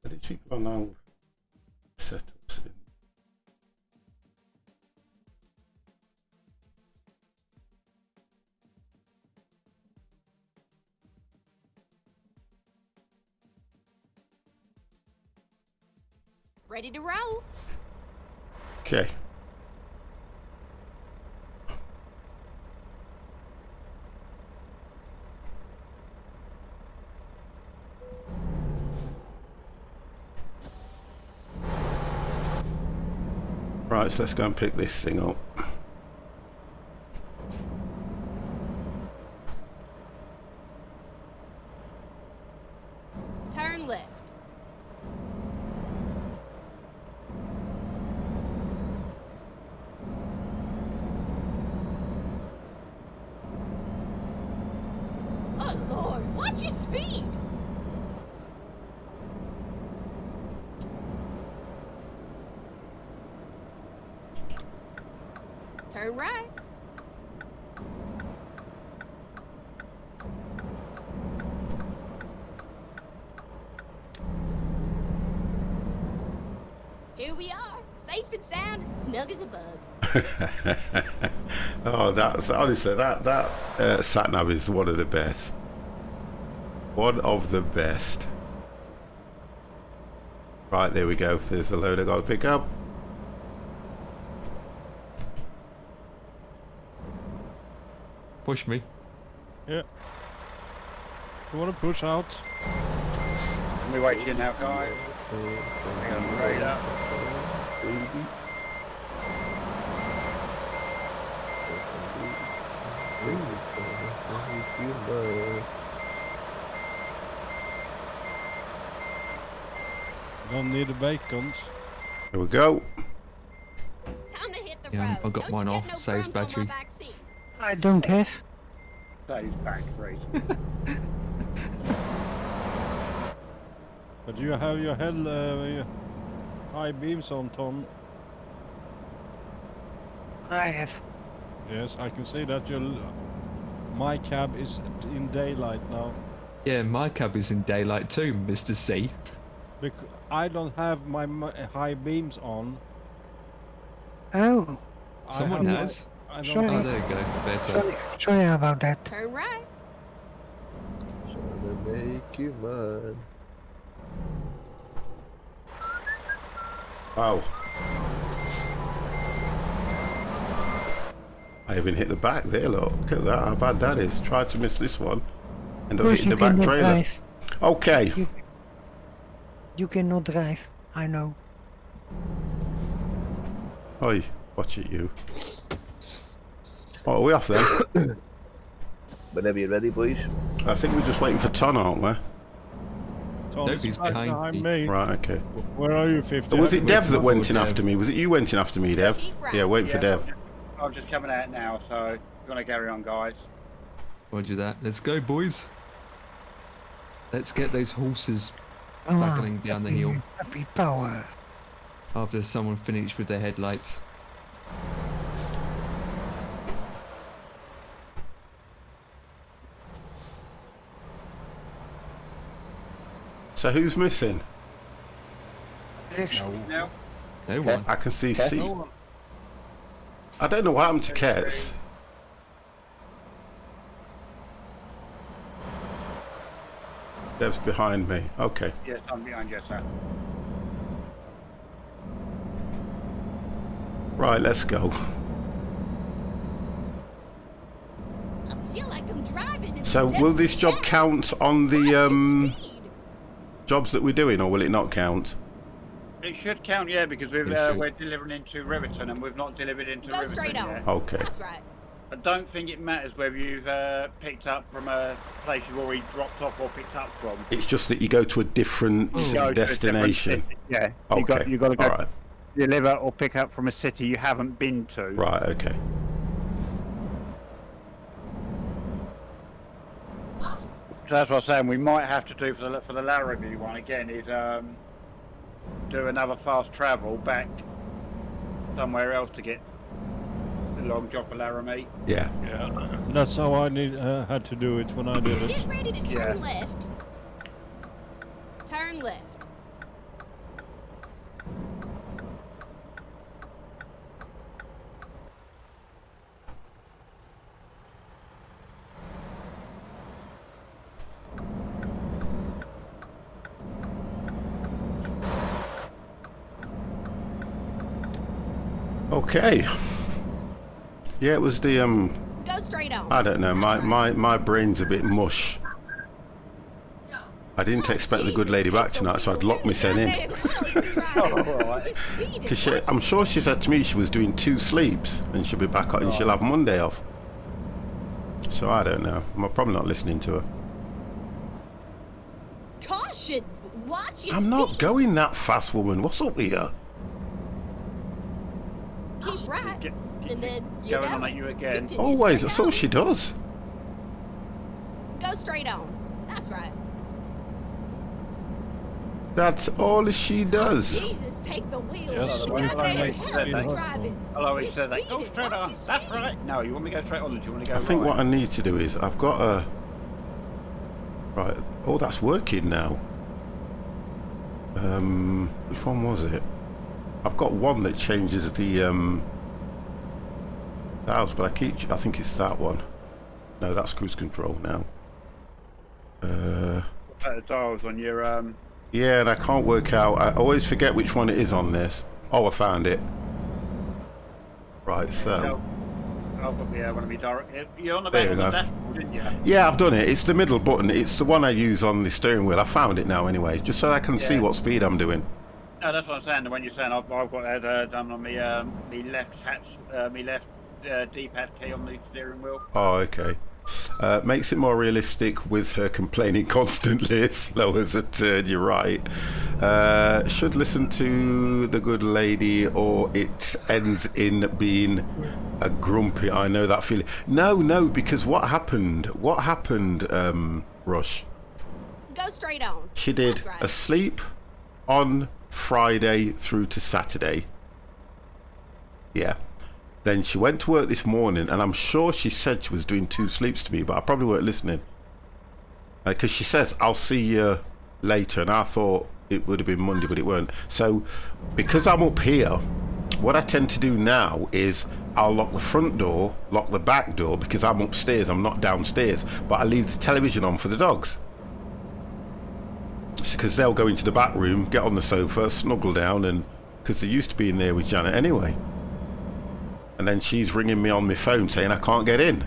But it's people are now setups in. Ready to roll? Okay. Right, so let's go and pick this thing up. Turn left. Oh Lord, watch your speed! Turn right. Here we are, safe and sound and snug as a bug. Oh, that's honestly that sat nav is one of the best. One of the best. Right, there we go. There's the load I got to pick up. Push me. Yeah. You want to push out? Can we wait here now, guys? Hang on, radar. Don't need the bacons. Here we go. Time to hit the Yeah, road. I got Don't mine you off, get no saves crumbs on my battery. back seat. I don't have. Save battery. But you have your high beams on, Tom. I have. Yes, I can see that my cab is in daylight now. Yeah, my cab is in daylight too, Mr. C. Because I don't have my high beams on. Oh, Someone I have has. I don't Sorry. Oh, have- there you go. Better. sorry about that. Turn right. Trying to make you mine. Oh. I even hit the back there, look. Look at that, how bad that is. Tried to miss this one. And I Bruce, hit you the back cannot trailer. drive. Okay. You cannot drive. I know. Oi, watch it, you. Oh, are we off then? Whenever you're ready, boys. I think we're just waiting for Ton, aren't we? Nobody's behind me. Right, okay. Where are you, 50? Was it Dev that Waiting went for in Dev. after me? Was it you went in after me, Dev? Yeah, waiting for Dev. I'm just coming out now, so if you want to carry on, guys. Roger that. Let's go, boys. Let's get those horses Come on. battling down the hill Happy power. after someone finished with their headlights. So who's missing? No. No one. I can see C. No one. I don't know what happened to Kets. Dev's behind me. Okay. Yes, I'm behind you, sir. Right, let's go. I feel like I'm driving in So the will devil's this job chariot. count on Watch the your speed. jobs that we're doing, or will it not count? It should count, yeah, because It should. we're delivering into Riverton and we've not delivered into Go Riverton straight on. yet. Okay. That's right. I don't think it matters whether you've picked up from a place you've already dropped off or picked up from. It's just that you go to a different Go to a different destination. city. Yeah, Okay. you got to go All right. deliver or pick up from a city you haven't been to. Right. Okay. So that's what I'm saying. We might have to do for the Laramie one again is do another fast travel back somewhere else to get the long job for Laramie. Yeah. Yeah, that's how I had to do it when I did it. Get ready to turn Yeah. left. Turn left. Okay. Yeah, it was the Go straight on. I don't know. My brain's a bit mush. I didn't expect the good lady back tonight, so I'd lock myself in. Because I'm sure she said to me she was doing 2 sleeps and she'll be back on and she'll have Monday off. So I don't know. I'm probably not listening to her. Caution! Watch your I'm speed. not going that fast, woman. What's up with you? Keep right. And then you Going know on it. at you again. Continue Always. straight That's all on. she does. Go straight on. That's right. That's all she does. Jesus, take the wheel. Yes, You I got that like hell it. of driving. I'll always You're say that. Go speeding. straight Watch on. your That's speed. right. No, you want me to go straight on or do you want to go I think right? what I need to do is I've got a... Right. Oh, that's working now. Which one was it? I've got one that changes the house, but I think it's that one. No, that's cruise control now. The dials on your Yeah, and I can't work out. I always forget which one it is on this. Oh, I found it. Right, so... I've got the one of me direct. You're on the There back you of the go. dashboard, didn't you? Yeah, I've done it. It's the middle button. It's the one I use on the steering wheel. I found it now anyway, just so I can see Yeah. what speed I'm doing. No, that's what I'm saying. When you're saying I've got that done on me left hatch, me left D-pad key on the steering wheel. Oh, okay. Makes it more realistic with her complaining constantly, slow as a turd, you're right. Should listen to the good lady or it ends in being a grumpy, I know that feeling. No, because what happened, Rush? Go straight on. She did That's right. a sleep on Friday through to Saturday. Yeah. Then she went to work this morning, and I'm sure she said she was doing 2 sleeps to me, but I probably weren't listening. Because she says, I'll see you later, and I thought it would have been Monday, but it weren't. So, because I'm up here, what I tend to do now is I'll lock the front door, lock the back door, because I'm upstairs, I'm not downstairs, but I leave the television on for the dogs. Because they'll go into the back room, get on the sofa, snuggle down, and because they used to be in there with Janet anyway. And then she's ringing me on my phone saying I can't get in.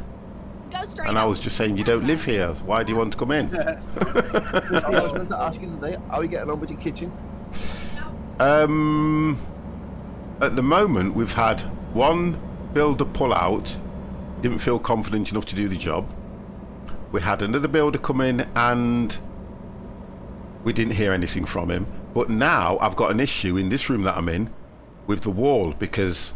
And I was just saying, you don't live here. Why do you want to come in? I was meant to ask you today, how are you getting on with your kitchen? At the moment, we've had one builder pull out, didn't feel confident enough to do the job. We had another builder come in and we didn't hear anything from him. But now I've got an issue in this room that I'm in with the wall, because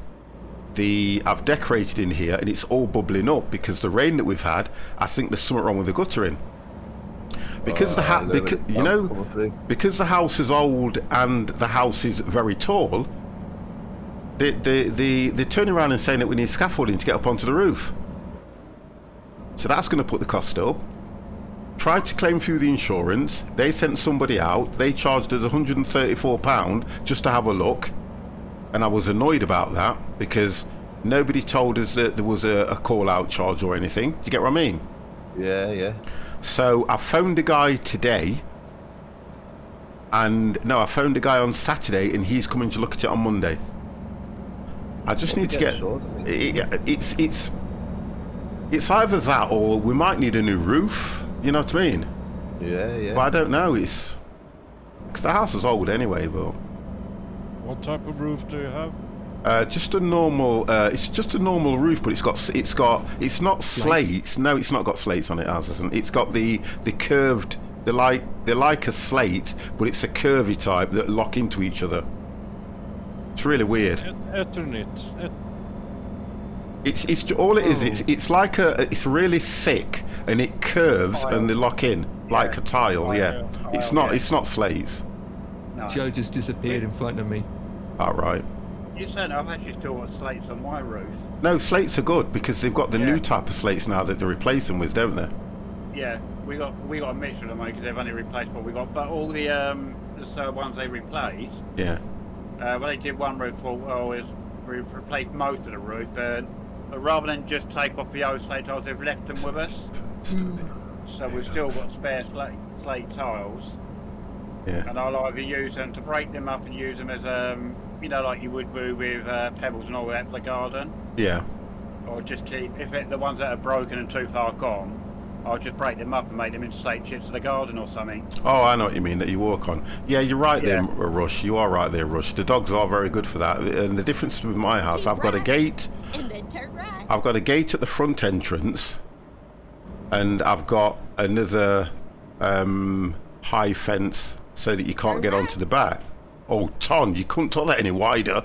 I've decorated in here and it's all bubbling up because the rain that we've had. I think there's something wrong with the guttering. Because because the house is old and the house is very tall, they're turning around and saying that we need scaffolding to get up onto the roof. So that's going to put the cost up. Tried to claim through the insurance. They sent somebody out. They charged us £134 just to have a look. And I was annoyed about that because nobody told us that there was a call-out charge or anything. Do you get what I mean? Yeah. So I phoned a guy today. And no, I phoned a guy on Saturday and he's coming to look at it on Monday. I just need to get... It's either that or we might need a new roof. You know what I mean? Yeah. But I don't know. Because the house is old anyway, but... What type of roof do you have? Just a normal. It's just a normal roof, but it's not slates. No, it's not got slates on it. Ours isn't. It's got the curved. They're like a slate, but it's a curvy type that lock into each other. It's really weird. Ethernet. It's all it is. It's like it's really thick and it curves and they lock in like a tile. Yeah. It's not slates. No. Joe just disappeared in front of me. All right. You said I've actually still got slates on my roof. No, slates are good because they've got the new type of slates now that they replace them with, don't they? Yeah, we got a mixture of them because they've only replaced what we got, but all the ones they replaced. Yeah. Well, they did one roof for we replaced most of the roof, but rather than just take off the old slate tiles, they've left them with us. So we've still got spare slate tiles. Yeah. And I'll either use them to break them up and use them as like you would do with pebbles and all that for the garden. Yeah. Or just keep the ones that are broken and too far gone, I'll just break them up and make them into slate chips for the garden or something. Oh, I know what you mean, that you work on. Yeah, you're right there, Rush. You are right there, Rush. The dogs are very good for that. And the difference with my house, I've got a gate. And then turn right. I've got a gate at the front entrance, and I've got another high fence so that you can't get onto the back. Oh, Ton, you couldn't talk that any wider.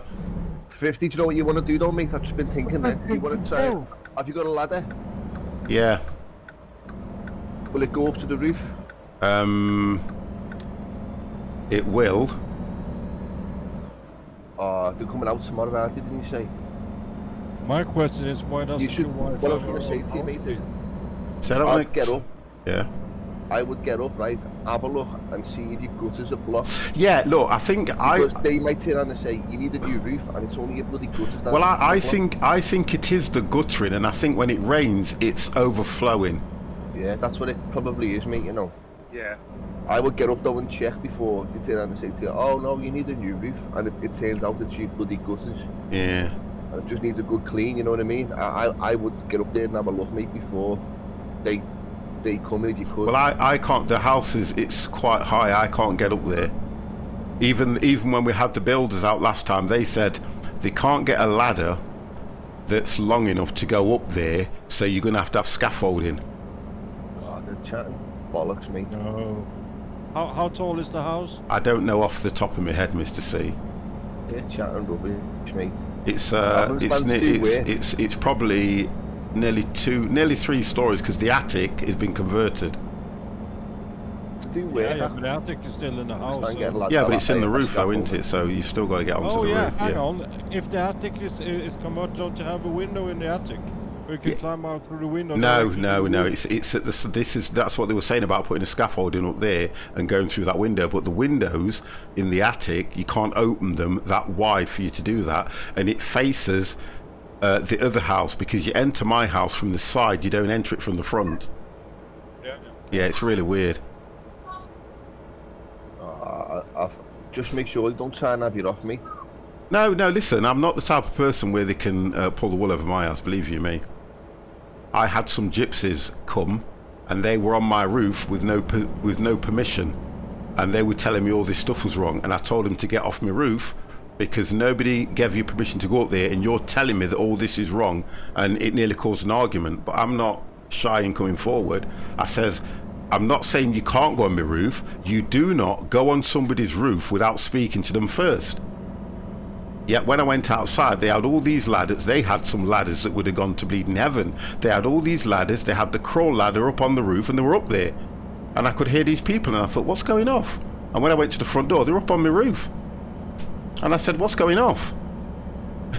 50, do you know what you want to do though, mate? I've just been thinking then. You want to try... Have you got a ladder? Yeah. Will it go up to the roof? It will. They're coming out tomorrow, aren't they, didn't you say? My question is, why doesn't your wife... What I was going to say to you, mate, is... I'd get up. Yeah. I would get up, right, have a look and see if your gutters are blocked. Yeah, look, I think because they might turn around and say, you need a new roof, and it's only your bloody gutters that... Well, I think it is the guttering, and I think when it rains, it's overflowing. Yeah, that's what it probably is, mate, you know. Yeah. I would get up though and check before they turn around and say to you, oh no, you need a new roof, and it turns out it's your bloody gutters. Yeah. And it just needs a good clean, you know what I mean? I would get up there and have a look, mate, before they come if you could. Well, I can't. The house it's quite high. I can't get up there. Even when we had the builders out last time, they said they can't get a ladder that's long enough to go up there. So you're gonna have scaffolding. Oh, they're chatting bollocks, mate. No. How tall is the house? I don't know off the top of my head, Mr. C. They're chatting rubbish, mate. It's probably nearly 3 stories because the attic has been converted. do work. Yeah, but the attic is still in the house. Start getting lads Yeah, out but it's that in the way, roof though, scaffolding. isn't it? So you still got to get onto Oh the yeah, roof. hang Yeah. on. If the attic is converted, don't you have a window in the attic? We can climb out through the window. No, directly no, to the no. roof. It's at that's what they were saying about putting a scaffolding up there and going through that window. But the windows in the attic, you can't open them that wide for you to do that, and it faces the other house because you enter my house from the side. You don't enter it from the front. Yeah, it's really weird. Just make sure you don't try and have it off, mate. No, listen, I'm not the type of person where they can pull the wool over my ass, believe you me. I had some gypsies come and they were on my roof with no permission, and they were telling me all this stuff was wrong, and I told them to get off my roof because nobody gave you permission to go up there, and you're telling me that all this is wrong, and it nearly caused an argument. But I'm not shy in coming forward. I says, I'm not saying you can't go on my roof. You do not go on somebody's roof without speaking to them first. Yet when I went outside, they had all these ladders. They had some ladders that would have gone to bleeding heaven. They had all these ladders. They had the crawl ladder up on the roof, and they were up there. And I could hear these people, and I thought, what's going off? And when I went to the front door, they were up on my roof. And I said, what's going off?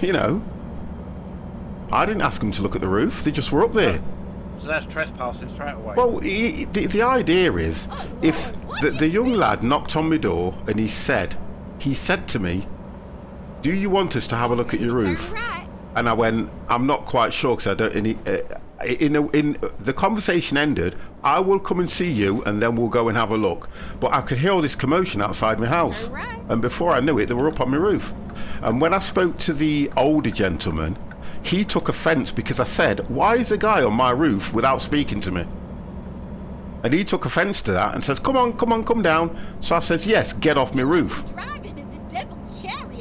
You know, I didn't ask them to look at the roof. They just were up there. So that's trespassing straight away. Well, the idea is, if the young lad knocked on my door and he said to me, do you want us to have a look at your roof? And I went, I'm not quite sure because I don't. In the conversation ended, I will come and see you and then we'll go and have a look. But I could hear all this commotion outside my house, and before I knew it, they were up on my roof. And when I spoke to the older gentleman, he took offence because I said, why is a guy on my roof without speaking to me? And he took offence to that and says, come down. So I says, yes, get off my roof.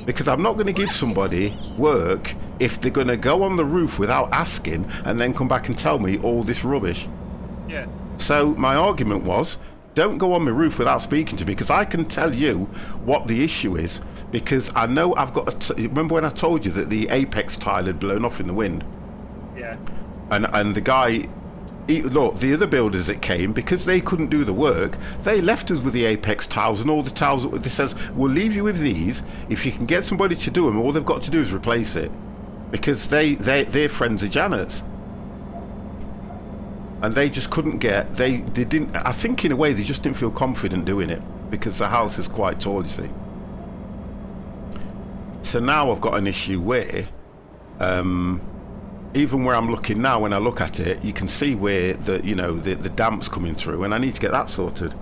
Because I'm not going to give somebody work if they're going to go on the roof without asking and then come back and tell me all this rubbish. Yeah. So my argument was, don't go on my roof without speaking to me, because I can tell you what the issue is. Because I know I've got remember when I told you that the apex tile had blown off in the wind? Yeah. And the guy, look, the other builders that came, because they couldn't do the work, they left us with the apex tiles and all the tiles. They says, we'll leave you with these. If you can get somebody to do them, all they've got to do is replace it. Because their friends are janitors. And they just couldn't get, they didn't, I think in a way they just didn't feel confident doing it, because the house is quite tall, you see. So now I've got an issue where, even where I'm looking now, when I look at it, you can see where the damp's coming through, and I need to get that sorted.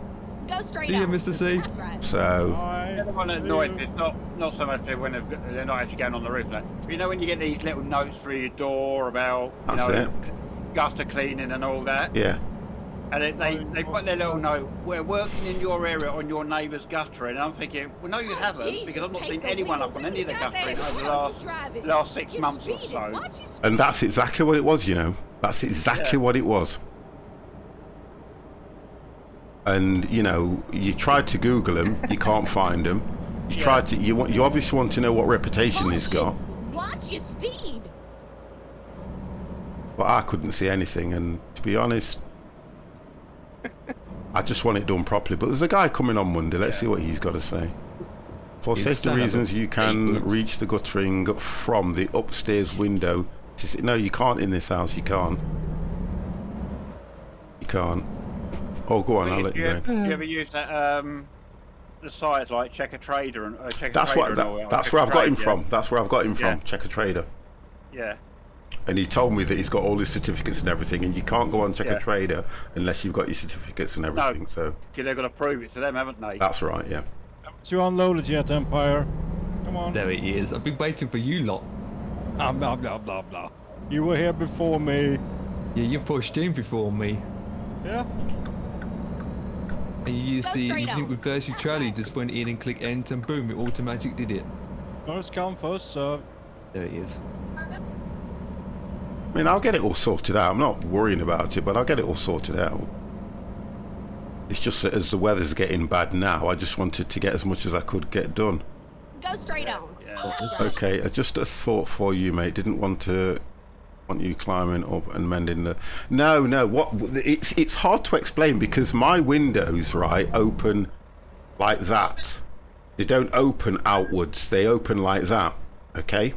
Go straight Yeah, out. Mr. C. That's right. So The one that annoys me is not so much when they're not actually going on the roof. Like, you know when you get these little notes through your door about gutter cleaning and all that. yeah, And they put their little note, we're working in your area on your neighbour's guttering. And I'm thinking, well, no, you haven't, Jesus, because I've not take seen the anyone wheel. up on any of the You got that guttering over hell, the you drive it. last 6 You're months or speeding. so. Watch your speed. and that's exactly what it was, you know. That's exactly what it was. And you tried to Google him, you can't find him. You tried to, you obviously want to know what reputation he's got. Watch your speed. But I couldn't see anything, and to be honest, I just want it done properly. But there's a guy coming on Monday. Let's see what he's got to say. For His safety son of a reasons, you can bitch. reach the guttering from the upstairs window. No, you can't in this house. You can't. You can't. Oh, go on. I'll let you go. Do you ever use that the sites like Checker Trader and Checker That's Trader what. and all that? That's Checker where I've got him Trade, from. That's where I've got him Yeah. from. Checker Trader. Yeah. And he told me that he's got all his certificates and everything, and you can't go on Checker Yeah. Trader unless you've got your certificates and everything. So Because they've got to prove it to them, haven't they? that's right. Yeah. Haven't you unloaded yet, Empire? Come on. There he is. I've been waiting for you lot. Blah, blah, blah, blah, blah. You were here before me. Yeah, you pushed in before me. Yeah. And you used Go the straight you on. reverse your That's trolley, right. just went in and click enter and boom, it automatic did it. First come, first serve. There he is. I mean, I'll get it all sorted out. I'm not worrying about it, but I'll get it all sorted out. It's just that as the weather's getting bad now, I just wanted to get as much as I could get done. Go straight on. Yeah. That's right. Okay, just a thought for you, mate. Didn't want to Want you climbing up and mending the... No, what... It's hard to explain because my windows, right, open like that. They don't open outwards. They open like that, okay?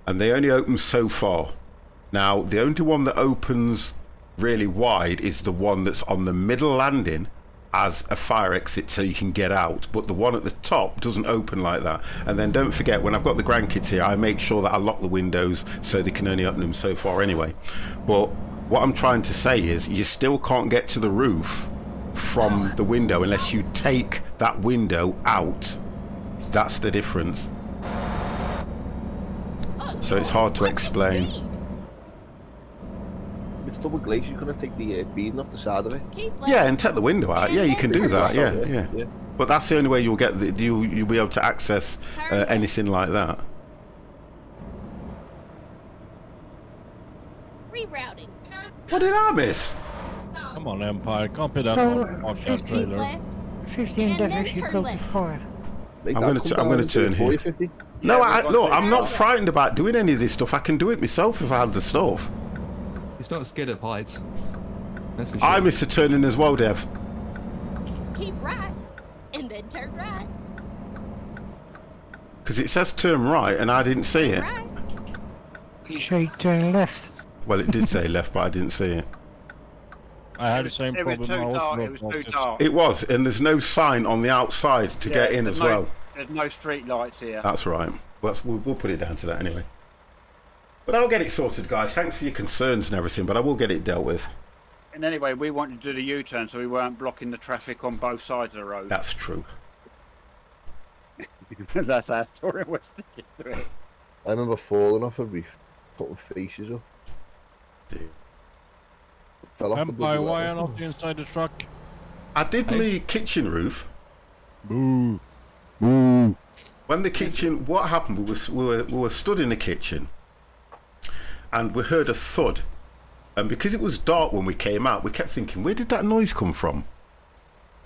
And they only open so far. Now, the only one that opens really wide is the one that's on the middle landing as a fire exit so you can get out, but the one at the top doesn't open like that. And then don't forget, when I've got the grandkids here, I make sure that I lock the windows so they can only open them so far anyway. But what I'm trying to say is you still can't get to the roof from the window unless you take that window out. That's the difference. So it's hard to explain. It's double glazed. You're gonna take the beading off the side of it. Yeah, and take the window out. Yeah, you can do that. Yeah. But that's the only way you'll get you'll be able to access anything like that. Rerouting. What did I miss? Come on, Empire. Can't be that So, one podcast trailer. 15 And then actually turn go to left. 4. Mate, I'm I'll gonna come I'm down gonna and do turn it for here. you, 50. No, Yeah, we've look, got I'm to not do frightened about doing any of this stuff. I can do it myself if I had the stuff. He's not scared of heights. That's for sure. I miss a turning as well, Dev. Keep right. And then turn right. Because it says turn right and I didn't see it. Right. You say turn left. Well, it did say left, but I didn't see it. I had the same It was problem. too I also dark. got It was too lost. dark. It was, and there's no sign on the outside to get in there's as no- well. There's no street lights here. That's right. We'll put it down to that anyway. But I'll get it sorted, guys. Thanks for your concerns and everything, but I will get it dealt with. And anyway, we wanted to do the U-turn so we weren't blocking the traffic on both sides of the road. That's true. That's our story. We're sticking to it. I remember falling off a roof, putting faces up. Dear. Fell off the Empire, bloody why ladder. are not inside the truck? I did my kitchen roof. Boo. Boo. When the kitchen, what happened? We were stood in the kitchen, and we heard a thud. And because it was dark when we came out, we kept thinking, where did that noise come from?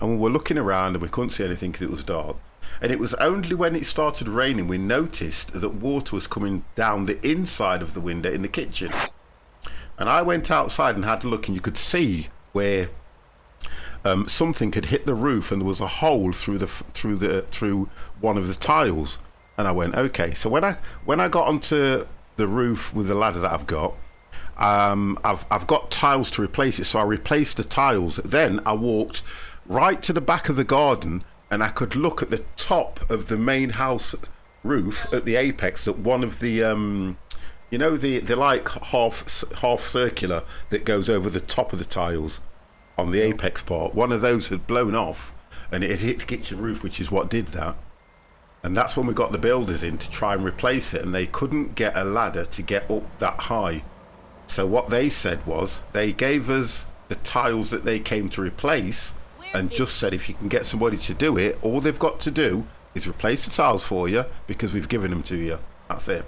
And we were looking around and we couldn't see anything because it was dark. And it was only when it started raining we noticed that water was coming down the inside of the window in the kitchen. And I went outside and had a look, and you could see where something had hit the roof, and there was a hole through one of the tiles. And I went, okay. So when I got onto the roof with the ladder that I've got, I've got tiles to replace it, so I replaced the tiles. Then I walked right to the back of the garden, and I could look at the top of the main house roof at the apex that one of the you know, the like half circular that goes over the top of the tiles on the apex part, one of those had blown off and it had hit the kitchen roof, which is what did that. And that's when we got the builders in to try and replace it, and they couldn't get a ladder to get up that high. So what they said was they gave us the tiles that they came to replace and just said if you can get somebody to do it, all they've got to do is replace the tiles for you because we've given them to you. That's it.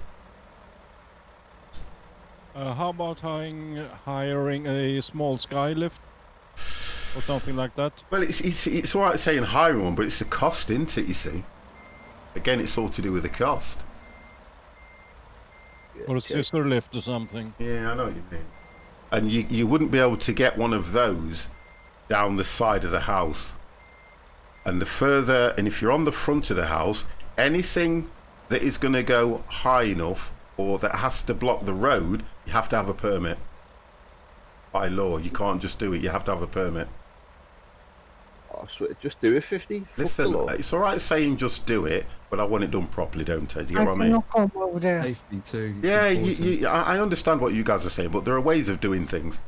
How about hiring a small sky lift or something like that? Well, it's all right saying hiring one, but it's the cost, isn't it, you see? Again, it's all to do with the cost. Or a scissor lift or something. Yeah, I know what you mean. And you wouldn't be able to get one of those down the side of the house. And if you're on the front of the house, anything that is going to go high enough or that has to block the road, you have to have a permit. By law, you can't just do it, you have to have a permit. Oh, so just do it, 50. Fuck the Listen, law. it's all right saying just do it, but I want it done properly, don't I? Do you I get what I mean? cannot come over there. Safety too. Yeah, important. I understand what you guys are saying, but there are ways of doing things.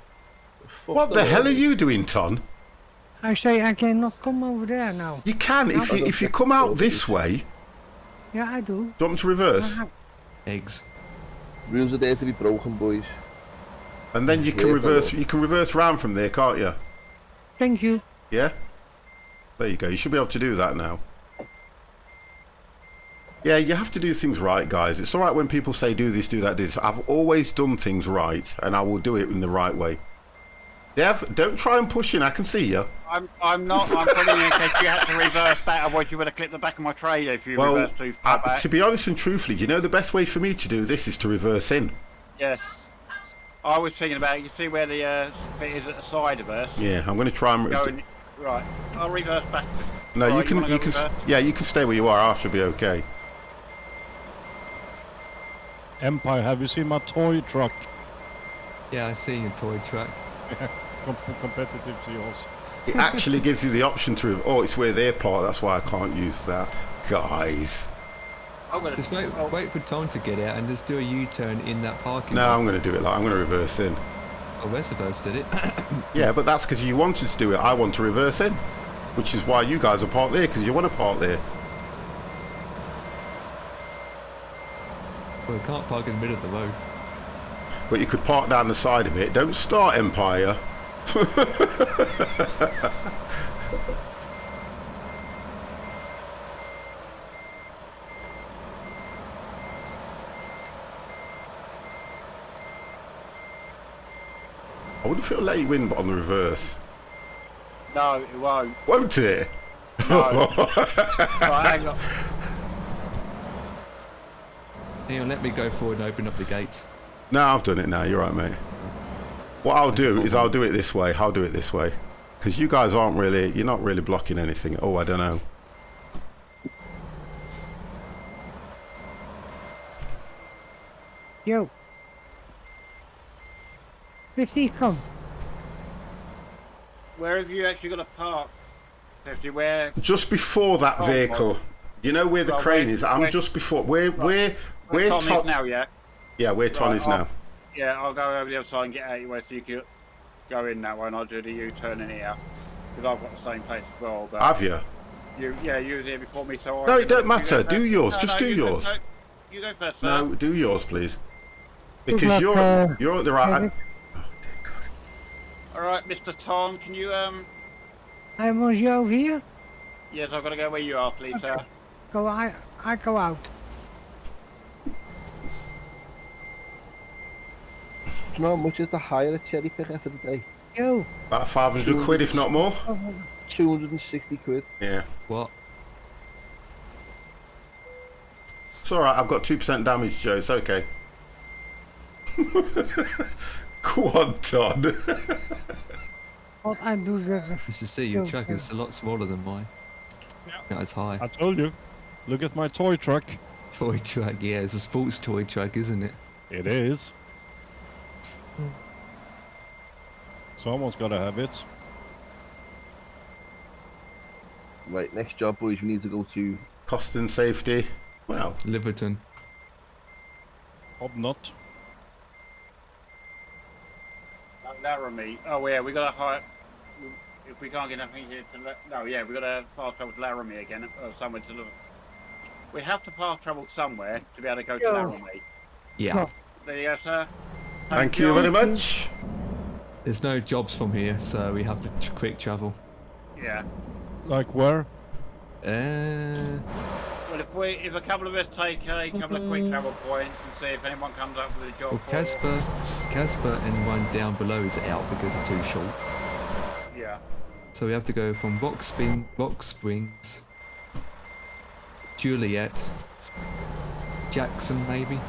Fuck What the law, hell are mate. you doing, Ton? I say I cannot come over there now. You can if you come out this way. Yeah, I do. Do you want me to reverse? Eggs. Rules are there to be broken, boys. And then you can Yeah, reverse. but- You can reverse round from there, can't you? Thank you. Yeah. There you go. You should be able to do that now. Yeah, you have to do things right, guys. It's all right when people say do this, do that, do this. I've always done things right, and I will do it in the right way. Dev, don't try and push in. I can see you. I'm not. I'm putting in case you had to reverse back, otherwise you would have clipped the back of my trailer if you Well, reverse too far back. to be honest and truthfully, you know the best way for me to do this is to reverse in. Yes. I was thinking about, you see where the bit is at the side of us? Yeah, I'm going to try and... Right, I'll reverse back. No, Right, you can, yeah, you can stay where you are. I should be okay. Empire, have you seen my toy truck? Yeah, I see your toy truck. Competitive to yours. It actually gives you the option to... Oh, it's where they're parked. That's why I can't use that. Guys. Just wait for Tom to get out and just do a U-turn in that parking No, lot. I'm going to do it like... I'm going to reverse in. Oh, Westverse did it. Yeah, but that's because you wanted to do it. I want to reverse in. Which is why you guys are parked there, because you want to park there. Well, we can't park in the middle of the road. But you could park down the side of it. Don't start, Empire. I wouldn't feel let you win, but on the reverse. No, it won't. Won't it? No. Right, hang on. Hang on, let me go forward and open up the gates. No, I've done it now. You're right, mate. What I'll do is I'll do it this way. I'll do it this way. Because you guys aren't really... You're not really blocking anything. Oh, I don't know. Yo. 50, come. Where have you actually got to park? 50, where? Just before that vehicle. You know where the crane is? I'm just before... Where Tom is now, yeah? Yeah, where Tom is now. Yeah, I'll go over the other side and get out of your way so you can go in that way and I'll do the U-turn in here. Because I've got the same place as well. But Have you? Yeah, you was here before me, so... No, it don't matter. Do yours. No, Just do yours. You go first, sir. No, do yours, please. Because you're at the right... Alright, Mr. Tom, can you, I must you over here? Yes, I've got to go where you are, please, sir. Go, I go out. Do you know how much is the hire a cherry picker for the day? Yo. About 500 quid, if not more. 260 quid. Yeah. What? It's alright, I've got 2% damage, Joe. It's okay. Go on, Todd. What I do there. Mr. C, your truck is a lot smaller than mine. Not as high. I told you. Look at my toy truck. Toy truck, yeah, it's a sports toy truck, isn't it? It is. Someone's got to have it. Right, next job, boys, we need to go to... Cost and safety. Well. Liverton. Hope not. Laramie. Oh, yeah, we got to hire... If we can't get nothing here to... No, yeah, we got to fast travel to Laramie again, or somewhere to look. We have to fast travel somewhere to be able to go to Laramie. Yeah. There you go, sir. Thank you very much. There's no jobs from here, so we have to quick travel. Yeah. Like where? Well, if a couple of us take a couple of quick travel points and see if anyone comes up with a job. Well, Casper and one down below is out because they're too short. Yeah. So we have to go from Box Springs, Juliet, Jackson maybe.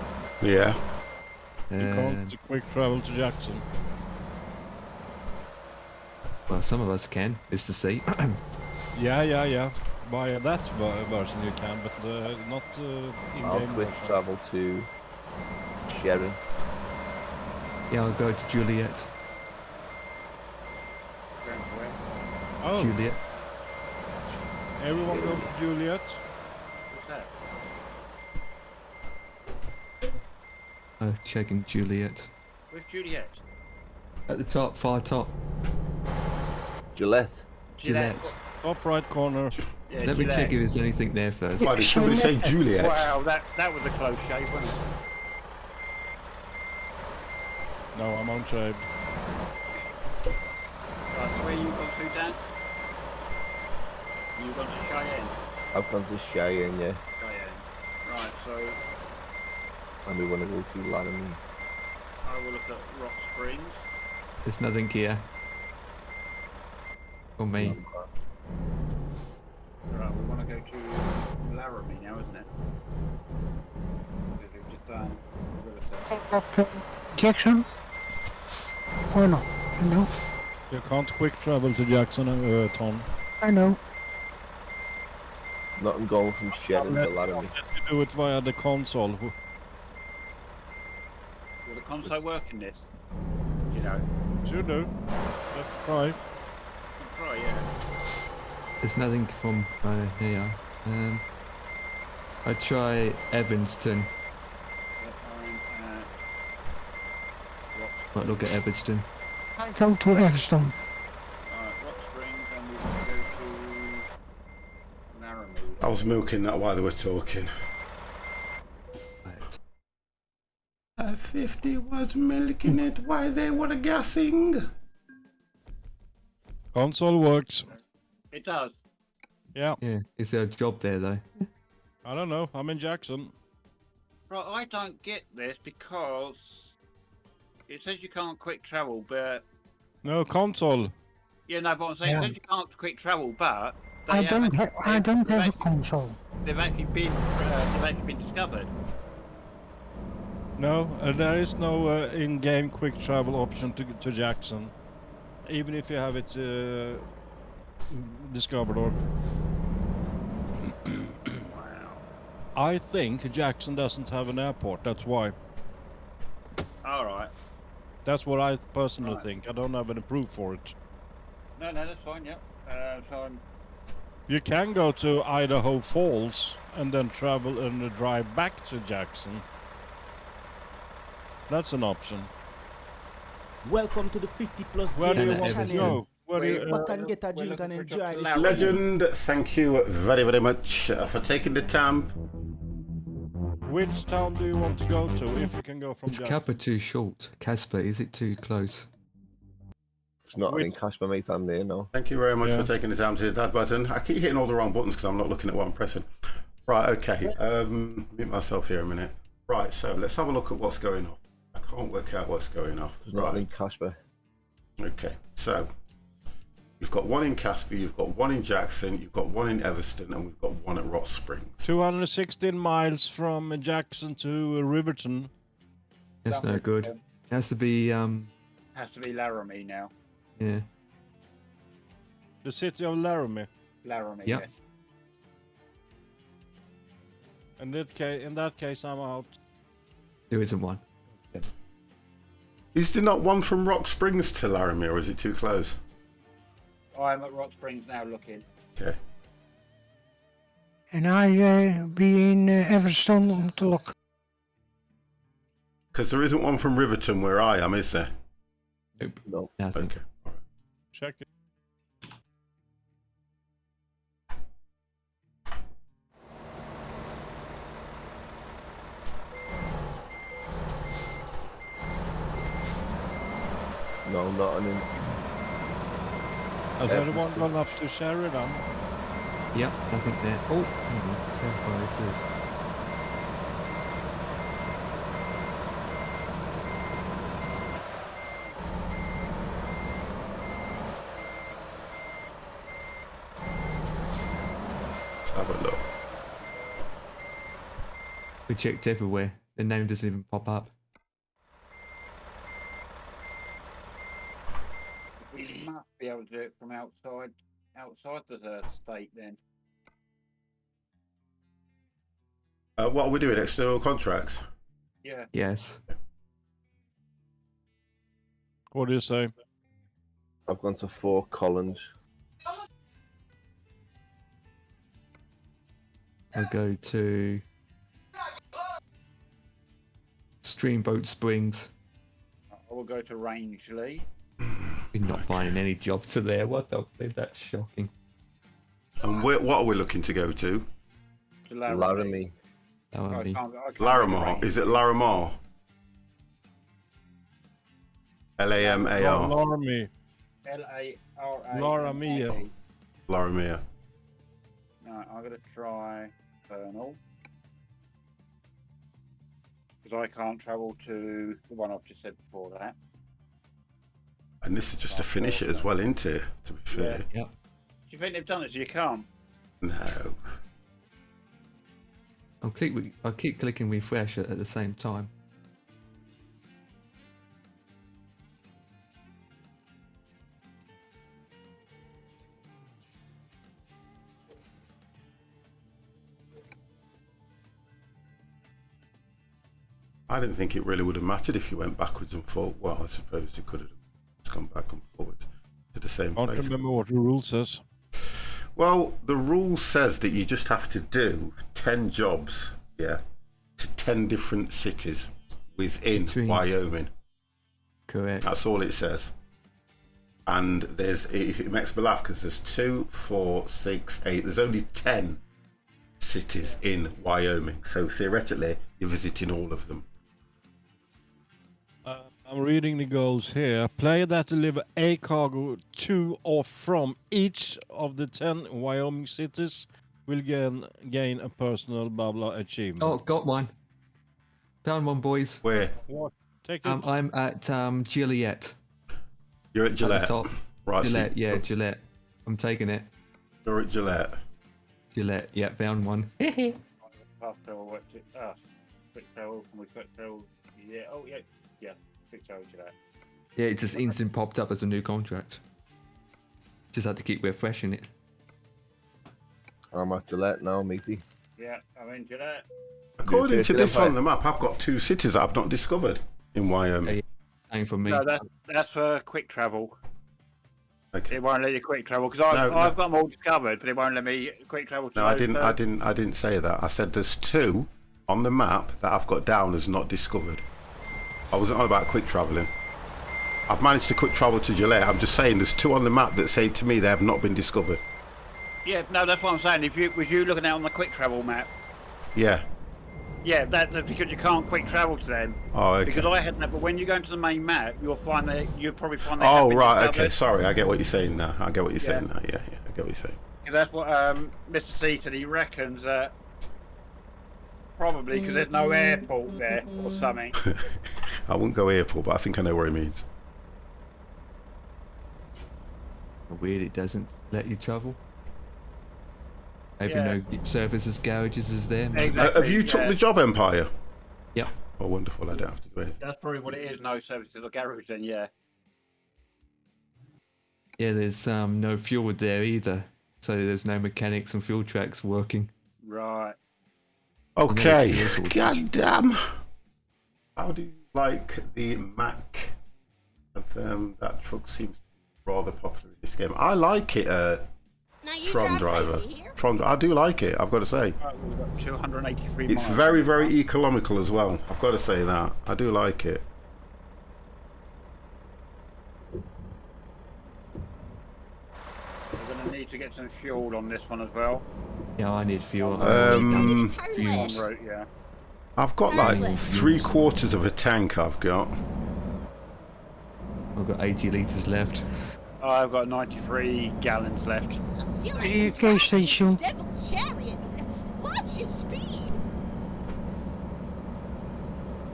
Yeah. You can't quick travel to Jackson. Well, some of us can, Mr. C. Yeah. By that version you can, but not in-game I'll quick version. travel to Sharon. Yeah, I'll go to Juliet. Oh, Juliet. everyone go to Juliet. What's that? Oh, checking Juliet. Where's Juliet? At the top, far top. Gillette. Gillette. Top right corner. Yeah, Let me check if there's anything there first. Why did somebody say Juliet? Wow, that was a close shave, wasn't it? No, I'm unshaved. Right, so where you gone to, Dan? You gone to Cheyenne? I've gone to Cheyenne, yeah. Cheyenne. Right, so And we want to go to Laramie. I will look at Rock Springs. There's nothing here. For me. Right, we want to go to Laramie now, isn't it? Because we've just done Riverside. Jackson. Why not? You know? You can't quick travel to Jackson, Tom. I know. Nothing going from Sheridan to Laramie. Let me do it via the console. Will the console work in this? You know. Should do. Let's try. Try, yeah. There's nothing from here. I try Evanston. Might look at Evanston. I go to Evanston. Alright, Rock Springs, and we can go to Laramie. I was milking that while they were talking. Right. 50 was milking it while they were gassing. Console works. It does. Yeah. Yeah, is there a job there though? I don't know. I'm in Jackson. Right, I don't get this because it says you can't quick travel, but No, console. yeah, no, but I'm saying it says you can't quick travel, but I don't have a console. they've actually been discovered. No, there is no in-game quick travel option to Jackson. Even if you have it discovered or... I think Jackson doesn't have an airport, that's why. Alright. That's what I personally Right. think. I don't have any proof for it. No, that's fine, yep. So I'm... You can go to Idaho Falls and then travel and drive back to Jackson. That's an option. Welcome to the 50 plus Where do you gamers want to channel. go? Where do Sit you, back and get a drink and enjoy this. Legend, thank you very, very much for taking the time. which town do you want to go to if you can go from Is Jackson? Kappa too short? Casper, is it too close? It's not in Casper, mate. I'm there now. Thank you very much Yeah. for taking the time to hit that button. I keep hitting all the wrong buttons because I'm not looking at what I'm pressing. Right, okay. Mute myself here a minute. Right, so let's have a look at what's going on. I can't work out what's going on. It's not in Casper. Okay, so you've got one in Casper, you've got one in Jackson, you've got one in Evanston, and we've got one at Rock Springs. 216 miles from Jackson to Riverton. That's no good. It has to be Has to be Laramie now. yeah. The city of Laramie. Laramie, Yep. yes. In that case, I'm out. There isn't one. Is there not one from Rock Springs to Laramie, or is it too close? I'm at Rock Springs now looking. Okay. And I be in Evanston to look. Because there isn't one from Riverton where I am, is there? Nope. No. Nothing. Okay. All right. Check it. No, not in. Has Yeah. anyone gone up to Sheridan? Yep, I think they're. Oh, hang on. How far is this? Let's have a look. We checked everywhere. The name doesn't even pop up. We must be able to do it from outside the state then. What are we doing? External contracts? Yeah. Yes. What do you say? I've gone to Fort Collins. I'll go to Streamboat Springs. I will go to Rangeley. You're not finding any jobs to there. What the flip? That's shocking. And what are we looking to go to? To Laramie. Laramie. That would be. I can't Laramar. Is it Laramar? L-A-M-A-R. Laramie. Laramie. Laramie. Laramia. No, I'm going to try Fernal. Because I can't travel to the one I've just said before that. And this is just to finish it as well, isn't it? To be fair. Yep. Do you think they've done it so you can't? No. I'll keep clicking refresh at the same time. I didn't think it really would have mattered if you went backwards and forward. Well, I suppose you could have just gone back and forward to the same Can't place. remember what the rule says. Well, the rule says that you just have to do 10 jobs, yeah, to 10 different cities within Wyoming. Correct. That's all it says. And it makes me laugh because there's 2, 4, 6, 8. There's only 10 cities in Wyoming. So theoretically, you're visiting all of them. I'm reading the goals here. Player that deliver a cargo to or from each of the 10 Wyoming cities will gain a personal blah blah achievement. Oh, got one. Found one, boys. Where? What? Take it. I'm at Gillette. You're at Gillette. At the top. Right. Gillette, so yeah, Gillette. I'm taking it. You're at Gillette. Gillette, yeah, found one. Quick travel, can we quick travel? Yeah, oh yeah, yeah, quick travel to that. Yeah, it just instant popped up as a new contract. Just had to keep refreshing it. I'm at Gillette now, matey. Yeah, I'm into that. According to this on the map, I've got 2 cities that I've not discovered in Wyoming. Same for me. No, that's for quick travel. Okay. It won't let you quick travel because I've got them all discovered, but it won't let me quick travel. To No, I didn't say that. I said there's 2 on the map that I've got down as not discovered. I wasn't on about quick travelling. I've managed to quick travel to Gillette. I'm just saying there's 2 on the map that say to me they have not been discovered. Yeah, no, that's what I'm saying. If you was you looking at on the quick travel map? Yeah. Yeah, that's because you can't quick travel to them. Oh, okay. Because I had that, but when you go into the main map, you'll probably find. Oh, right. Okay. Sorry, I get what you're saying now. I get what you're saying now. Yeah, I get what you're saying. That's what Mr. C said. He reckons that probably because there's no airport there or something. I wouldn't go airport, but I think I know what he means. Weird, it doesn't let you travel. Maybe Yeah. no services, garages is there. Exactly, Have you took the job, Empire? Yeah. Oh, wonderful. I don't have to do anything. That's probably what it is. No services or garage. Then yeah. Yeah, there's no fuel there either. So there's no mechanics and fuel tracks working. Right. Okay. God damn. How do you like the Mac? That truck seems rather popular in this game. I like it. Tron driver. I do like it. I've got to say. We've got 283 It's miles. very, very economical as well. I've got to say that. I do like it. We're going to need to get some fuel on this one as well. Yeah, I need fuel. Fumes. Right, yeah. I've got like 3/4 of a tank. I've got. I've got 80 litres left. I've got 93 gallons left. I feel like Are you I'm okay, driving Station? the Devil's Chariot. Watch your speed.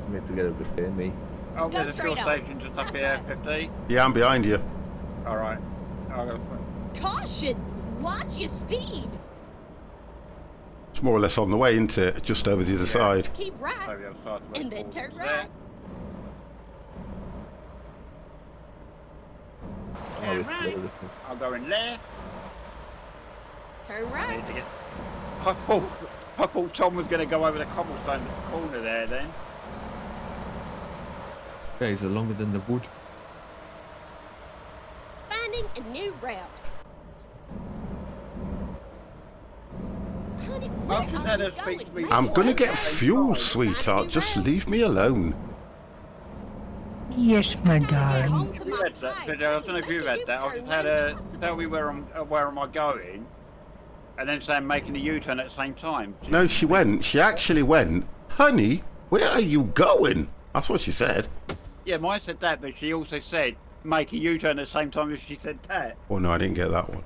I need to get a bit in me. Oh, Go there's a fuel straight on. station just up That's here, right. 50. Yeah, I'm behind you. All right. Caution. Watch your speed. It's more or less on the way, isn't it? Just over the other side. Keep right. Over the other side, And then turn there. right. Turn right. I'm going left. Turn I right. need to get. I thought Tom was going to go over the cobblestone corner there then. Days are longer than the wood. Finding a new route. Honey, where I've just are had you her speak to me. going? I'm gonna get Maybe fuel, I'll sweetheart. Just find a new leave me alone. Yes, my route. darling. Home to You my read that? pipe. I don't know if you read that. I just had her tell me where am I going, and then saying making a U-turn at the same time. No, she actually went, honey, where are you going? That's what she said. Yeah, mine said that, but she also said make a U-turn at the same time as she said that. Oh no, I didn't get that one.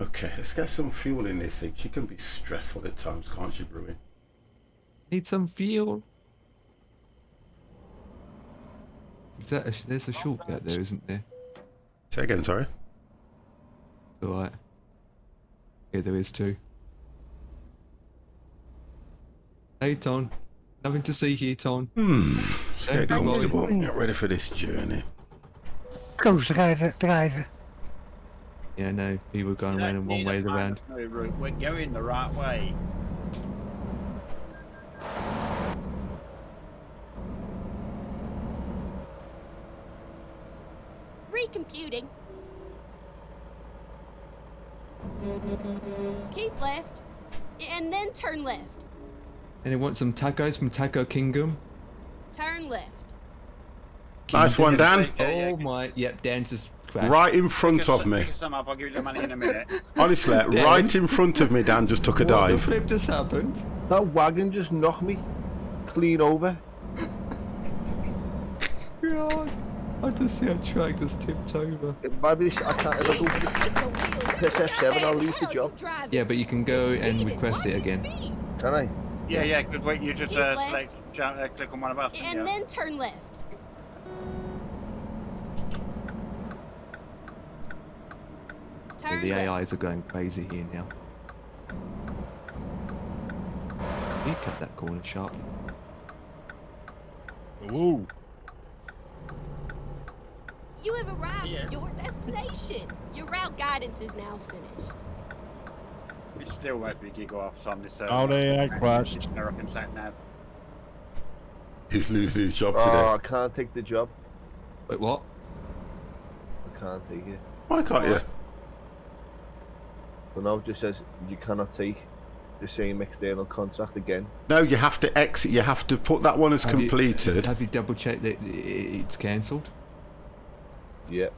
Okay, let's get some fuel in this thing. She can be stressful at times, can't she, Brewing? Need some fuel. Is that there's a shortcut there, isn't there? Say again, sorry. Alright. Yeah, there is too. Hey, Ton. Nothing to see here, Ton. Let's get comfortable and get ready for this journey. Go, driver. Yeah, no, people going around in one way around. No route. We're going the right way. computing. Keep left. And then turn left. Anyone want some tacos from Taco Kingdom? Turn left. Nice one, Dan. Oh my, yep, Dan just crashed. Right in front of me. Pick some up, I'll give you the money in a minute. Honestly, right in front of me, Dan just took a What the dive. flip just happened? That wagon just knocked me clean over. God, I just see a track just tipped over. Maybe I can't ever go press F7, I'll lose the job. Yeah, but you can go and request it again. Can I? Yeah, good. Wait, you just Keep left. select, click on one of us. And then turn left. Turn The left. AIs are going crazy here now. You cut that corner sharply. Ooh. You have arrived to your destination. Your route guidance is now finished. It's still mostly gig offs on this. How the AI crashed. American sat nav. He's losing his job Oh, today. I can't take the job. Wait, what? I can't take it. Why can't you? But now it just says you cannot take the same external contract again. No, you have to exit. You have to put that one as completed, Have you double checked that it's cancelled? Yeah.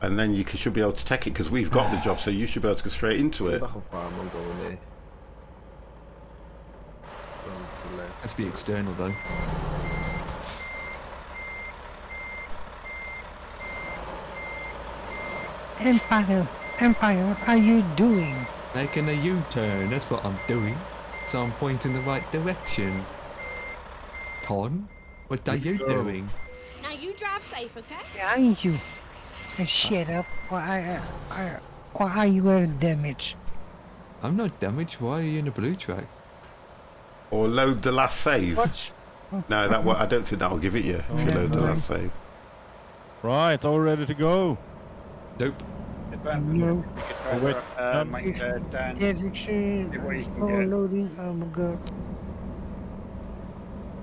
and then you should be able to take it because we've got the job, so you should be able to go straight into See it. if I can find one going there. Going to the left. Has to be external though. Empire, what are you doing? Making a U-turn, that's what I'm doing. So I'm pointing the right direction. Ton, what are you doing? Now you drive safe, okay? Behind you. Shut up. Why are you damaged? I'm not damaged, why are you in a blue track? Or load the last save. What? No, that I don't think that will give it you if you load the last save. Right, all ready to go. Nope. No. Oh, wait. Dan, Direction. what you can Oh, get. loading. Oh my god.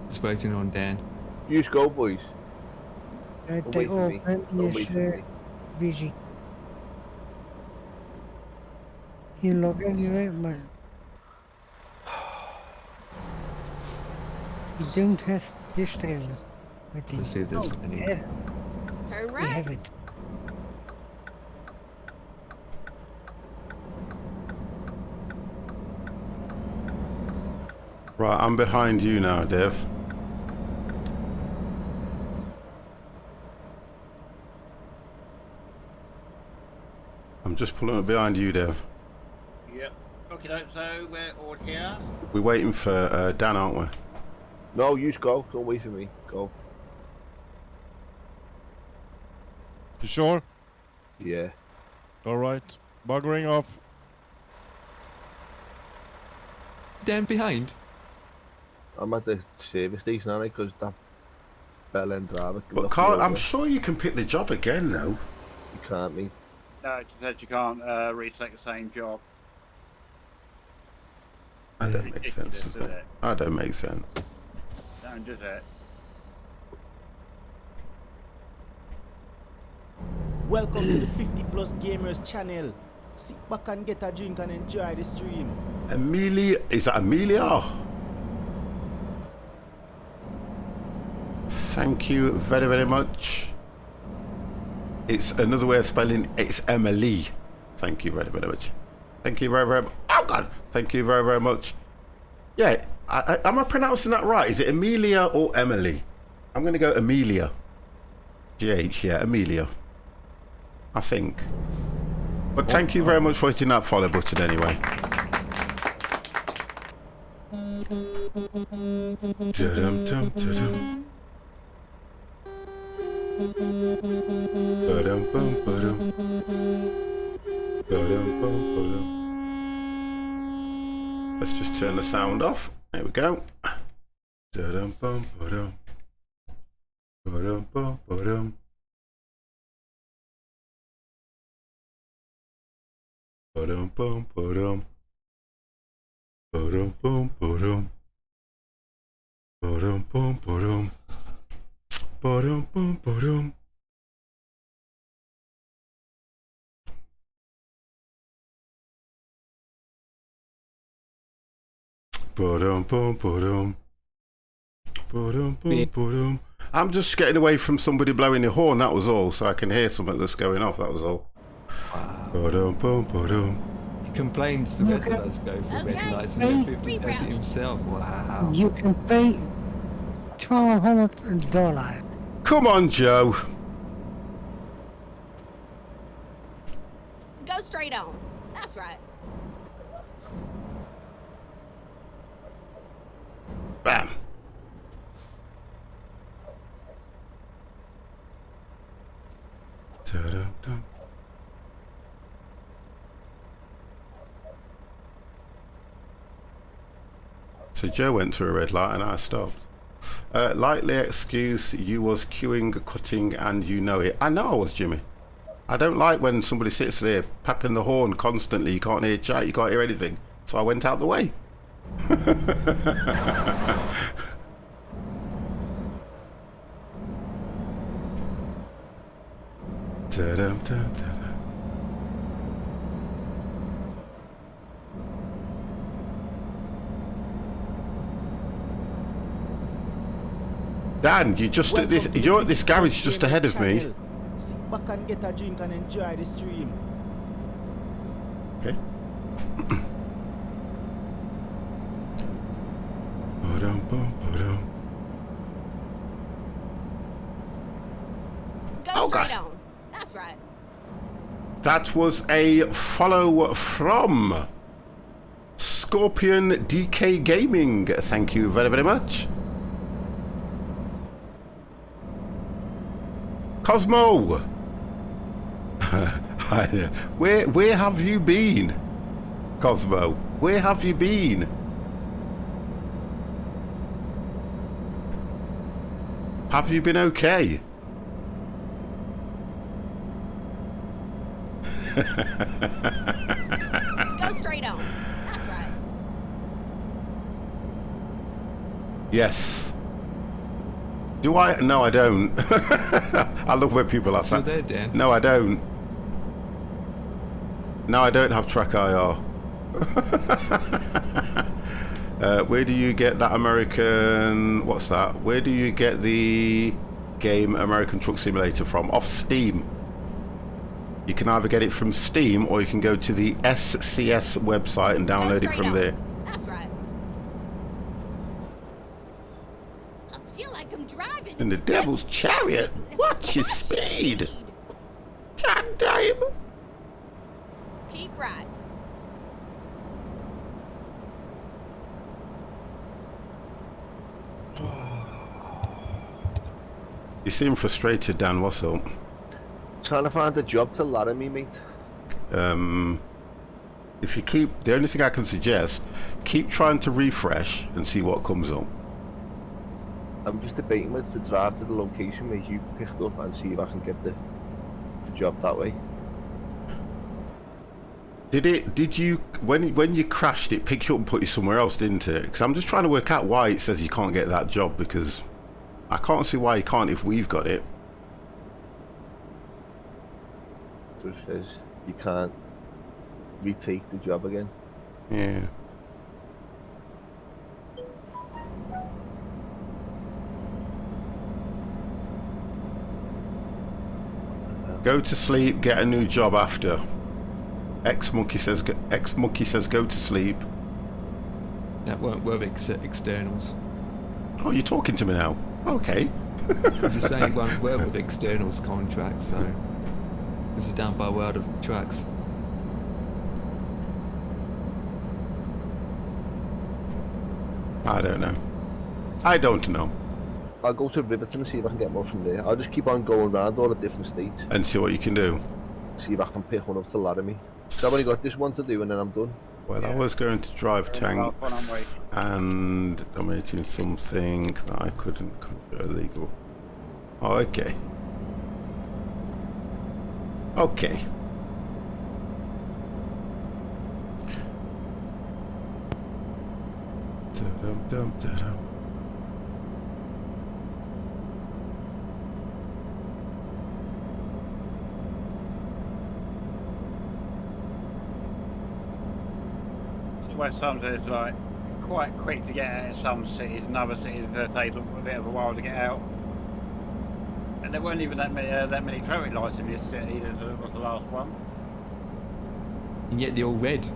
Just waiting on Dan. You just go, boys. They wait for me. open Don't wait is for me. busy. You look anyway, man. You don't have this trailer. I think. Let's see if there's any. Yeah, Turn we have right. it. Right, I'm behind you now, Dev. I'm just pulling up behind you, Dev. Yep. Okay, so we're all here. We're waiting for Dan, aren't we? No, you just go. Don't wait for me. Go. You sure? Yeah. All right. Buggering off. Dan behind? I'm at the service station, aren't I? Because that bell end driver. But knocked me Carl, I'm over. sure you can pick the job again, though. You can't, mate. No, it says you can't reselect the same job. That don't make Ridiculous, sense. isn't it? That don't make sense. Don't do that. Welcome to the 50 Plus Gamers channel. Sit back and get a drink and enjoy the stream. Amelia, is that Amelia? Thank you very, very much. It's another way of spelling it's Emily. Thank you very, very much. Thank you very, very much. Oh, God. Thank you very, very much. Yeah, am I pronouncing that right? Is it Amelia or Emily? I'm going to go Amelia. GH, yeah, Amelia. I think. But thank you very much for hitting that follow button anyway. Dum-dum-dum-dum. Ba-dum-bum-ba-dum. Ba-dum-bum-ba-dum. Let's just turn the sound off. There we go. Da-dum-bum-ba-dum. Ba-dum-bum-ba-dum. Ba-dum-bum-ba-dum. Ba-dum-bum-ba-dum. Ba-dum-bum-ba-dum. Ba-dum-bum-ba-dum. Ba-dum, bum, ba-dum. Ba-dum, bum, ba-dum. I'm just getting away from somebody blowing the horn, that was all, so I can hear something that's going off, that was all. Wow. Ba-dum, bum, ba-dum. He complains the rest of us go for red lights and then 50 does it himself. Wow. You can pay $1,200. Come on, Joe. Go straight on. That's right. Bam. Da-dum-dum. So Joe went to a red light and I stopped. Lightly excuse, you was queuing, cutting, and you know it. I know I was, Jimmy. I don't like when somebody sits there pepping the horn constantly. You can't hear chat, you can't hear anything. So I went out the way. Dan, you're at this garage just ahead of me. Sit back and get a drink and enjoy the stream. Okay. Go straight on. That's right. That was a follow from Scorpion DK Gaming. Thank you very, very much. Cosmo! Where have you been? Cosmo, where have you been? Have you been okay? Go straight on. That's right. Yes. Do I? No, I don't. I love when people are saying. there, Dan. No, I don't. No, I don't have track IR. Where do you get that American... What's that? Where do you get the game American Truck Simulator from? Off Steam. You can either get it from Steam or you can go to the SCS website and download it from there. That's right. I feel like I'm driving In the Devil's Chariot? Watch your speed! God damn! Keep right. You seem frustrated, Dan. What's up? Trying to find a job to ladder me, mate. If you keep... The only thing I can suggest, keep trying to refresh and see what comes up. I'm just debating whether to drive to the location where you picked up and see if I can get the job that way. Did you... When you crashed, it picked you up and put you somewhere else, didn't it? Because I'm just trying to work out why it says you can't get that job, because I can't see why you can't if we've got it. So it says you can't retake the job again. Yeah. Go to sleep, get a new job after. X-Monkey says go to sleep. That won't work with externals. Oh, you're talking to me now? Okay. I'm just saying it won't work with externals contracts, so this is down by World of Tracks. I don't know. I don't know. I'll go to Riverton and see if I can get more from there. I'll just keep on going around all the different states. And see what you can do. See if I can pick one up to ladder me. So I've only got this one to do and then I'm done. Well, I was going to drive tank and dominating something that I couldn't control illegal. Oh, okay. Okay. Da-dum, da-dum. West Ham is like quite quick to get out of some cities, and other cities take a bit of a while to get out. And there weren't even that many traffic lights in this city as was the last one. And yet they're all red.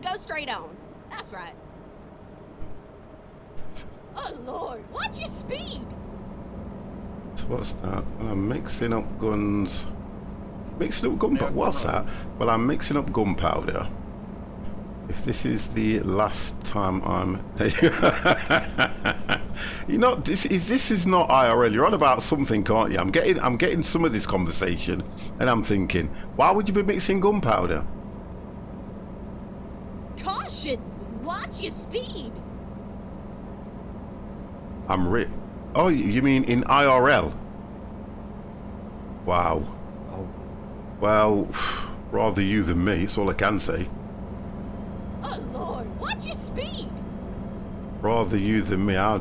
Go straight on. That's right. Oh Lord, watch your speed. So what's that? Well, I'm mixing up guns. Mixing up gunpowder? What's that? Well, I'm mixing up gunpowder. If this is the last time I'm... You're not... This is not IRL. You're on about something, can't you? I'm getting some of this conversation, and I'm thinking, why would you be mixing gunpowder? Caution! Watch your speed. Oh, you mean in IRL? Wow. Oh. Well, rather you than me. That's all I can say. Oh Lord, watch your speed. Rather you than me. I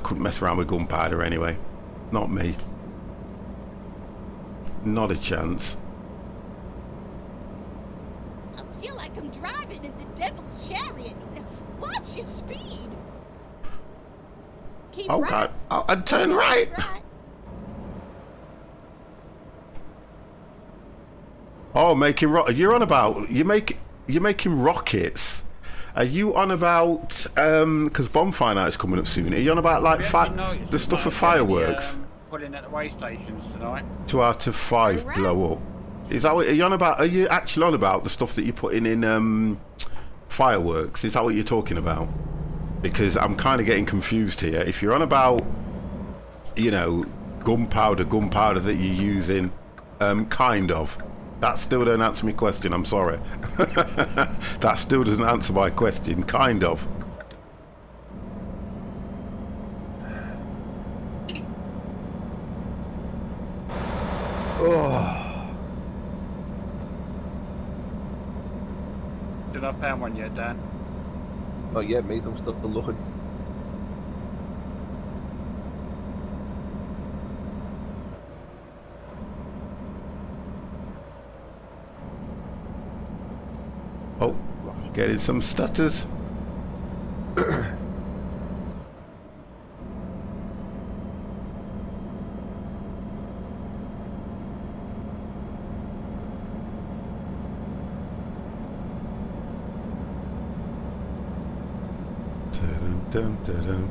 couldn't mess around with gunpowder anyway. Not me. Not a chance. I feel like I'm driving in the devil's chariot. Watch your speed. Keep Oh, right. I'd turn right. Oh, making you're on about you're making rockets. Are you on about because bonfire night is coming up soon? Are you on about like the stuff for fireworks? Putting at the way stations tonight. 2 out of 5 blow up. Is that what are you on about? Are you actually on about the stuff that you're putting in fireworks? Is that what you're talking about? Because I'm kind of getting confused here. If you're on about, you know, gunpowder that you're using, kind of. That still don't answer my question, I'm sorry. That still doesn't answer my question, kind of. Oh. Did I found one yet, Dan? Not yet, mate. I'm still looking. Oh, getting some stutters. Dum, dum, dum.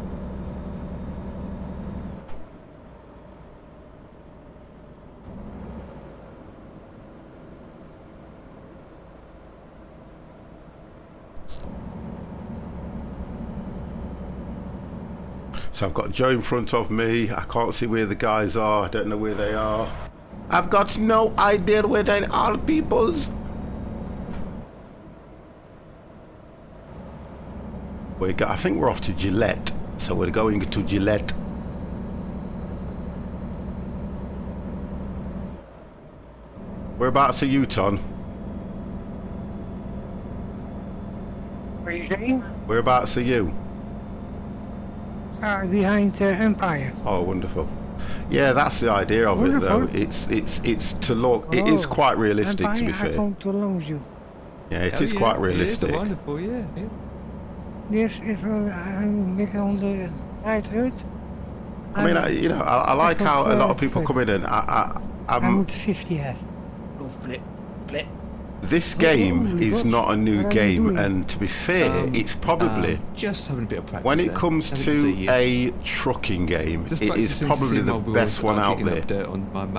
So I've got Joe in front of me. I can't see where the guys are. I don't know where they are. I've got no idea where they are, peoples. I think we're off to Gillette. So we're going to Gillette. Whereabouts are you, Ton? What are you saying? Whereabouts are you? Behind Empire. Oh, wonderful. Yeah, that's the idea of it, though. It's to look. It is quite realistic, Empire, to be I fair. come to Longview. Yeah, it is quite realistic. It is wonderful, yeah. Yes, if I'm back on the right route. I mean, I like how a lot of people come in and I'm at 50F. Oh, flip. This game is not a new game, and to be fair, it's probably just having a bit of practice. when it comes to a trucking game, it is probably the best one out there.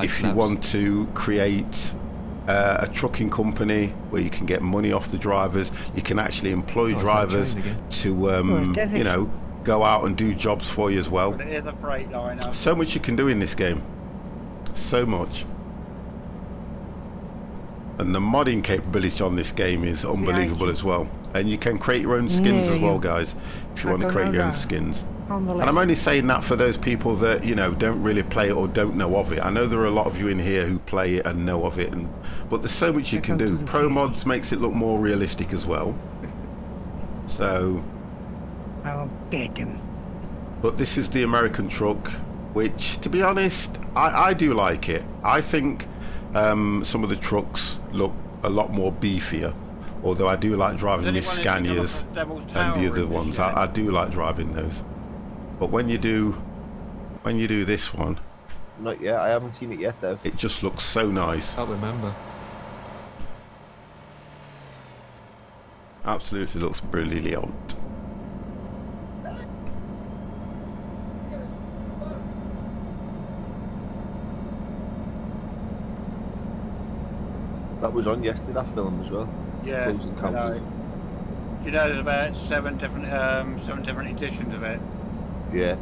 If you want to create a trucking company where you can get money off the drivers, you can actually employ drivers to go out and do jobs for you as well. But it is a freight liner. So much you can do in this game, so much. And the modding capability on this game is unbelievable as well. And you can create your own skins as well, guys, if you want to create your own skins. And I'm only saying that for those people that, don't really play it or don't know of it. I know there are a lot of you in here who play it and know of it, but there's so much you can do. Pro mods makes it look more realistic as well. So... I'll get him. But this is the American truck, which, to be honest, I do like it. I think some of the trucks look a lot more beefier. Although I do like driving the Scanias and the other ones. I do like driving those. But when you do this one, not yet. I haven't seen it yet, though. It just looks so nice. Can't remember. Absolutely looks brilliant. That was on yesterday, that film as well. Yeah. Close Encounters. You know, there's about seven different editions of it. Yeah.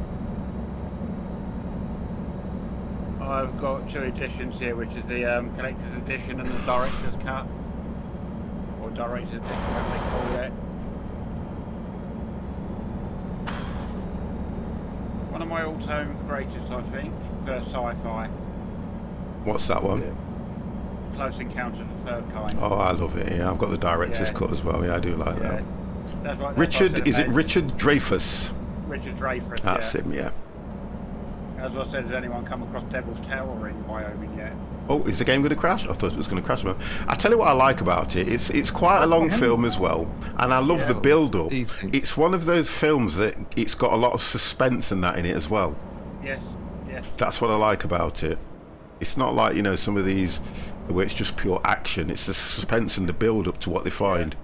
I've got 2 editions here, which is the collector's edition and the director's cut, or director's edition, whatever they call it. One of my all-time greatest, I think, for sci-fi. What's that one? Yeah. Close Encounters of the Third Kind. Oh, I love it. Yeah, I've got the director's cut as well. Yeah, I do like that. That's what, Richard, is it Richard Dreyfuss? Richard Dreyfuss. That's him. Yeah. As I said, has anyone come across Devil's Tower in Wyoming yet? Oh, is the game going to crash? I thought it was going to crash. I tell you what I like about it. It's quite a long film as well, and I love the build-up. It's one of those films that it's got a lot of suspense and that in it as well. Yes, yes. That's what I like about it. It's not like, you know, some of these where it's just pure action. It's the suspense and the build-up to what they find.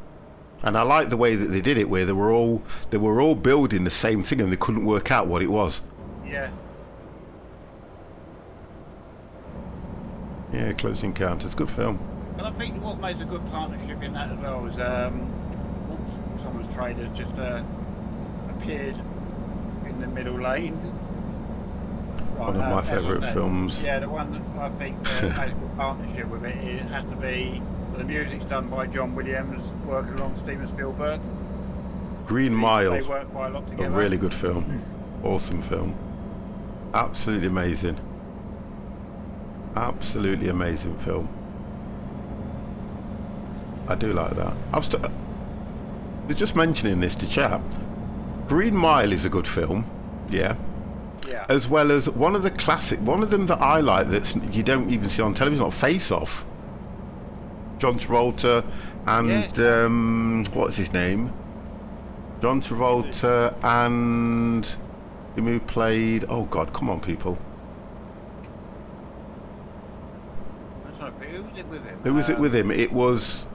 And I like the way that they did it, where they were all building the same thing and they couldn't work out what it was. Yeah. Yeah, Close Encounters, good film. And I think what makes a good partnership in that as well is once someone's traders just appeared in the middle lane. One of my favourite films. Yeah, the one that I think makes a good partnership with it has to be, the music's done by John Williams, working along Steven Spielberg. Green Mile, they work quite a lot together. A really good film. Awesome film. Absolutely amazing. Absolutely amazing film. I do like that. I was just mentioning this to chat. Green Mile is a good film, yeah. Yeah. As well as one of them that I like that you don't even see on television, like Face Off. John Travolta and what's his name? John Travolta and him who played. Oh God, come on, people. Who was it with him? Who was it with him? It was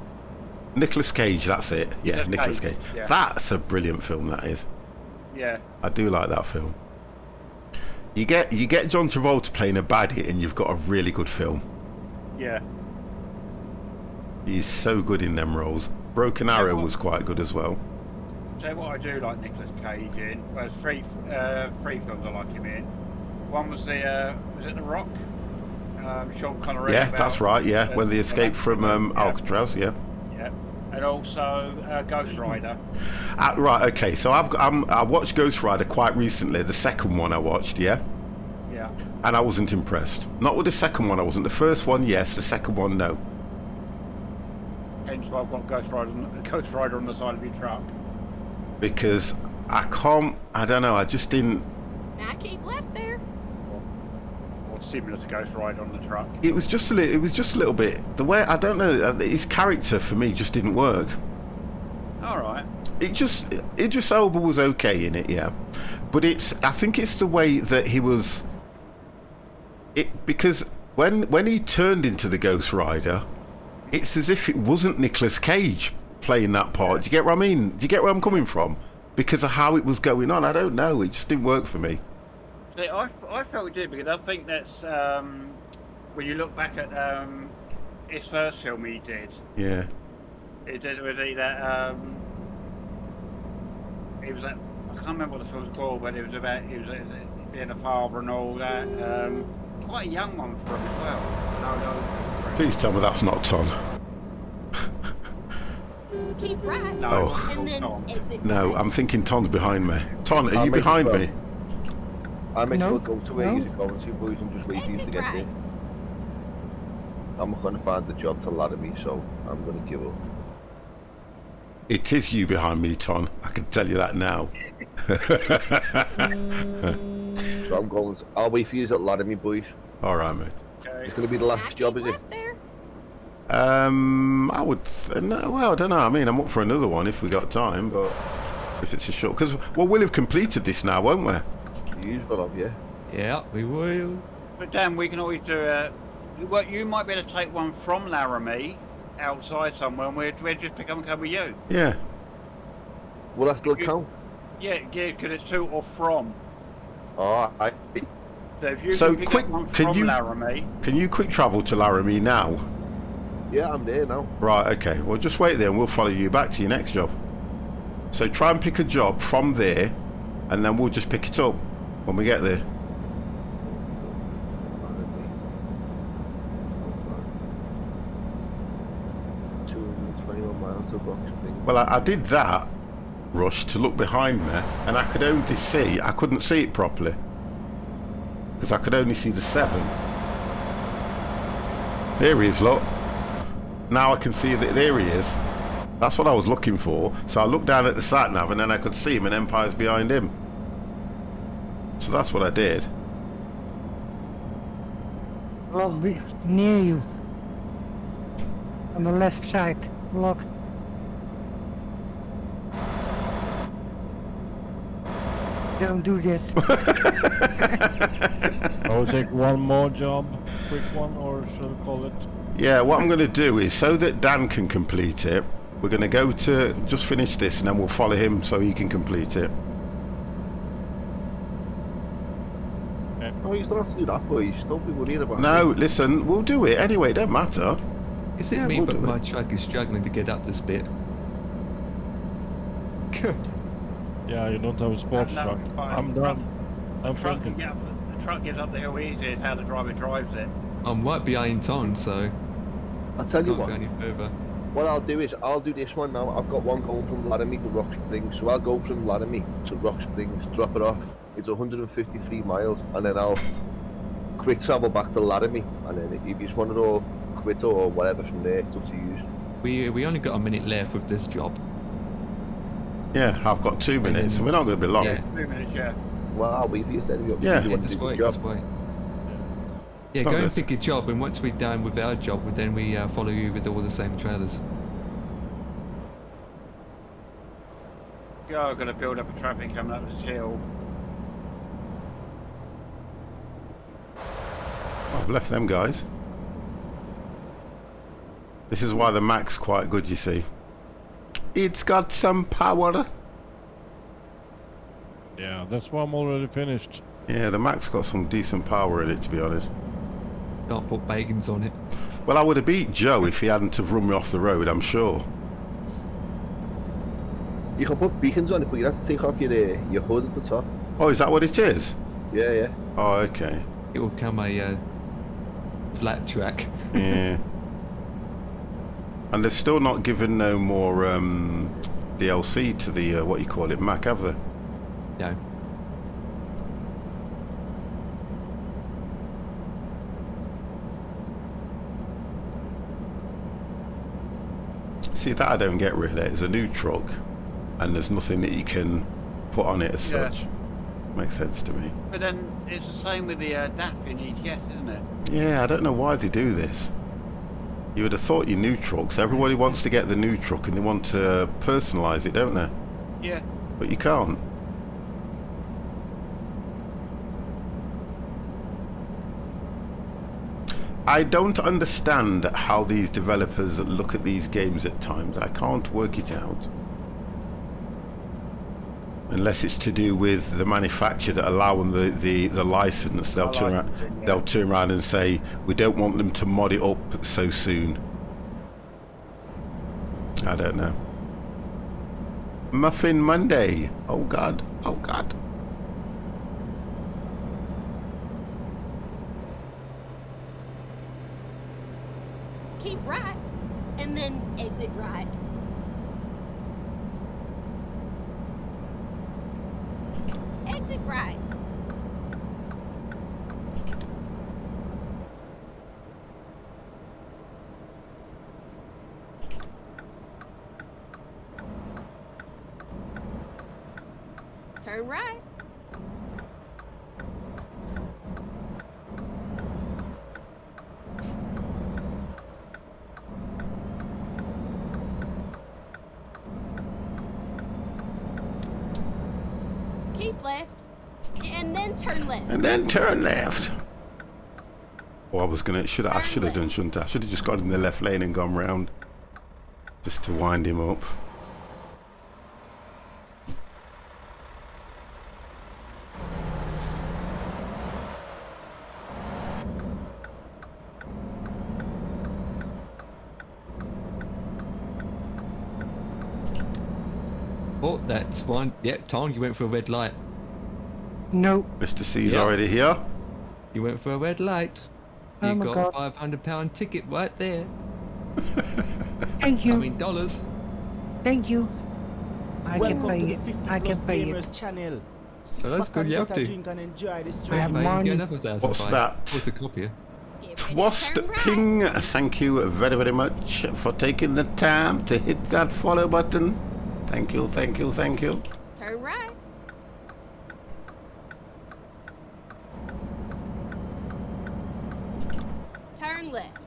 Nicolas Cage. That's it. Yeah, Nicolas Cage. Yeah. That's a brilliant film. That is. Yeah. I do like that film. You get John Travolta playing a baddie, and you've got a really good film. Yeah. He's so good in them roles. Broken Arrow was quite good as well. So what I do like Nicolas Cage in, well, there's three films I like him in. One was was it The Rock? Sean Connery. Yeah, that's right. Yeah, when they escaped from Alcatraz. Yeah. Yeah, and also Ghost Rider. Right. Okay. So I watched Ghost Rider quite recently. The second one I watched. Yeah. Yeah. And I wasn't impressed. Not with the second one. I wasn't. The first one, yes. The second one, no. Hence why I've got Ghost Rider on the side of your truck. Because I don't know. I just didn't. I keep left there. Or similar to Ghost Rider on the truck. It was just a little bit. The way, I don't know. His character for me just didn't work. All right. Idris Elba was okay in it, yeah. But I think it's the way that he was. Because when he turned into the Ghost Rider, it's as if it wasn't Nicolas Cage playing that part. Do you get what I mean? Do you get where I'm coming from? Because of how it was going on. I don't know. It just didn't work for me. See, I felt it did, because I think that's when you look back at his first film he did. Yeah. It did with that. It was that. I can't remember what the film was called, but it was being a father and all that. Quite a young one for him as well. No. Please tell me that's not Ton. Keep right. No. And then exit No, right. I'm thinking Ton's behind me. Ton, are you behind me? I'm actually go to where you're going to, boys. I'm just waiting to get there. I'm not going to find the job to ladder me, so I'm going to give up. It is you behind me, Ton. I can tell you that now. So I'm going. I'll wait for you at ladder me, boys. All right, mate. Okay. It's going to be the last job, is it? I would. No, well, I don't know. I mean, I'm up for another one if we got time, but if it's a short, because we'll have completed this now, won't we? You will have, yeah. Yeah, we will. But Dan, we can always do well, you might be able to take one from Laramie outside somewhere, and we'll just pick up and come with you. Yeah. Will that still count? Yeah, because it's to or from. Oh, So if you So can pick quick, up one can from you Laramie. can you quick travel to Laramie now? Yeah, I'm there now. Right. Okay. Well, just wait there, and we'll follow you back to your next job. So try and pick a job from there, and then we'll just pick it up when we get there. 221 miles to Rock Springs. Well, I did that, Rush, to look behind me, and I could only see, I couldn't see it properly. Because I could only see the 7. There he is, look. Now I can see that there he is. That's what I was looking for. So I looked down at the sat-nav and then I could see him and Empire's behind him. So that's what I did. Look, near you. On the left side. Look. Don't do that. I'll take one more job, quick one, or shall I call it? Yeah, what I'm going to do is, so that Dan can complete it, we're going to go to, just finish this and then we'll follow him so he can complete it. Oh, you don't have to do that, boys. Don't be worried about it. No, listen, we'll do it anyway, don't matter. Is it Yeah, me, we'll but do my it. truck is struggling to get up this bit? Yeah, you don't have a sports No, truck. it's fine. I'm done. I'm The truck, thinking. the truck gets up the hill easy, is how the driver drives it. I'm right behind Ton, so I'll tell you can't what. go any further. What I'll do is, I'll do this one now. I've got one going from Laramie to Rock Springs. So I'll go from Laramie to Rock Springs, drop it off. It's 153 miles, and then I'll quick travel back to Laramie. And then if you just want it all quit or whatever from there, it's up to you. We only got a minute left with this job. Yeah, I've got 2 minutes, so we're not going to be long. Yeah. 2 minutes, yeah. Well, I'll wait for you steady. Yeah. You want to Just do wait, the job. just wait. Yeah, It's go not and good. pick a job, and once we're done with our job, then we follow you with all the same trailers. Go, I've got to build up a traffic coming up this hill. I've left them guys. This is why the Mac's quite good, you see. It's got some power. Yeah, that's why I'm already finished. Yeah, the Mac's got some decent power in it, to be honest. Can't put bacons on it. Well, I would have beat Joe if he hadn't have run me off the road, I'm sure. You can put beacons on it, but you have to take off your hood at the top. Oh, is that what it is? Yeah, yeah. Oh, okay. It will come a flat track. Yeah. And they've still not given no more DLC to the, what you call it, Mac, have they? No. See, that I don't get really. It's a new truck, and there's nothing that you can put on it as Yeah. such. Makes sense to me. But then it's the same with the DAF in ETS, isn't it? Yeah, I don't know why they do this. You would have thought your new trucks, everybody wants to get the new truck and they want to personalise it, don't they? Yeah. But you can't. I don't understand how these developers look at these games at times. I can't work it out. Unless it's to do with the manufacturer that allow them the license, they'll turn around and say, we don't want them to mod it up so soon. I don't know. Muffin Monday. Oh God. Oh God. Keep right, and then exit right. Exit right. Turn right. left. And then turn left. And then turn left. Oh, I should have done, shouldn't I? I should have just got in the left lane and gone round. Just to wind him up. Oh, that's one. Yeah, Tom, you went for a red light. No. Mr. C's Yep. already here. You went for a red light. Oh You my got God. a £500 ticket right there. Thank you. I mean, dollars. Thank you. I can Welcome pay to it. the 50 I Plus can pay Gamers it. channel. Sit Oh, that's back good, and you get have a to. drink and enjoy this I have journey. money. Get another 1,000. What's that? What's the copier? Get ready to Twast turn right. ping. Thank you very, very much for taking the time to hit that follow button. Thank you, thank you, thank you. Turn right. Turn left.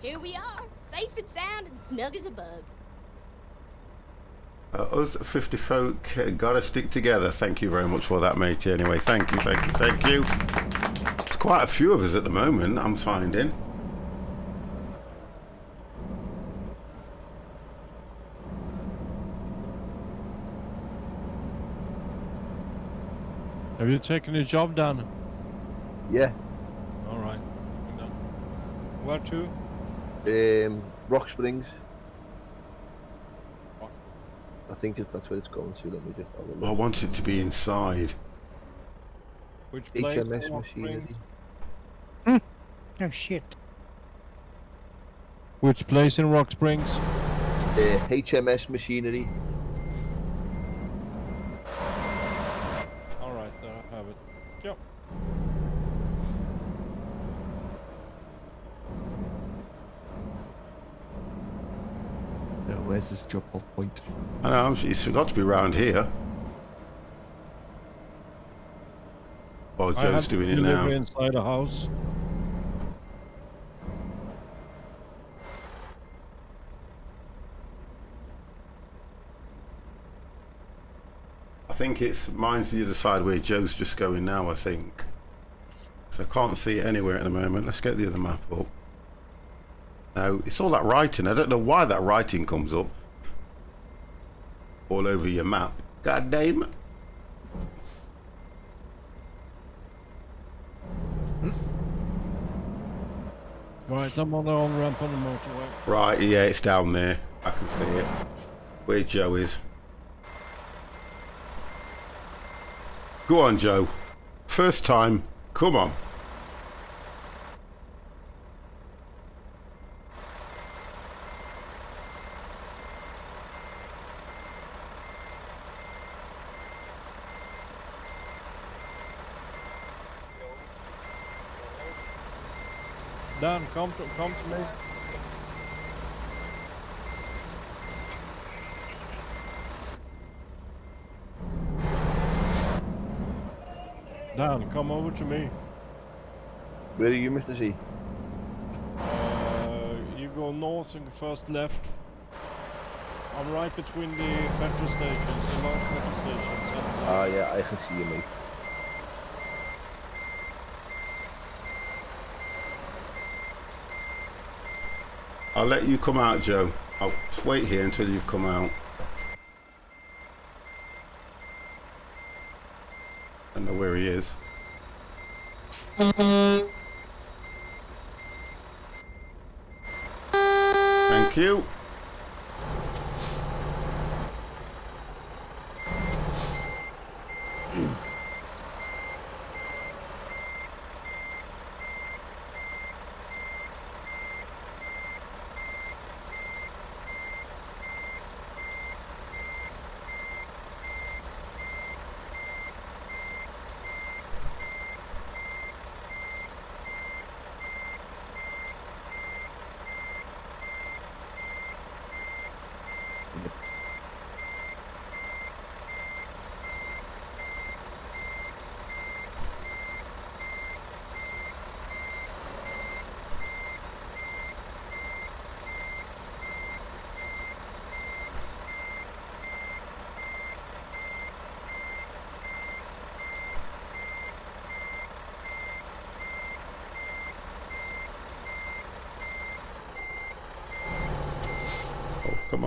Here we are, safe and sound and snug as a bug. Us 50 folk gotta stick together. Thank you very much for that, matey. Anyway, thank you, thank you, thank you. There's quite a few of us at the moment, I'm finding. Have you taken the job done? Yeah. All right. Where to? Rock Springs. I think that's where it's going to. Let me just have a I look. want it to be inside. Which place? HMS in Rock machinery. Springs? Oh shit. Which place in Rock Springs? HMS machinery. All right, there I have it. Yep. Where's this drop off point? I know, it's got to be round here. Oh, I Joe's have doing it delivery now. inside a house. I think mine's the other side where Joe's just going now, I think. So I can't see it anywhere at the moment. Let's get the other map up. No, it's all that writing. I don't know why that writing comes up all over your map. God damn it. Right, I'm on the on-ramp on the motorway. Right, yeah, it's down there. I can see it. Where Joe is. Go on, Joe. First time. Come on. Dan, come to me. Dan, come over to me. Where are you, Mr. C? You go north and first left. I'm right between the petrol stations, the large petrol stations. Ah, yeah, I can see you, mate. I'll let you come out, Joe. I'll just wait here until you've come out. I don't know where he is. Thank you.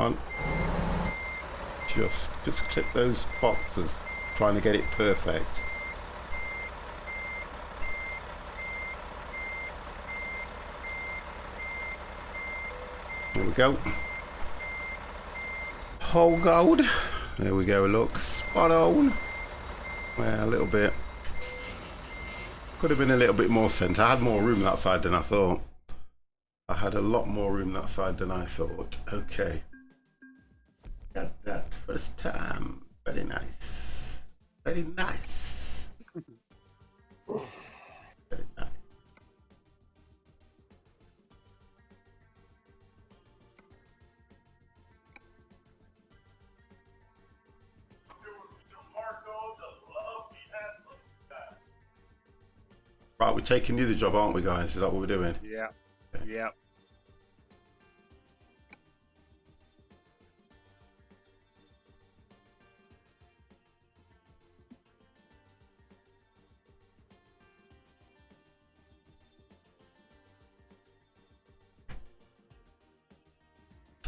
on. Just clip those boxes. Trying to get it perfect. There we go. Whole gold. There we go, look. Spot on. Well, a little bit. Could have been a little bit more centre. I had more room that side than I thought. I had a lot more room that side than I thought. Okay. Got that first time. Very nice. Very nice. Very nice. Right, we're taking you the job, aren't we, guys? Is that what we're doing? Yeah. Yeah.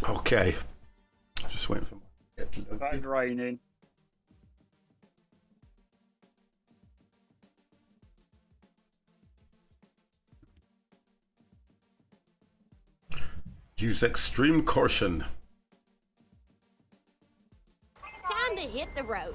Okay. Just waiting for my Started raining. Use extreme caution. Time to hit the road.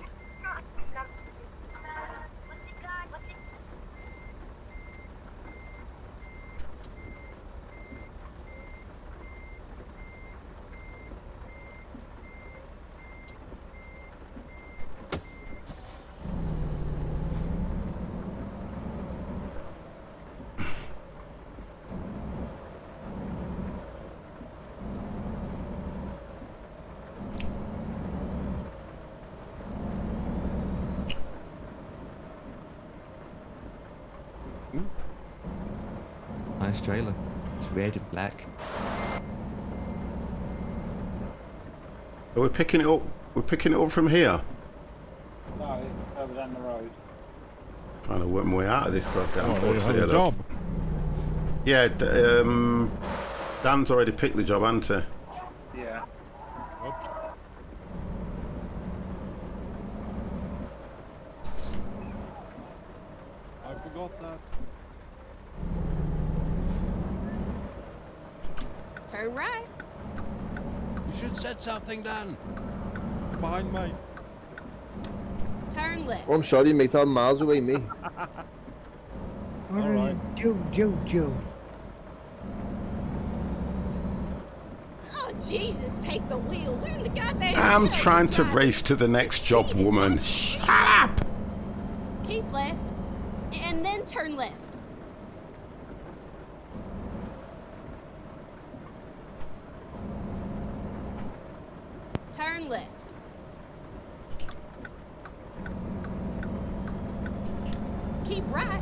Nice trailer. It's red and black. Are we picking it up? We're picking it up from here. No, it's over down the road. Trying to work my way out of this goddamn Oh, place you have here, a look. job. Yeah, Dan's already picked the job, hasn't he? Yeah. Oops. I forgot that. Turn right. You should said something, Dan. Behind me. Turn left. Oh, I'm sorry, mate. I'm miles away, me. What All are right. you Joe? Oh, Jesus, take the wheel. We're in the goddamn I'm middle. trying to Drive. race to the next job, woman. Shut up! Keep left. And then turn left. Turn left. Keep right.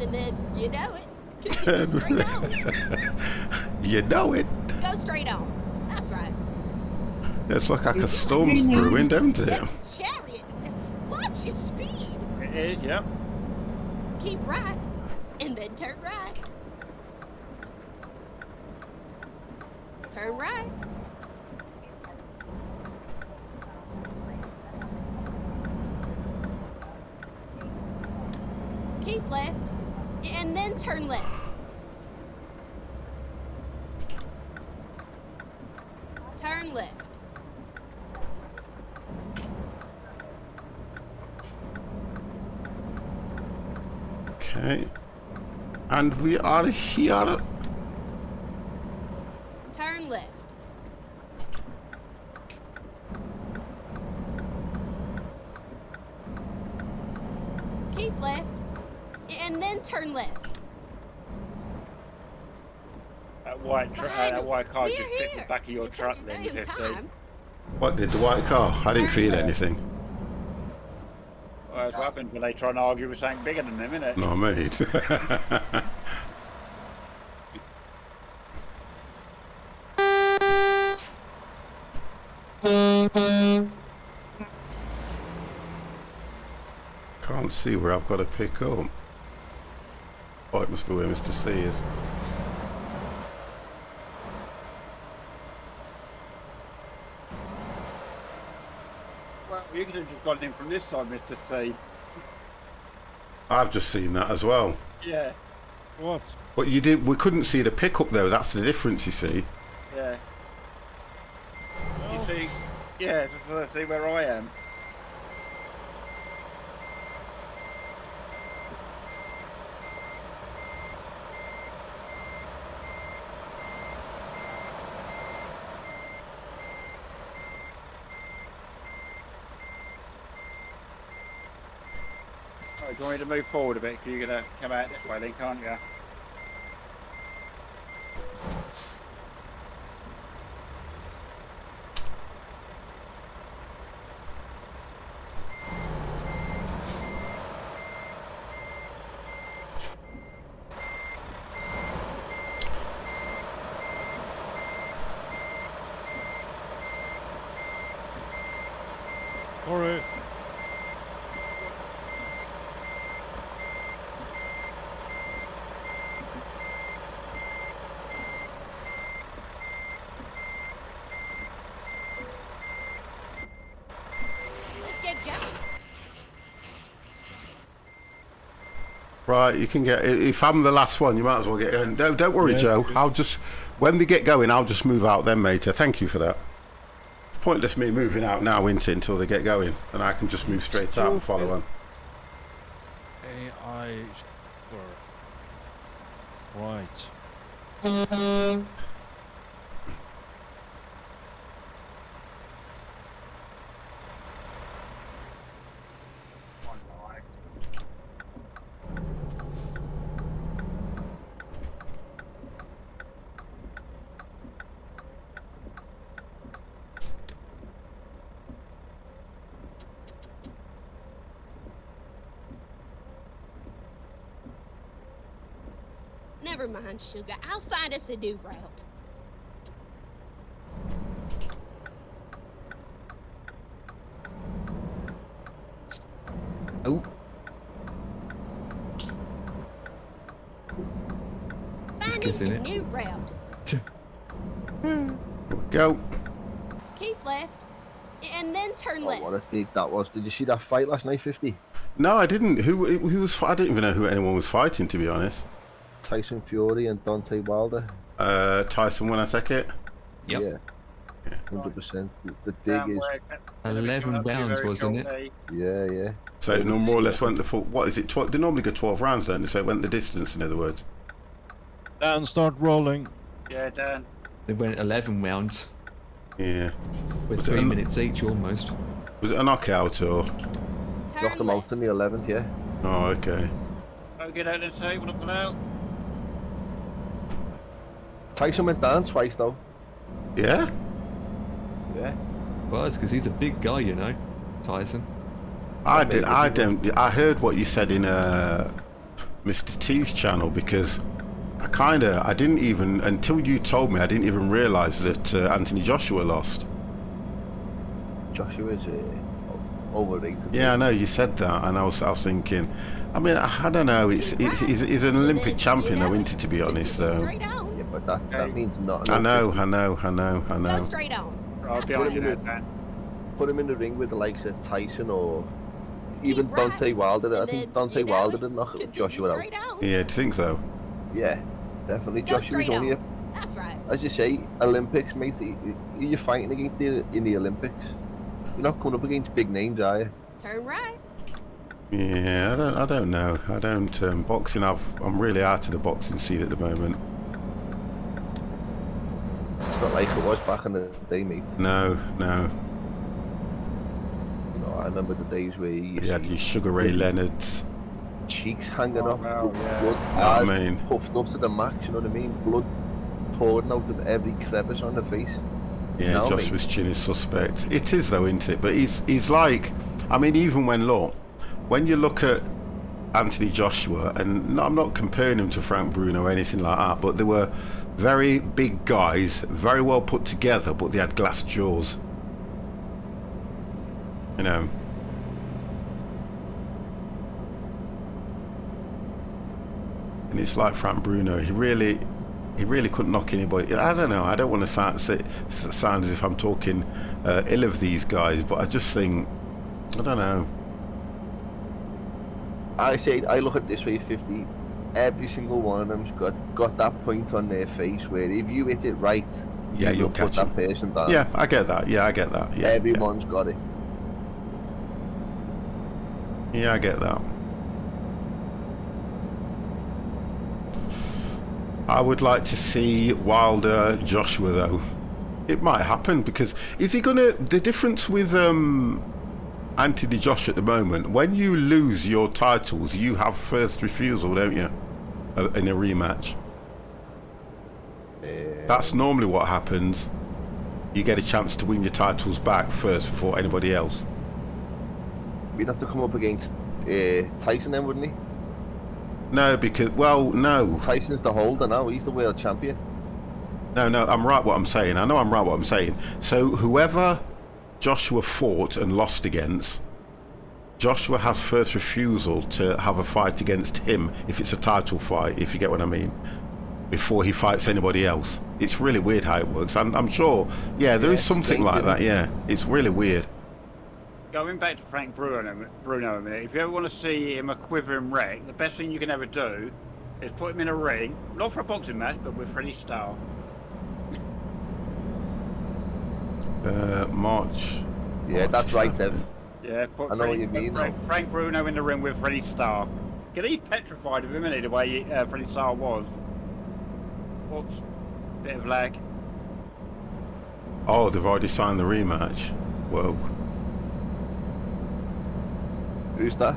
And then, you know it. Continue straight on. You know it. Go straight on. That's right. It's like a storm's brewing, don't it? Devil's chariot. Watch your speed. It is, yeah. Keep right. And then turn right. Turn right. Keep left. And then turn left. Turn left. Okay. And we are here. Turn left. Keep left. And then turn left. That white car We're just kicked the here. back of your You took truck your then, damn 50. time. What did the white car? I didn't feel anything. Well, that's what happens when they try and argue with something bigger than them, isn't it? No, mate. Can't see where I've got to pick up. Oh, it must be where Mr. C is. Well, you could have just gone in from this side, Mr. C. I've just seen that as well. Yeah, What? But you did. We couldn't see the pickup though. That's the difference, you see. yeah. You see, yeah, just see where I am. Right, do you want me to move forward a bit? Because you're going to come out this way then, can't you? Sorry. Let's get going. Right, you can get. If I'm the last one, you might as well get in. No, don't worry, Yeah. Joe. I'll just when they get going, I'll just move out then, mate. Thank you for that. It's pointless me moving out now, isn't it, until they get going, and I can just move straight out and follow on. AI. Right. Never mind, sugar. I'll find us a new route. Oh, just Finding kissing a it. new route. Go. Keep left, and then turn Oh, left. what a dig that was. Did you see that fight last night, 50? No, I didn't. Who was? I didn't even know who anyone was fighting, to be honest. Tyson Fury and Deontay Wilder. Tyson won, I take it. Yep. Yeah. 100%. The dig is. 11 rounds, wasn't it? Yeah. So it no more or less went the full. What is it? 12, they normally go 12 rounds, don't they? So it went the distance, in other words. Dan, start rolling. Yeah, Dan. They went 11 rounds Yeah. with Was it 3 a- minutes each almost. Was it a knockout or? Turn Knocked him left. out in the 11th, yeah. Oh, okay. Don't get out the table, look out. Tyson went down twice, though. Yeah. Yeah. Well, it's because he's a big guy, you know, Tyson. I did. I don't. I heard what you said in Mr. T's channel because I didn't even until you told me. I didn't even realise that Anthony Joshua lost. Joshua's overrated. Yeah, I know you said that, and I was thinking. I mean, I don't know. He's an Olympic champion, though, isn't he? To be honest, Go so. straight on. Yeah, but that means nothing. I know. Go straight on. I'll be on you now, Dan. Put him in the ring with the likes of Tyson or even Keep right, Deontay Wilder. I and think then, Deontay you know, Wilder did knock continue Joshua out. straight on. Yeah, do you think so? Yeah, definitely. Go Joshua's straight only, on. That's right. as you say, Olympics, mate. You're fighting against in the Olympics. You're not coming up against big names, are you? Turn right. Yeah, I don't know. I don't boxing. I'm really out of the boxing scene at the moment. It's not like it was back in the day, mate. No. You know, I remember the days where you You had see your Sugar Ray Leonards. cheeks hanging Oh, off, wow, yeah. blood I eyes mean- puffed up to the max. You know what I mean? Blood pouring out of every crevice on the face. Yeah, No, Joshua's chin is suspect. It is though, isn't it? But he's like, I mean, even when you look at Anthony Joshua, and I'm not comparing him to Frank Bruno or anything like that, but they were very big guys, very well put together, but they had glass jaws. You know. And it's like Frank Bruno. He really couldn't knock anybody. I don't know. I don't want to sound as if I'm talking ill of these guys, but I just think I don't know. I say, I look at this way, 50. Every single one of them's got that point on their face where if you hit it right, Yeah, you'll put catch that them. person down. Yeah, I get that. Yeah, I get that. Yeah, Everyone's got it. Yeah, I get that. I would like to see Wilder Joshua though. It might happen because is he gonna? The difference with Anthony Joshua at the moment, when you lose your titles, you have first refusal, don't you? In a rematch. That's normally what happens. You get a chance to win your titles back first before anybody else. We'd have to come up against Tyson then, wouldn't he? No, because, well, no. Tyson's the holder now. He's the world champion. No, I'm right what I'm saying. I know I'm right what I'm saying. So whoever Joshua fought and lost against, Joshua has first refusal to have a fight against him if it's a title fight, if you get what I mean, before he fights anybody else. It's really weird how it works. I'm sure, yeah, there is something like that, yeah. It's really weird. Going back to Frank Bruno a minute, if you ever want to see him a quivering wreck, the best thing you can ever do is put him in a ring, not for a boxing match, but with Freddie Starr. March. Yeah, that's right, Dev. Yeah, I know what you mean. Frank Bruno in the ring with Freddie Starr. Because he's petrified of him, isn't he, the way Freddie Starr was. Oops, bit of lag. Oh, they've already signed the rematch. Whoa. Who's that?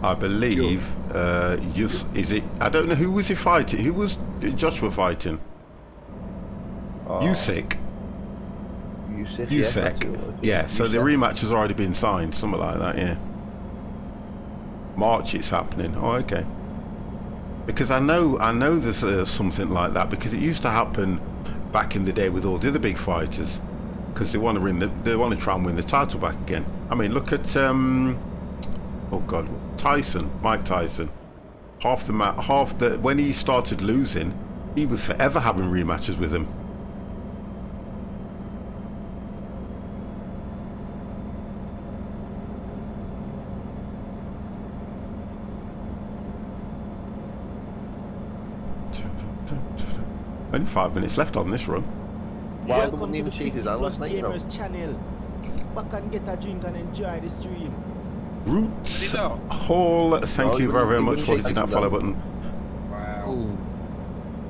I believe, is it, I don't know, who was he fighting? Who was Joshua fighting? Usyk. Usyk. Yeah, so the rematch has already been signed, something like that, yeah. March it's happening. Oh, okay. Because I know there's something like that because it used to happen back in the day with all the other big fighters because they want to try and win the title back again. I mean, look at oh God, Mike Tyson. When he started losing, he was forever having rematches with him. Only 5 minutes left on this run. Wilder wouldn't even shake his hand last night, you know. Channel. Sit back and get a drink and enjoy the stream. Roots Hall, thank you very much for hitting that follow button. Wow.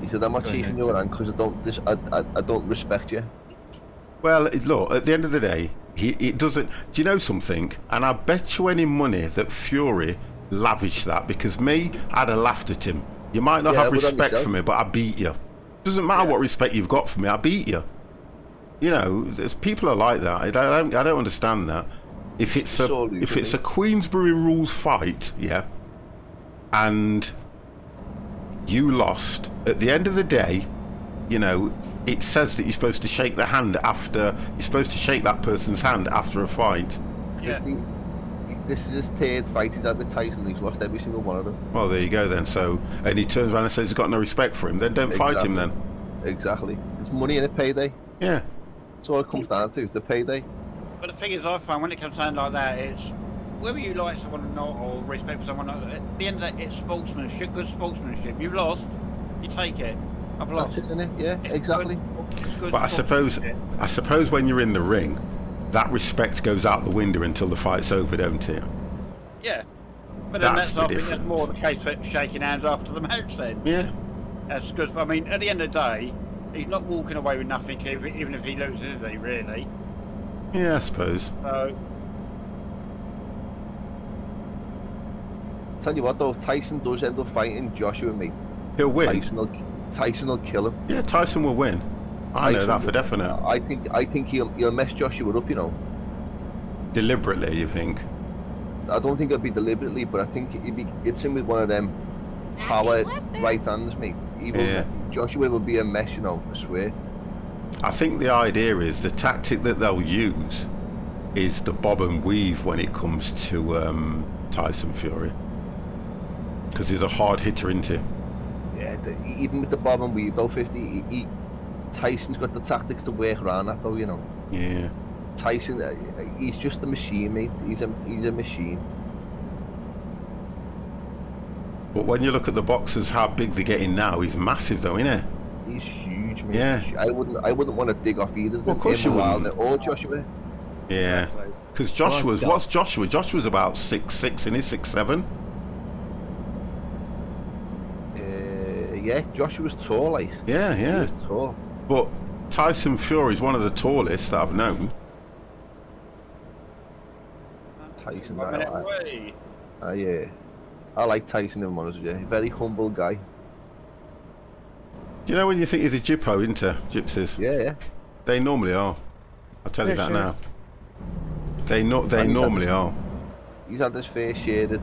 He said, I'm not shaking your hand because I don't respect you. Well, look, at the end of the day, it doesn't. Do you know something? And I bet you any money that Fury lavished that because I'd have laughed at him. You might not have respect for me, but I beat you. Doesn't matter what respect you've got for me, I beat you. You know, people are like that. I don't understand that. If it's a Queensberry rules fight, yeah, and you lost, at the end of the day, you know, it says that you're supposed to shake the hand after. You're supposed to shake that person's hand after a fight. Yeah. This is his third fight he's had with Tyson. He's lost every single one of them. Well, there you go then. So, and he turns around and says he's got no respect for him. Then don't fight him then. Exactly. There's money in a payday. Yeah. That's all it comes down to. It's a payday. But the thing is, I find when it comes down like that, it's whether you like someone or not, or respect for someone. At the end of the day, it's sportsmanship, good sportsmanship. You've lost, you take it. I've lost. That's it, isn't it? Yeah, exactly. But I suppose when you're in the ring, that respect goes out the window until the fight's over, don't it? Yeah. But then That's the I think difference. that's more the case for shaking hands after the match then. Yeah. That's because, I mean, at the end of the day, he's not walking away with nothing, even if he loses, is he, really? Yeah, I suppose. So, Tell you what though, if Tyson does end up fighting Joshua, mate, He'll win. Tyson will kill him. Yeah, Tyson will win. I know that for definite. I think he'll mess Joshua up, you know. Deliberately, you think? I don't think it'll be deliberately, but I think it's in with one of them power right hands, mate. Joshua will be a mess, you know, I swear. I think the idea is the tactic that they'll use is the bob and weave when it comes to Tyson Fury. Because he's a hard hitter, isn't he? Yeah, even with the bob and weave though, 50, Tyson's got the tactics to work around that though, you know. Yeah. Tyson, he's just a machine, mate. He's a machine. But when you look at the boxers, how big they're getting now, he's massive though, isn't he? He's huge, mate. Yeah. I wouldn't want to dig off either. Well, of course you wouldn't. Or Joshua. Yeah. Because what's Joshua? Joshua's about 6'6", and he's 6'7". Yeah, Joshua's tall, like. Yeah. He's tall. But Tyson Fury's one of the tallest that I've known. Tyson, Yeah. I like Tyson, if I'm honest with you. Very humble guy. Do you know when you think he's a Gyppo into gypsies? Yeah. They normally are. I'll tell you that now. They normally are. He's had his fair share of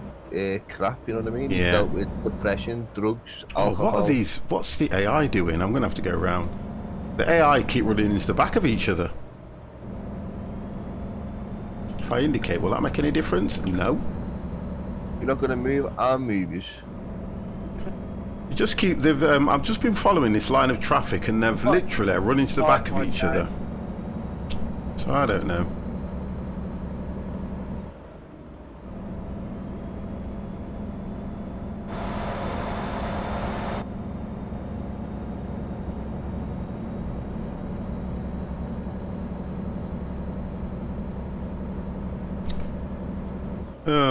crap, you know what I mean? Yeah. He's dealt with depression, drugs, alcohol. What are these? What's the AI doing? I'm going to have to go around. The AI keep running into the back of each other. If I indicate, will that make any difference? No. You're not going to move, I'll move you. You just keep. I've just been following this line of traffic, and they've literally run into the back of each other. So I don't know.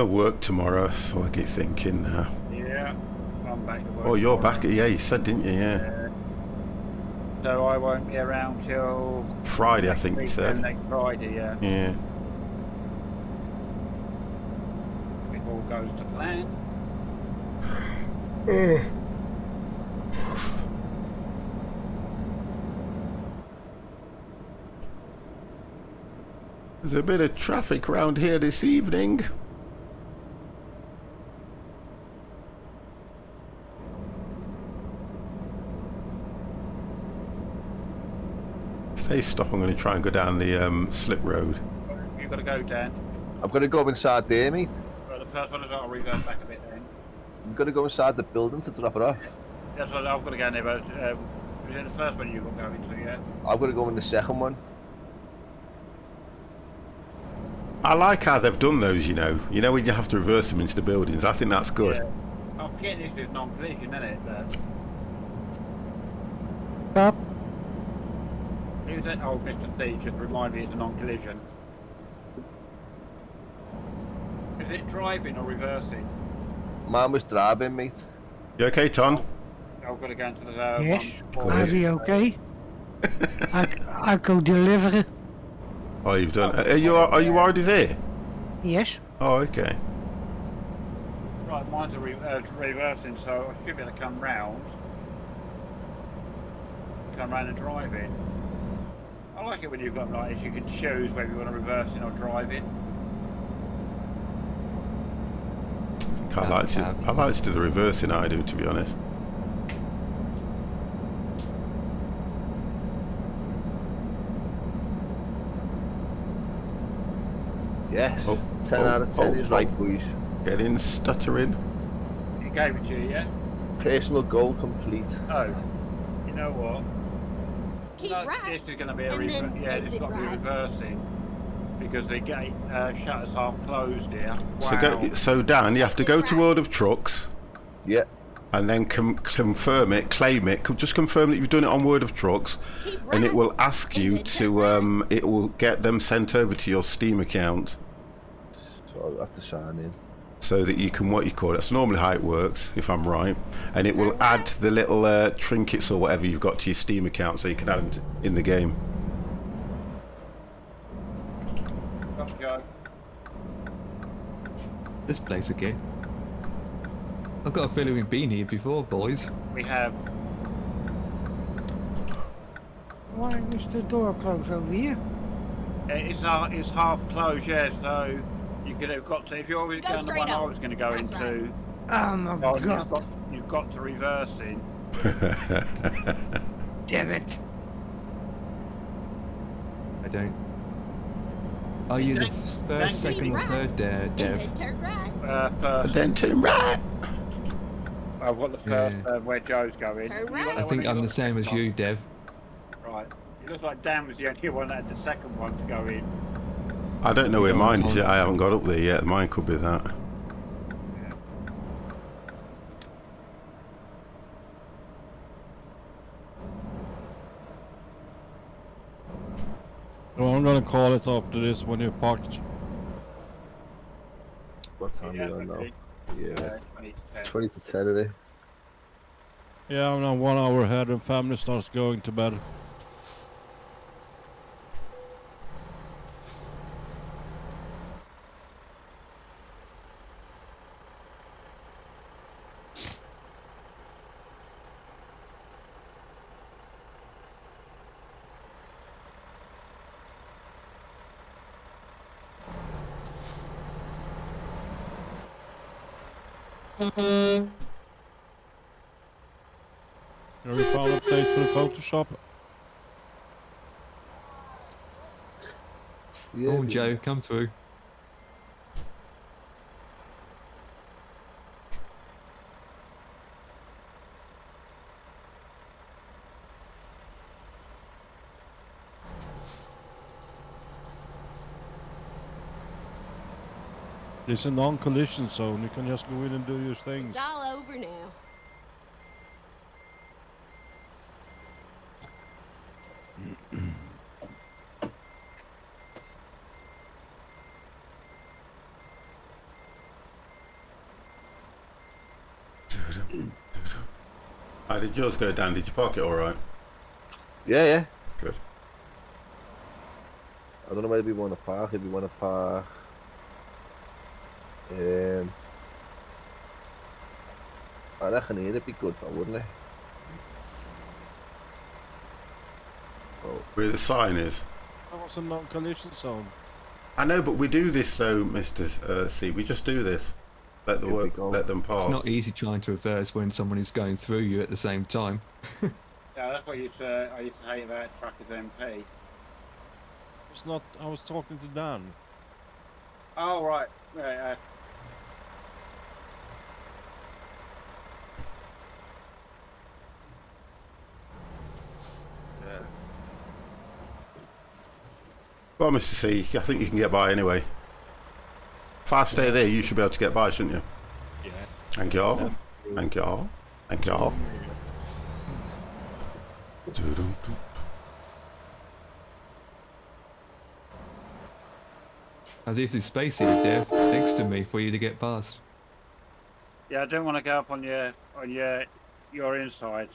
Work tomorrow, so I get thinking now. Yeah, I'm back to work. Oh, you're tomorrow. back? Yeah, you said, didn't you? Yeah. So I won't be around till Friday, I think you said. Next Friday, yeah. Yeah. If all goes to plan. There's a bit of traffic around here this evening. If they stop, I'm going to try and go down the slip road. You've got to go, Dan. I've got to go inside there, mate. Well, the first one is I'll reverse back a bit then. I've got to go inside the building to drop it off. That's what I've got to go in there, but was it the first one you've got to go into, yeah? I've got to go in the second one. I like how they've done those, you know when you have to reverse them into the buildings. I think that's good. Yeah. I'm forgetting this is non-collision, isn't it? Stop. Who's that? Oh, Mr. D, just remind me it's a non-collision. Is it driving or reversing? Mine was driving, mate. You okay, Ton? I've got to go into the Yes. one- Are we okay? I go deliver it. Oh, you've done. Are you already there? Yes. Oh, okay. Right, mine's a reversing, so I should be able to come round and drive in. I like it when you've got like this, you can choose whether you want to reverse in or drive in. I like to do the reversing. I do, to be honest. Yes. 10 out of 10 is right, boys. Getting stuttering. He gave it to you, yeah? Personal goal complete. Oh, you know what? Keep No, right. this is going to be a and then yeah, it's exit got to be right. reversing because the gate shutters half closed here. Wow. So Dan, you have to go to World of Trucks. Yeah. And then confirm it, claim it. Just confirm that you've done it on World of Trucks, and it will ask you to. It will get them sent over to your Steam account. So I'll have to sign in. So that you can, what you call it. That's normally how it works, if I'm right. And it will add the little trinkets or whatever you've got to your Steam account, so you can add them in the game. Off you go. This place again. I've got a feeling we've been here before, boys. We have. Why is the door closed over here? It's half closed, yeah. So you could have got to if you're always Go going the straight one I up. was going to go That's into. Oh my Oh, god. you've got to reverse in. Damn it. I don't. Are you the first, second, or right. third there, And Dev? then turn right. First. And then turn right. I've got the first Yeah. where Joe's going. Turn You right. got I that think one I'm the got same as second you, Dev. one? Right. It looks like Dan was the only one that had the second one to go in. I don't know where Go on, mine is Tom. yet. I haven't got up there yet. Mine could be that. Well, I'm gonna call it after this when you're parked. What time are we on now? okay. Yeah, 20 to 10. 20 to 10 today. Yeah, I'm now 1 hour ahead and family starts going to bed. Have you found a place for the Photoshop? Yeah, Oh, Joe, come through. It's a non-collision zone. You can just go in and do your things. It's all over now. How did yours go down? Did you park it all right? yeah. Good. I don't know where we want to park. If we want to park, I reckon here it'd be good, though, wouldn't it? Oh, Where the sign is. That was a non-collision zone. I know, but we do this though, Mr. C. We just do this. Let the Here we work. go. Let them park. It's not easy trying to reverse when someone is going through you at the same time. Yeah, that's what I used to hate about Truckers MP. It's not. I was talking to Dan. Oh, right. Yeah, Well, Mr. C, I think you can get by anyway. If I stay there, you should be able to get by, shouldn't you? Yeah. Thank you all. Thank you all. Thank you all. I leave the space here, Dev, next to me for you to get past. yeah, I don't want to go up on your insides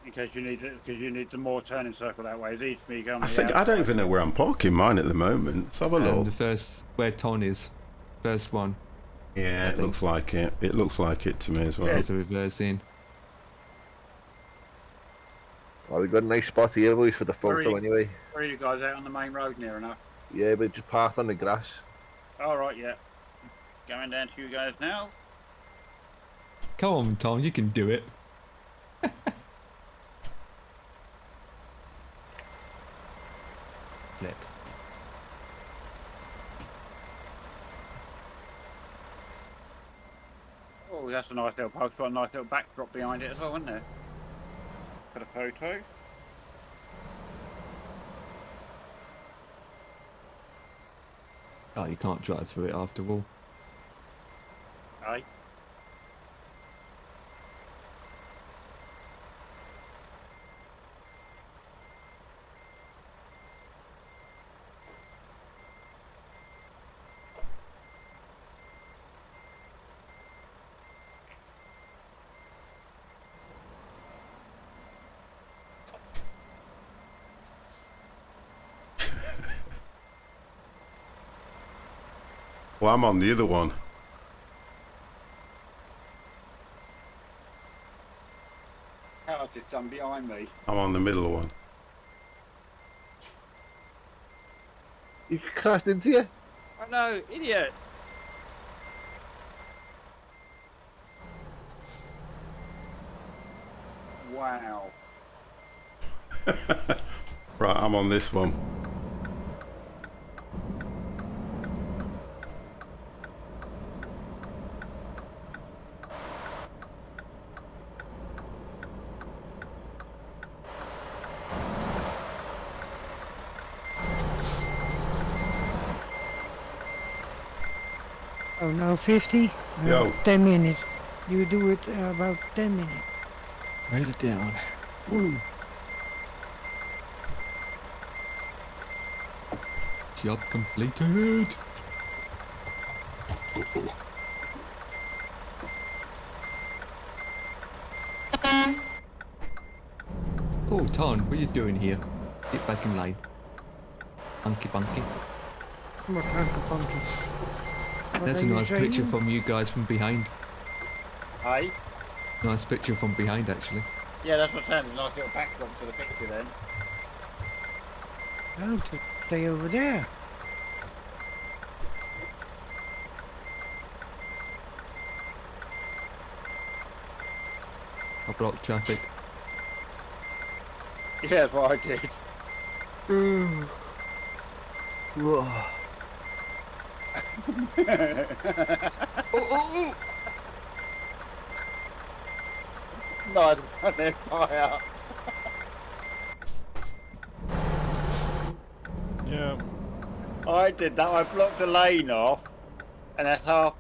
in case you need it, because you need the more turning circle that way. It's easy for me going. I think I don't even know where I'm parking mine at the moment. Let's have a look. The first, where Ton is. First one. Yeah, it looks like it. It looks like it to me as well. There's a reverse in. well, we've got a nice spot here, boys, for the photo Sorry. anyway. Where are you guys out on the main road near enough? Yeah, but just parked on the grass. All right, yeah. Going down to you guys now. Come on, Ton, you can do it. Flip. Oh, that's a nice little post. Got a nice little backdrop behind it as well, isn't there? For the photo. Oh, you can't drive through it after all. Aye. Well, I'm on the other one. How's this done behind me? I'm on the middle one. You crashed into you? Oh no, idiot! Wow. Right, I'm on this one. Oh, no, 50? Yo. 10 minutes. You do it about 10 minutes. Write it down. Job completed. Oh, Ton, what are you doing here? Get back in line. Hunky bunky. What hunky punky? What That's are a you nice saying? picture from you guys from behind. Hey? Nice picture from behind, actually. Yeah, that's what I'm saying. Nice little backdrop to the picture then. Oh, to stay over there. I blocked traffic. Yeah, that's what I did. Whoa. Nice running fire. Yeah. I did that. I blocked the lane off, and that's half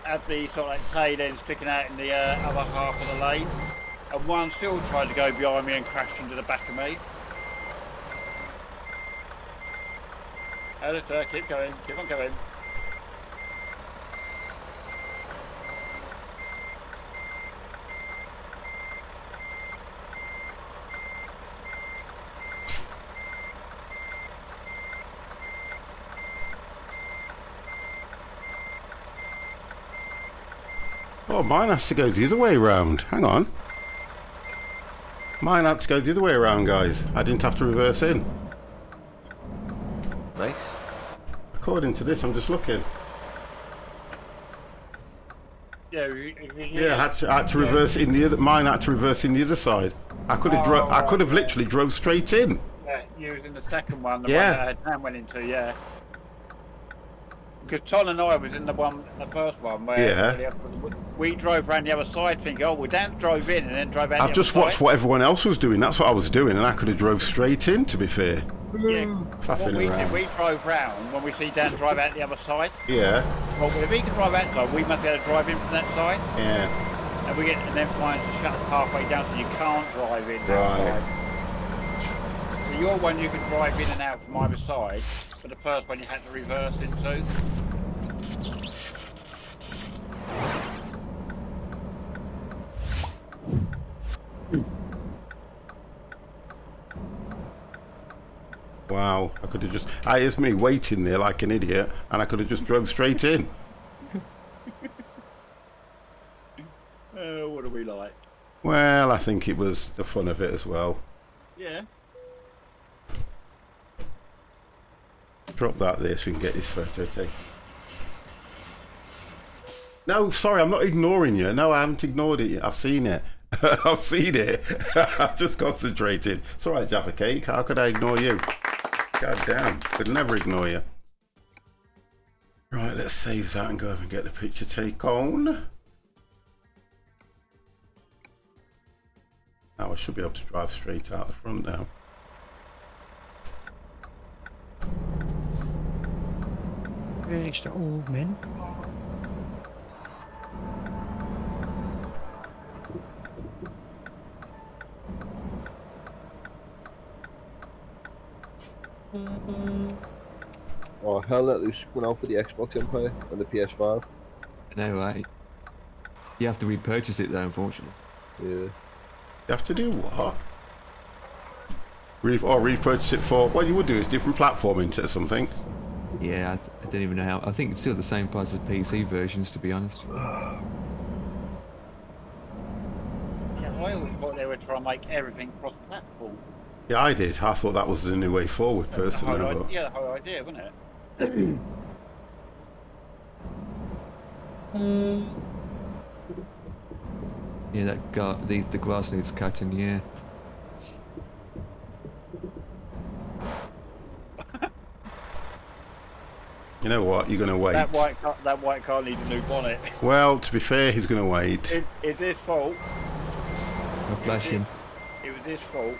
at the sort of like tail end sticking out in the other half of the lane. And one still tried to go behind me and crashed into the back of me. Keep going, keep on going. Oh, mine has to go the other way around. Hang on. Mine had to go the other way around, guys. I didn't have to reverse in. Nice. According to this, I'm just looking. Yeah, Yeah, I had to reverse in the other. Mine had to reverse in the other side. I could have I could have literally drove straight in. Yeah, using the second one, the Yeah. one that Dan went into, yeah. Because Ton and I was in the first one where Yeah. we drove around the other side thinking, oh, well, Dan drove in and then drove out I've the just other watched side. what everyone else was doing. That's what I was doing, and I could have drove straight in. To be fair. Yeah, Faffing what we around. did, we drove round when we see Dan drive out the other side. Yeah. Well, if he can drive out side, we must be able to drive in from that side. Yeah. And we get and then find the shut halfway down so you can't drive in that Right. side. So your one you can drive in and out from either side, but the first one you had to reverse into. Wow. I could have just. It's me waiting there like an idiot, and I could have just drove straight in. What are we like? Well, I think it was the fun of it as well. Yeah. Drop that there so we can get this photo taken. No, sorry, I'm not ignoring you. No, I haven't ignored it yet. I've seen it. I've seen it. I've just concentrated. It's alright, Jaffa Cake. How could I ignore you? God damn. Could never ignore you. Right, let's save that and go over and get the picture taken. Now I should be able to drive straight out the front now. Where is the old man? Oh, hell, let loose going out for the Xbox Empire and the PS5. No, right. You have to repurchase it though, unfortunately. Yeah. You have to do what? Repurchase it for what you would do is different platform into something. Yeah, I don't even know how. I think it's still the same price as PC versions, to be honest. Yeah, I always thought they were trying to make everything cross-platform. Yeah, I did. I thought that was the new way forward, personally. But Yeah, the whole idea, wasn't it? Yeah, the grass needs cutting. Yeah. you know what? You're going to wait. That white car needs a new bonnet. Well, to be fair, he's going to wait. It's his fault. I'll flash him. It was his fault.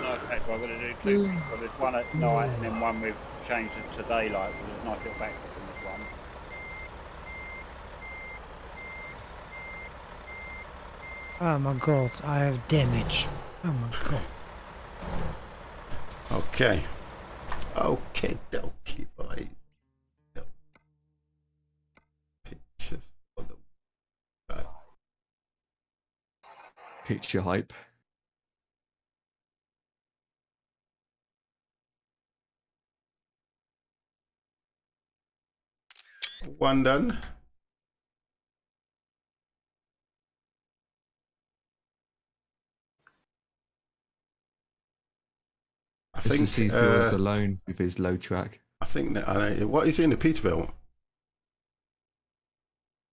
Nice paper So I'm going to do two. So there's one at night and then one we've changed it to daylight. So there's a nice little backdrop in this one. Oh my god, I have damage. Oh my god. Okay. Okay, dokie, boys. Pictures for the Picture hype. one done. I Just think to see if he was alone with his low track. I think that what is he in the Peterbilt?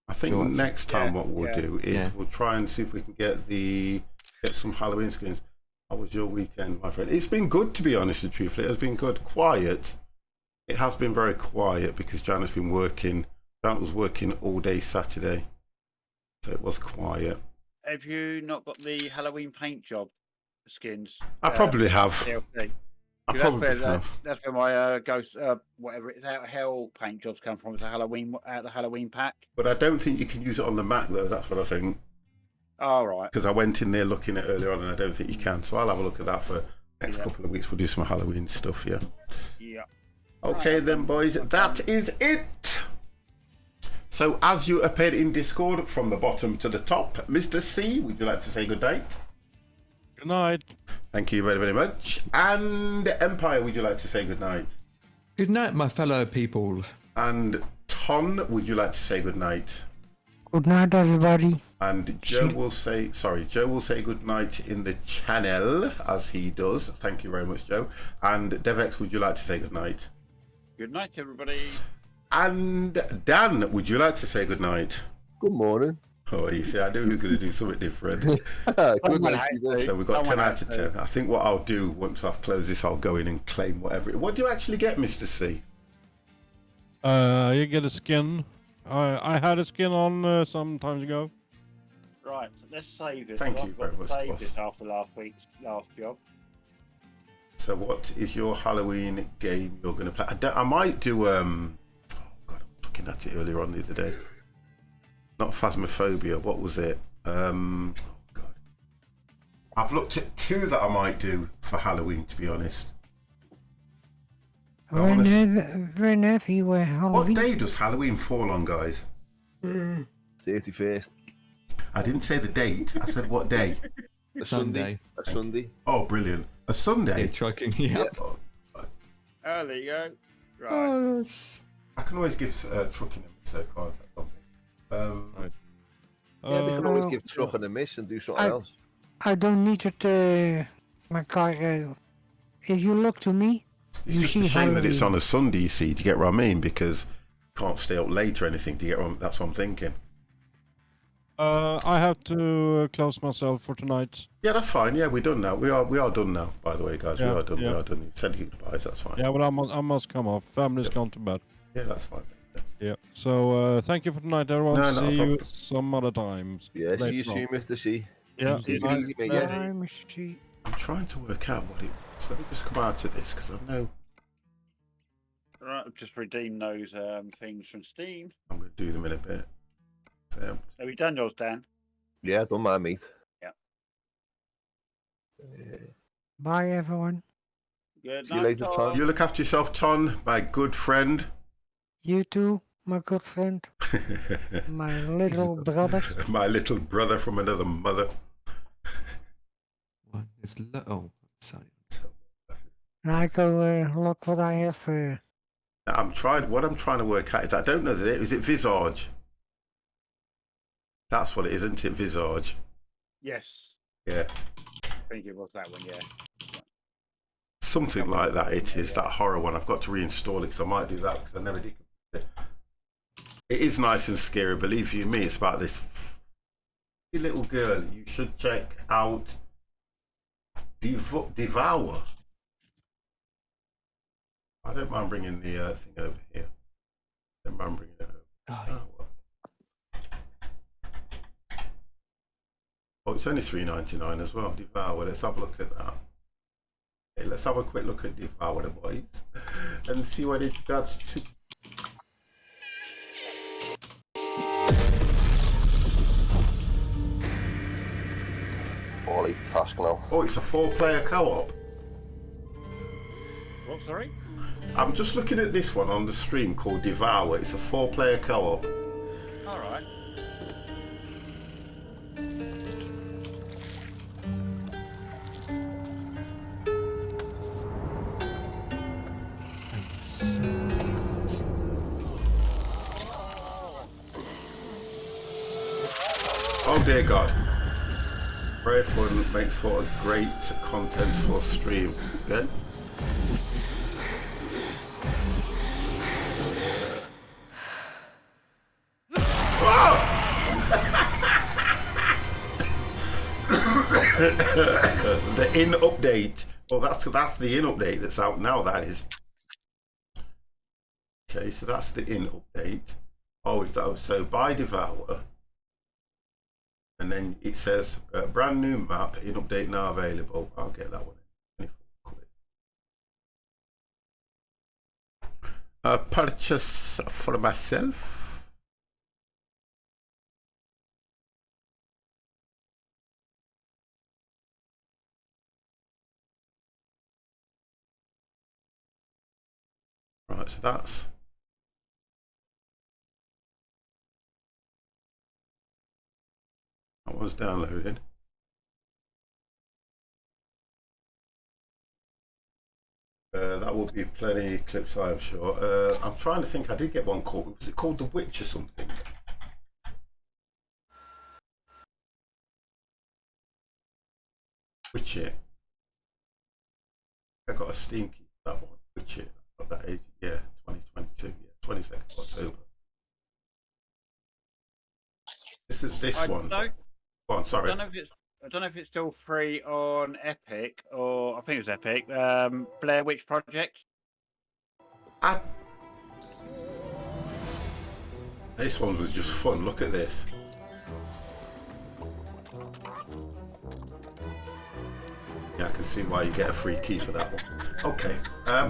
I think Sure. next time what we'll do is we'll try and see if we can get some Halloween skins. How was your weekend, my friend? It's been good, to be honest and truthfully. It has been good. Quiet. It has been very quiet because Jan has been working. Jan was working all day Saturday, so it was quiet. Have you not got the Halloween paint job skins? I probably have. DLC? I probably have. That's where my ghost, whatever it's out of hell paint jobs come from. It's a Halloween out of the Halloween pack. But I don't think you can use it on the Mac though. That's what I think. Oh, right. Because I went in there looking at it earlier on, and I don't think you can. So I'll have a look at that for next couple of weeks. We'll do some Halloween stuff. Yeah. Yeah. Okay then, boys. That is it. So as you appeared in Discord from the bottom to the top, Mr. C, would you like to say good night? Good night. Thank you very, very much. And Empire, would you like to say good night? Good night, my fellow people. And Ton, would you like to say good night? Good night, everybody. And Joe will say good night in the channel, as he does. Thank you very much, Joe. And Devex, would you like to say good night? Good night, everybody. And Dan, would you like to say good night? Good morning. Oh, you see, I knew he was going to do something different. Good night, so we've got 10 out of 10. I think what I'll do once I've closed this, I'll go in and claim whatever. What do you actually get, Mr. C? You get a skin. I had a skin on some time ago. Right, so let's save this. Thank you very much, Save boss. this after last week's last job. So what is your Halloween game you're going to play? I might do, oh God, I was looking at it earlier on the other day. Not Phasmophobia, what was it? Oh God. I've looked at two that I might do for Halloween, to be honest. Whenever you wear Halloween. What day does Halloween fall on, guys? 31st. I didn't say the date, I said what day? A Sunday. A Sunday. Oh, brilliant. A Sunday? Trucking, yep. Oh, there you go. Right. Oh, I can always give trucking a miss, so can't I? Right. Yeah, we can always give trucking a miss and do something else. I don't need it, my car. If you look to me, It's you just see a shame that it's Halloween. on a Sunday, you see, do you get what I mean? Because you can't stay up late or anything, do you get what that's what I'm thinking. I have to close myself for tonight. Yeah, that's fine. Yeah, we're done now. We are done now, by the way, guys. Yeah, we are done. yeah. We are done. You said your goodbyes, that's fine. Yeah, but I must come off. Family's gone to bed. Yeah, that's fine. Yeah. So thank you for tonight, everyone. No, See no you some other times. Yeah, see you later on. soon, Mr. C. Yeah. Take it Bye. easy, mate, yeah. Bye, Mr. G. I'm trying to work out what it was. Let me just come out of this, because I know Right, I've just redeemed those things from Steam. I'm going to do them in a bit. So, Have you done yours, Dan? Yeah, don't mind, mate. Yeah. Bye, everyone. Good See you night, later, Tom. Tom. you look after yourself, Ton, my good friend. You too, my good friend. My little brother. My little brother from another mother. What is oh, sorry. I go look what I have. What I'm trying to work out is, I don't know the name. Is it Visage? That's what it is, isn't it? Visage. Yes. Yeah. I think it was that one, yeah. Something like that it is, that horror one. I've got to reinstall it because I might do that because I never did. It is nice and scary, believe you me. It's about this little girl. You should check out Devour. I don't mind bringing the thing over here. I don't mind bringing it over. Oh, it's only $3.99 as well. Devour. Let's have a look at that. Okay, let's have a quick look at Devour the Boys and see what it does to. Holy task now. Oh, it's a 4-player co-op. What, sorry? I'm just looking at this one on the stream called Devour. It's a 4-player co-op. Alright. Oh dear God. Very fun, makes for a great content for stream. Okay? The in update. Oh, that's the in update that's out now. That is. Okay, so that's the in update. Oh, is that so? By Devour, and then it says brand new map in update now available. I'll get that one. Purchase for myself. Right, so that was downloaded. That will be plenty of clips, I'm sure. I'm trying to think. I did get one called. Was it called The Witch or something? Witch It. I got a Steam key for that one. Witch It. Got that age. Yeah, 2022. Yeah, 22nd of October. This is this one. Know. Oh, I'm sorry. I don't know if it's still free on Epic or I think it was Epic. Blair Witch Project. This one was just fun. Look at this. Yeah, I can see why you get a free key for that one. Okay. I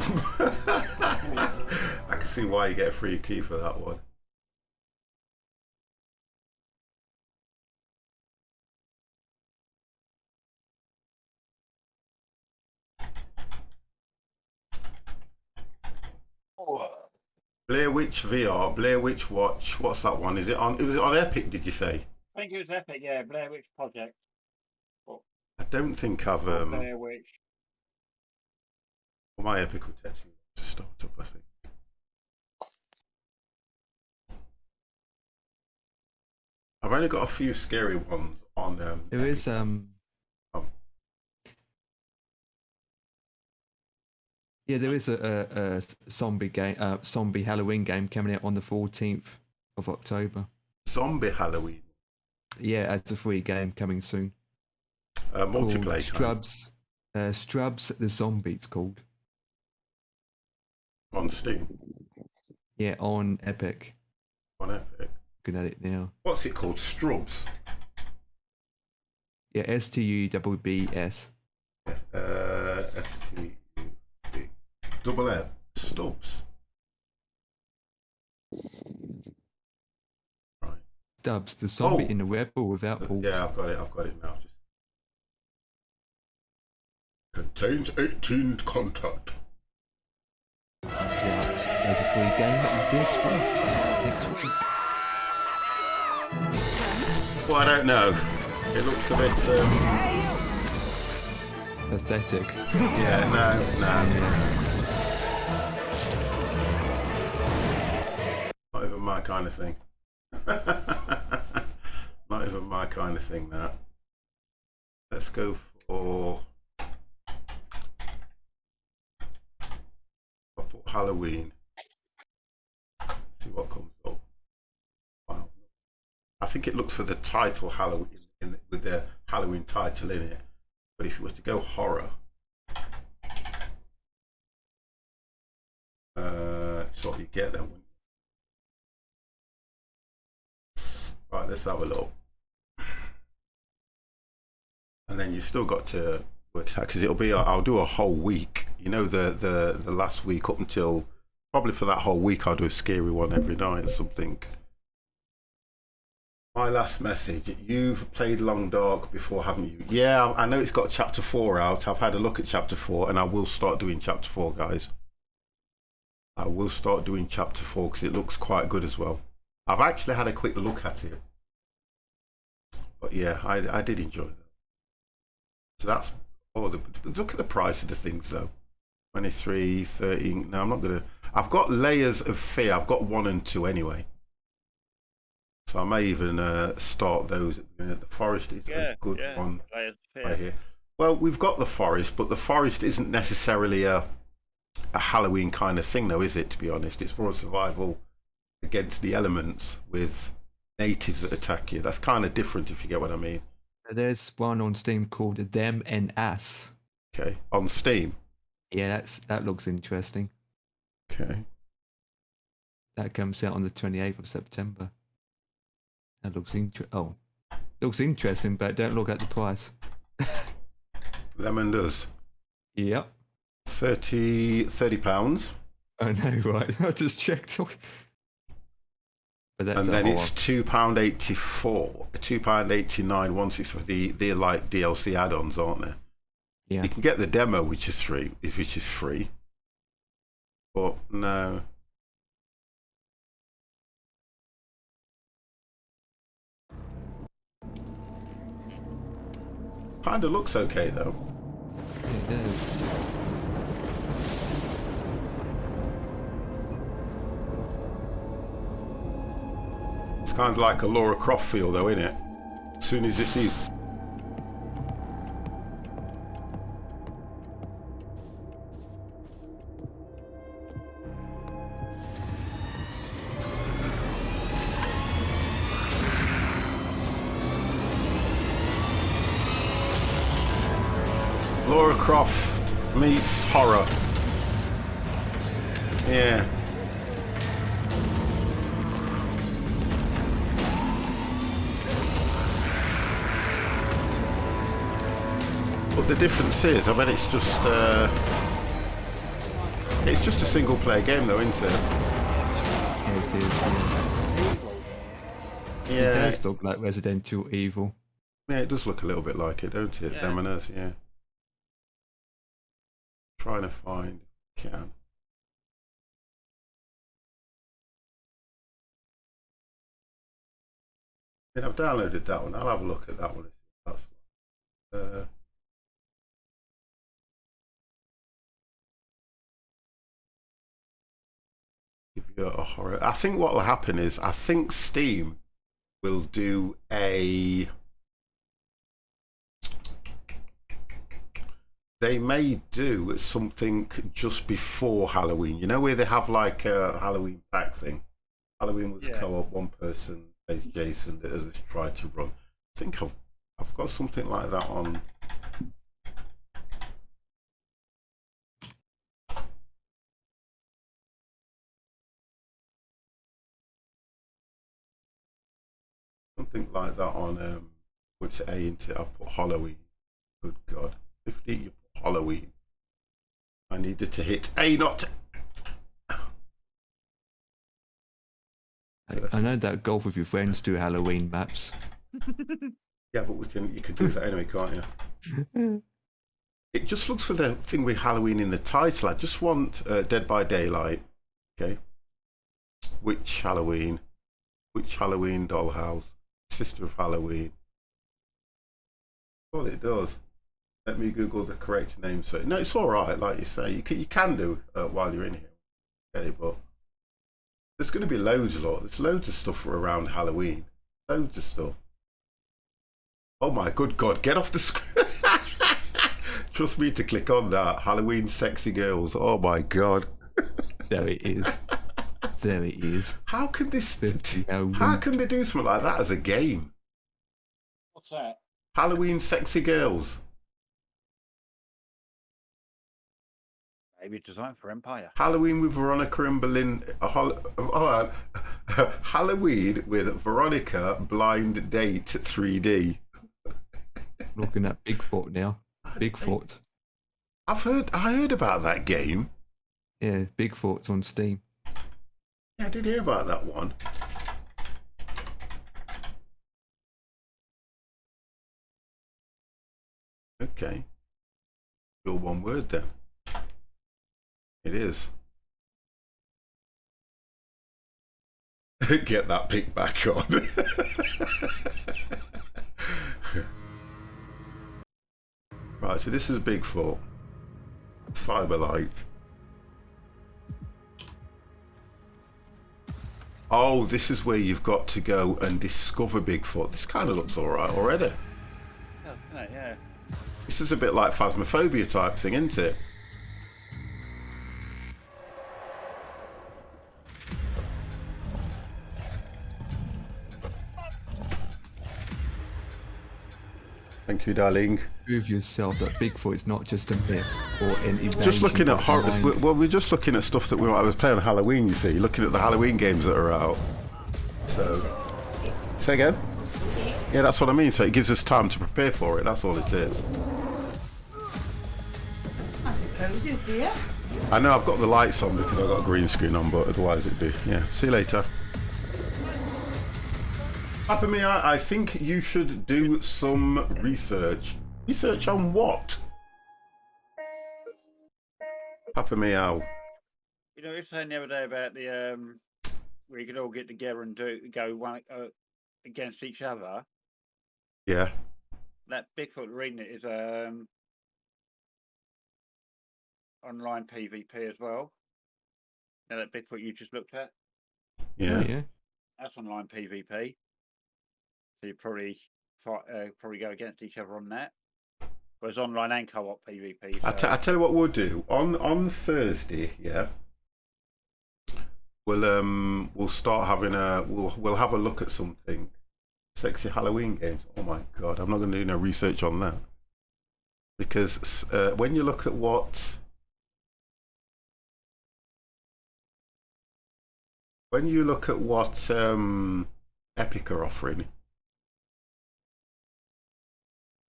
can see why you get a free key for that one. Blair Witch VR, Blair Witch Watch. What's that one? Is it on? Was it on Epic? Did you say? I think it was Epic. Yeah, Blair Witch Project. I don't think I've Blair Witch. My Epic will text you to start up. I think. I've only got a few scary ones on. There is Yeah, there is a zombie game, zombie Halloween game coming out on the 14th of October. Zombie Halloween. Yeah, as a free game coming soon. Multiplayer. Strubs the Zombie. It's called. On Steam. Yeah, on Epic. On Epic. Looking at it now. What's it called? Strubs. Yeah, STUBBS. STUB. Double L. Stubbs. Right. Stubbs, the zombie in the web or without balls. Yeah, I've got it now. Just contains 18 contact. There's a free game this week. Next week. Well, I don't know. It looks a bit pathetic. Yeah, no. Not even my kind of thing. Not even my kind of thing, that. Let's go for... I'll put Halloween. See what comes up. Wow. I think it looks for the title Halloween, with the Halloween title in it. But if you were to go horror... so you get that one. Right, let's have a look. And then you've still got to works out because it'll be. I'll do a whole week. You know, the last week up until probably for that whole week, I'll do a scary one every night or something. My last message. You've played Long Dark before, haven't you? Yeah, I know it's got chapter 4 out. I've had a look at chapter 4, and I will start doing chapter 4, guys. I will start doing chapter 4 because it looks quite good as well. I've actually had a quick look at it. But yeah, I did enjoy that. So that's, look at the price of the things though. 23, 13, no I'm not gonna, I've got Layers of Fear, I've got 1 and 2 anyway. So I may even start those. The Forest is a good one right here. Well, we've got the Forest, but the Forest isn't necessarily a Halloween kind of thing though, is it, to be honest? It's more survival against the elements with natives that attack you. That's kind of different, if you get what I mean. There's one on Steam called Them and Us. Okay, on Steam. Yeah, that looks interesting. Okay. That comes out on the 28th of September. That looks looks interesting, but don't look at the price. Them and Us. Yep. £30. I know, right? I just checked. But that's and then it's £2.84, £2.89 once it's for the like DLC add-ons, aren't there? Yeah. You can get the demo, which is free, but no. Kind of looks okay though. It does. It's kind of like a Lara Croft feel though, isn't it? As soon as it sees. Lara Croft meets horror. Yeah. But the difference is, I bet it's just a single player game though, isn't it? Yeah, it is. Yeah. It does look like Resident Evil. Yeah, it does look a little bit like it, don't it? Them and Us, yeah. Trying to find can. I mean, I've downloaded that one. I'll have a look at that one. That's give you a horror. I think what will happen is I think Steam will do a. They may do something just before Halloween. You know where they have like a Halloween pack thing. Halloween was co-op. One person plays Jason. The others try to run. I think I've got something like that on. Something like that on. Which A into it. I put Halloween. Good God. 50. You put Halloween. I needed to hit A, not. I know that golf with your friends do Halloween maps. Yeah, but you can do that anyway, can't you? It just looks for the thing with Halloween in the title. I just want Dead by Daylight. Okay. Which Halloween dollhouse? Sister of Halloween. Well, it does. Let me Google the correct name. So no, it's all right. Like you say, you can do while you're in here. Get it, but there's going to be loads. There's loads of stuff around Halloween. Loads of stuff. Oh my good God! Get off the screen. Trust me to click on that. Halloween sexy girls. Oh my God. There it is. There it is. How can this? How can they do something like that as a game? What's that? Halloween sexy girls. Maybe designed for Empire. Halloween with Veronica and Belinda. Halloween with Veronica blind date 3D. Looking at Bigfoot now. Bigfoot. I heard about that game. Yeah, Bigfoot's on Steam. Yeah, I did hear about that one. Okay. Your one word then. It is. Get that pick back on. Right, so this is Bigfoot. Cyberlight. Oh, this is where you've got to go and discover Bigfoot. This kind of looks alright already. Oh, isn't it? Yeah. This is a bit like Phasmophobia type thing, isn't it? Thank you, darling. Prove yourself that Bigfoot is not just a myth or an invention. Just looking at of the horror. mind. Well, we're just looking at stuff that I was playing on Halloween. You see, looking at the Halloween games that are out. So, say again. Yeah, that's what I mean. So it gives us time to prepare for it. That's all it is. That's a cozy up here. I know I've got the lights on because I've got a green screen on, but otherwise it'd be yeah. See you later. Papa Mia, I think you should do some research. Research on what? Papa Meow. You know, you were saying the other day about the where you could all get together and go one against each other. Yeah. That Bigfoot reading it is online PvP as well. Now that Bigfoot you just looked at. Yeah. Yeah. That's online PvP. So you probably probably go against each other on that. Whereas online and co-op PvP. So. I tell you what we'll do on Thursday. Yeah. We'll start having we'll have a look at something. Sexy Halloween games. Oh my god, I'm not going to do no research on that because when you look at what Epic are offering,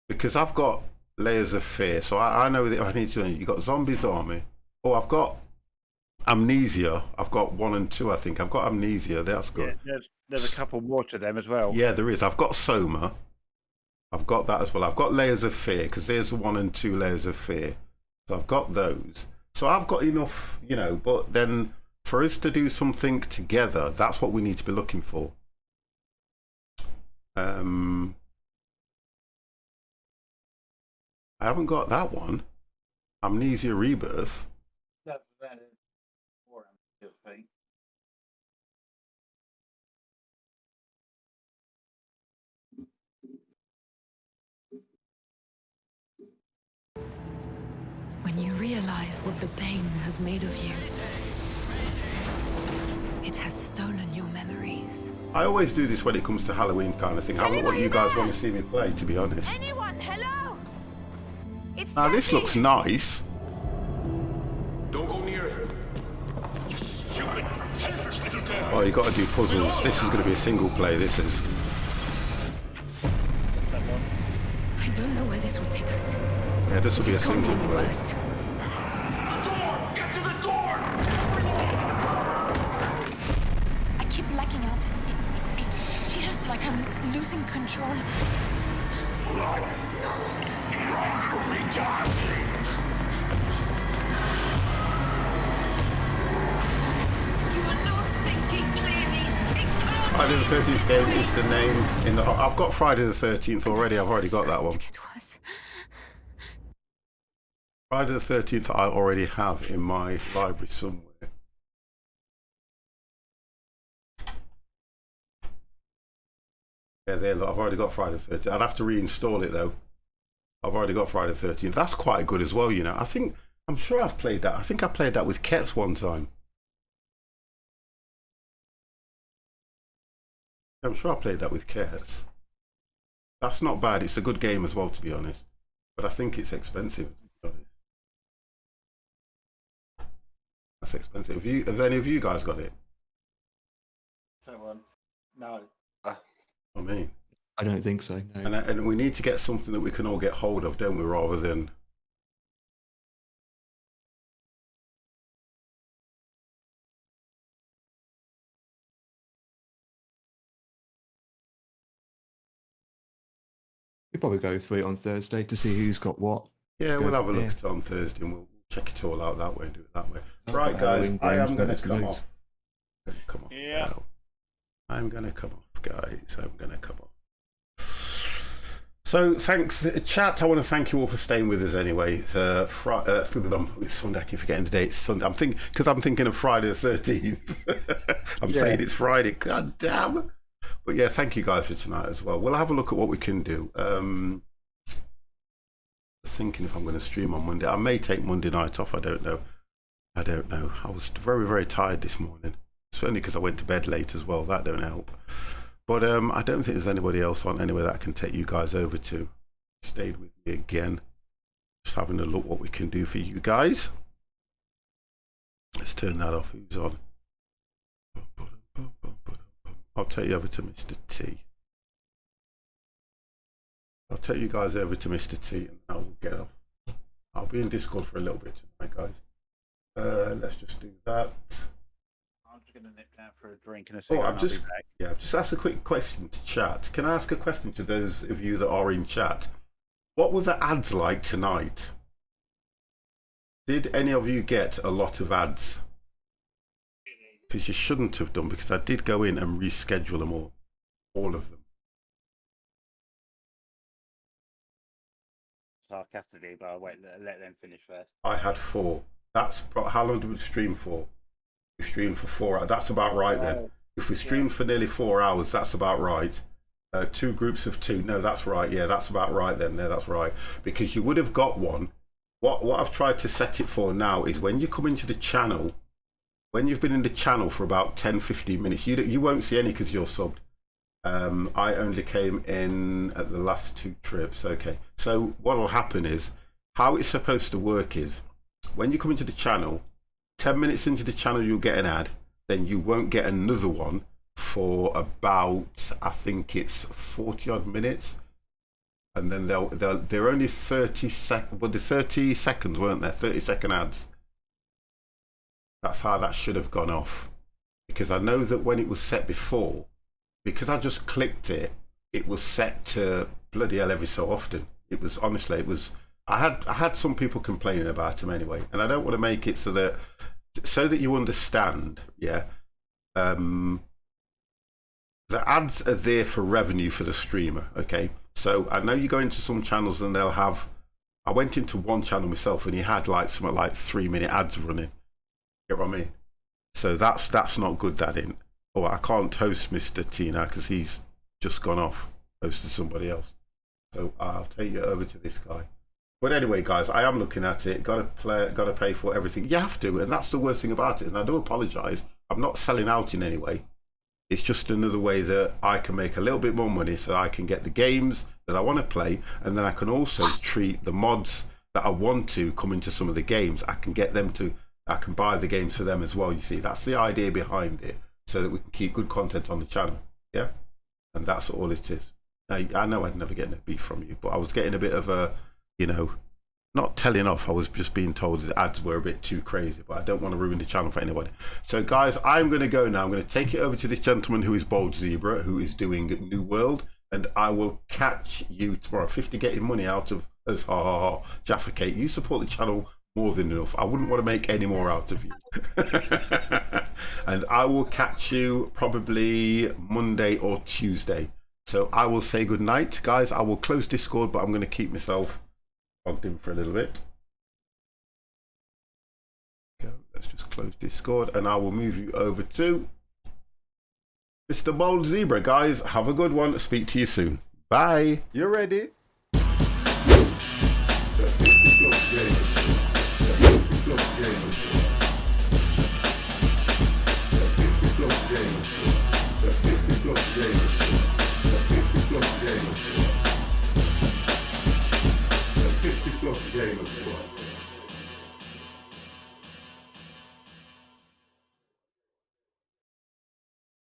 because I've got Layers of Fear, so I know that I need to. You got Zombies Army. Oh, I've got Amnesia. I've got 1 and 2. I think I've got Amnesia. That's good. Yeah, there's a couple more to them as well. Yeah, there is. I've got Soma. I've got that as well. I've got Layers of Fear because there's the 1 and 2 Layers of Fear. So I've got those. So I've got enough, you know. But then for us to do something together, that's what we need to be looking for. I haven't got that one. Amnesia Rebirth. That's that is for PvP. When you realize what the pain has made of you, it has stolen your memories. I always do this when it comes to Halloween kind of thing. I don't know what you guys want to see me play, to be honest. Anyone, hello? It's Now this looks nice. Don't go near it. You stupid, selfish little girl. Oh, you got to do puzzles. This is going to be a single play. This is. I don't know where this will take us. Yeah, this will be a It's gonna single be play. worse. The door! Get to the door! I keep blacking out. It feels like I'm losing control. Run for me, Darcy! You are not thinking clearly. Friday the 13th game is the name in the. I've got Friday the 13th already. I've already got that one. Friday the 13th I already have in my library somewhere. Yeah, there. Look, I've already got Friday the 13th. I'd have to reinstall it though. I've already got Friday the 13th. That's quite good as well, you know. I'm sure I've played that. I think I played that with Kets one time. I'm sure I played that with Kets. That's not bad. It's a good game as well, to be honest. But I think it's expensive, to be honest. That's expensive. Have any of you guys got it? That one. No. I mean. I don't think so. No. And we need to get something that we can all get hold of, don't we? Rather than we'll probably go through it on Thursday to see who's got what. yeah, Go we'll have a from look there. at it on Thursday and we'll check it all out that way and do it that way. Oh, Right, guys, Halloween I am games, going that's to come loads. off. Come off. Yeah. now. I'm going to come off, guys. I'm going to come off. So, thanks, chat. I want to thank you all for staying with us anyway. It's Sunday. I keep forgetting the date. It's Sunday. I'm thinking of Friday the 13th. I'm saying it's Friday. God damn. But yeah, thank you guys for tonight as well. We'll have a look at what we can do. Thinking if I'm going to stream on Monday. I may take Monday night off. I don't know. I was very, very tired this morning. It's only because I went to bed late as well. That don't help. But I don't think there's anybody else on anyway that I can take you guys over to. Stayed with me again. Just having a look what we can do for you guys. Let's turn that off. Who's on? I'll take you over to Mr. T. I'll take you guys over to Mr. T and I will get off. I'll be in Discord for a little bit tonight, guys. Let's just do that. I'm just going to nip down for a drink in a second. I'll be back. Just ask a quick question to chat. Can I ask a question to those of you that are in chat? What were the ads like tonight? Did any of you get a lot of ads? Because you shouldn't have done, because I did go in and reschedule them all of them. Sarcastically, but I'll let them finish first. I had 4. That's how long did we stream for? We streamed for 4 hours. That's about right then. If we streamed for nearly 4 hours, that's about right. 2 groups of 2. No, that's right. Yeah, that's about right then. No, that's right. Because you would have got one. What I've tried to set it for now is when you come into the channel, when you've been in the channel for about 10-15 minutes, you won't see any because you're subbed. I only came in at the last 2 trips. Okay, so what will happen is, how it's supposed to work is, when you come into the channel, 10 minutes into the channel you'll get an ad, then you won't get another one for about, I think it's 40 odd minutes, and then they're only 30 seconds. Well, the 30 seconds weren't there, 30-second ads. That's how that should have gone off, because I know that when it was set before, because I just clicked it, it was set to bloody hell every so often. It was, honestly, it was, I had some people complaining about them anyway, and I don't want to make it so that you understand, yeah. The ads are there for revenue for the streamer, okay? So I know you go into some channels and they'll have, I went into one channel myself and he had like something like 3-minute ads running. Get what I mean? So that's not good, that in. Oh, I can't host Mr. T now because he's just gone off, hosted somebody else. So I'll take you over to this guy. But anyway, guys, I am looking at it. Got to pay for everything. You have to, and that's the worst thing about it. And I do apologise. I'm not selling out in any way. It's just another way that I can make a little bit more money, so I can get the games that I want to play, and then I can also treat the mods that I want to come into some of the games. I can get them to. I can buy the games for them as well. You see, that's the idea behind it, so that we can keep good content on the channel. Yeah, and that's all it is. Now, I know I'd never get no beef from you, but I was getting a bit of a, you know, not telling off. I was just being told the ads were a bit too crazy, but I don't want to ruin the channel for anybody. So guys, I'm going to go now. I'm going to take it over to this gentleman who is Bold Zebra, who is doing New World, and I will catch you tomorrow. 50 getting money out of us. Ha ha ha. Jaffa Cake, you support the channel more than enough. I wouldn't want to make any more out of you. And I will catch you probably Monday or Tuesday. So I will say good night, guys. I will close Discord, but I'm going to keep myself logged in for a little bit. Go. Let's just close Discord, and I will move you over to Mr. Bold Zebra. Guys, have a good one. Speak to you soon. Bye. You ready? The 50 plus games.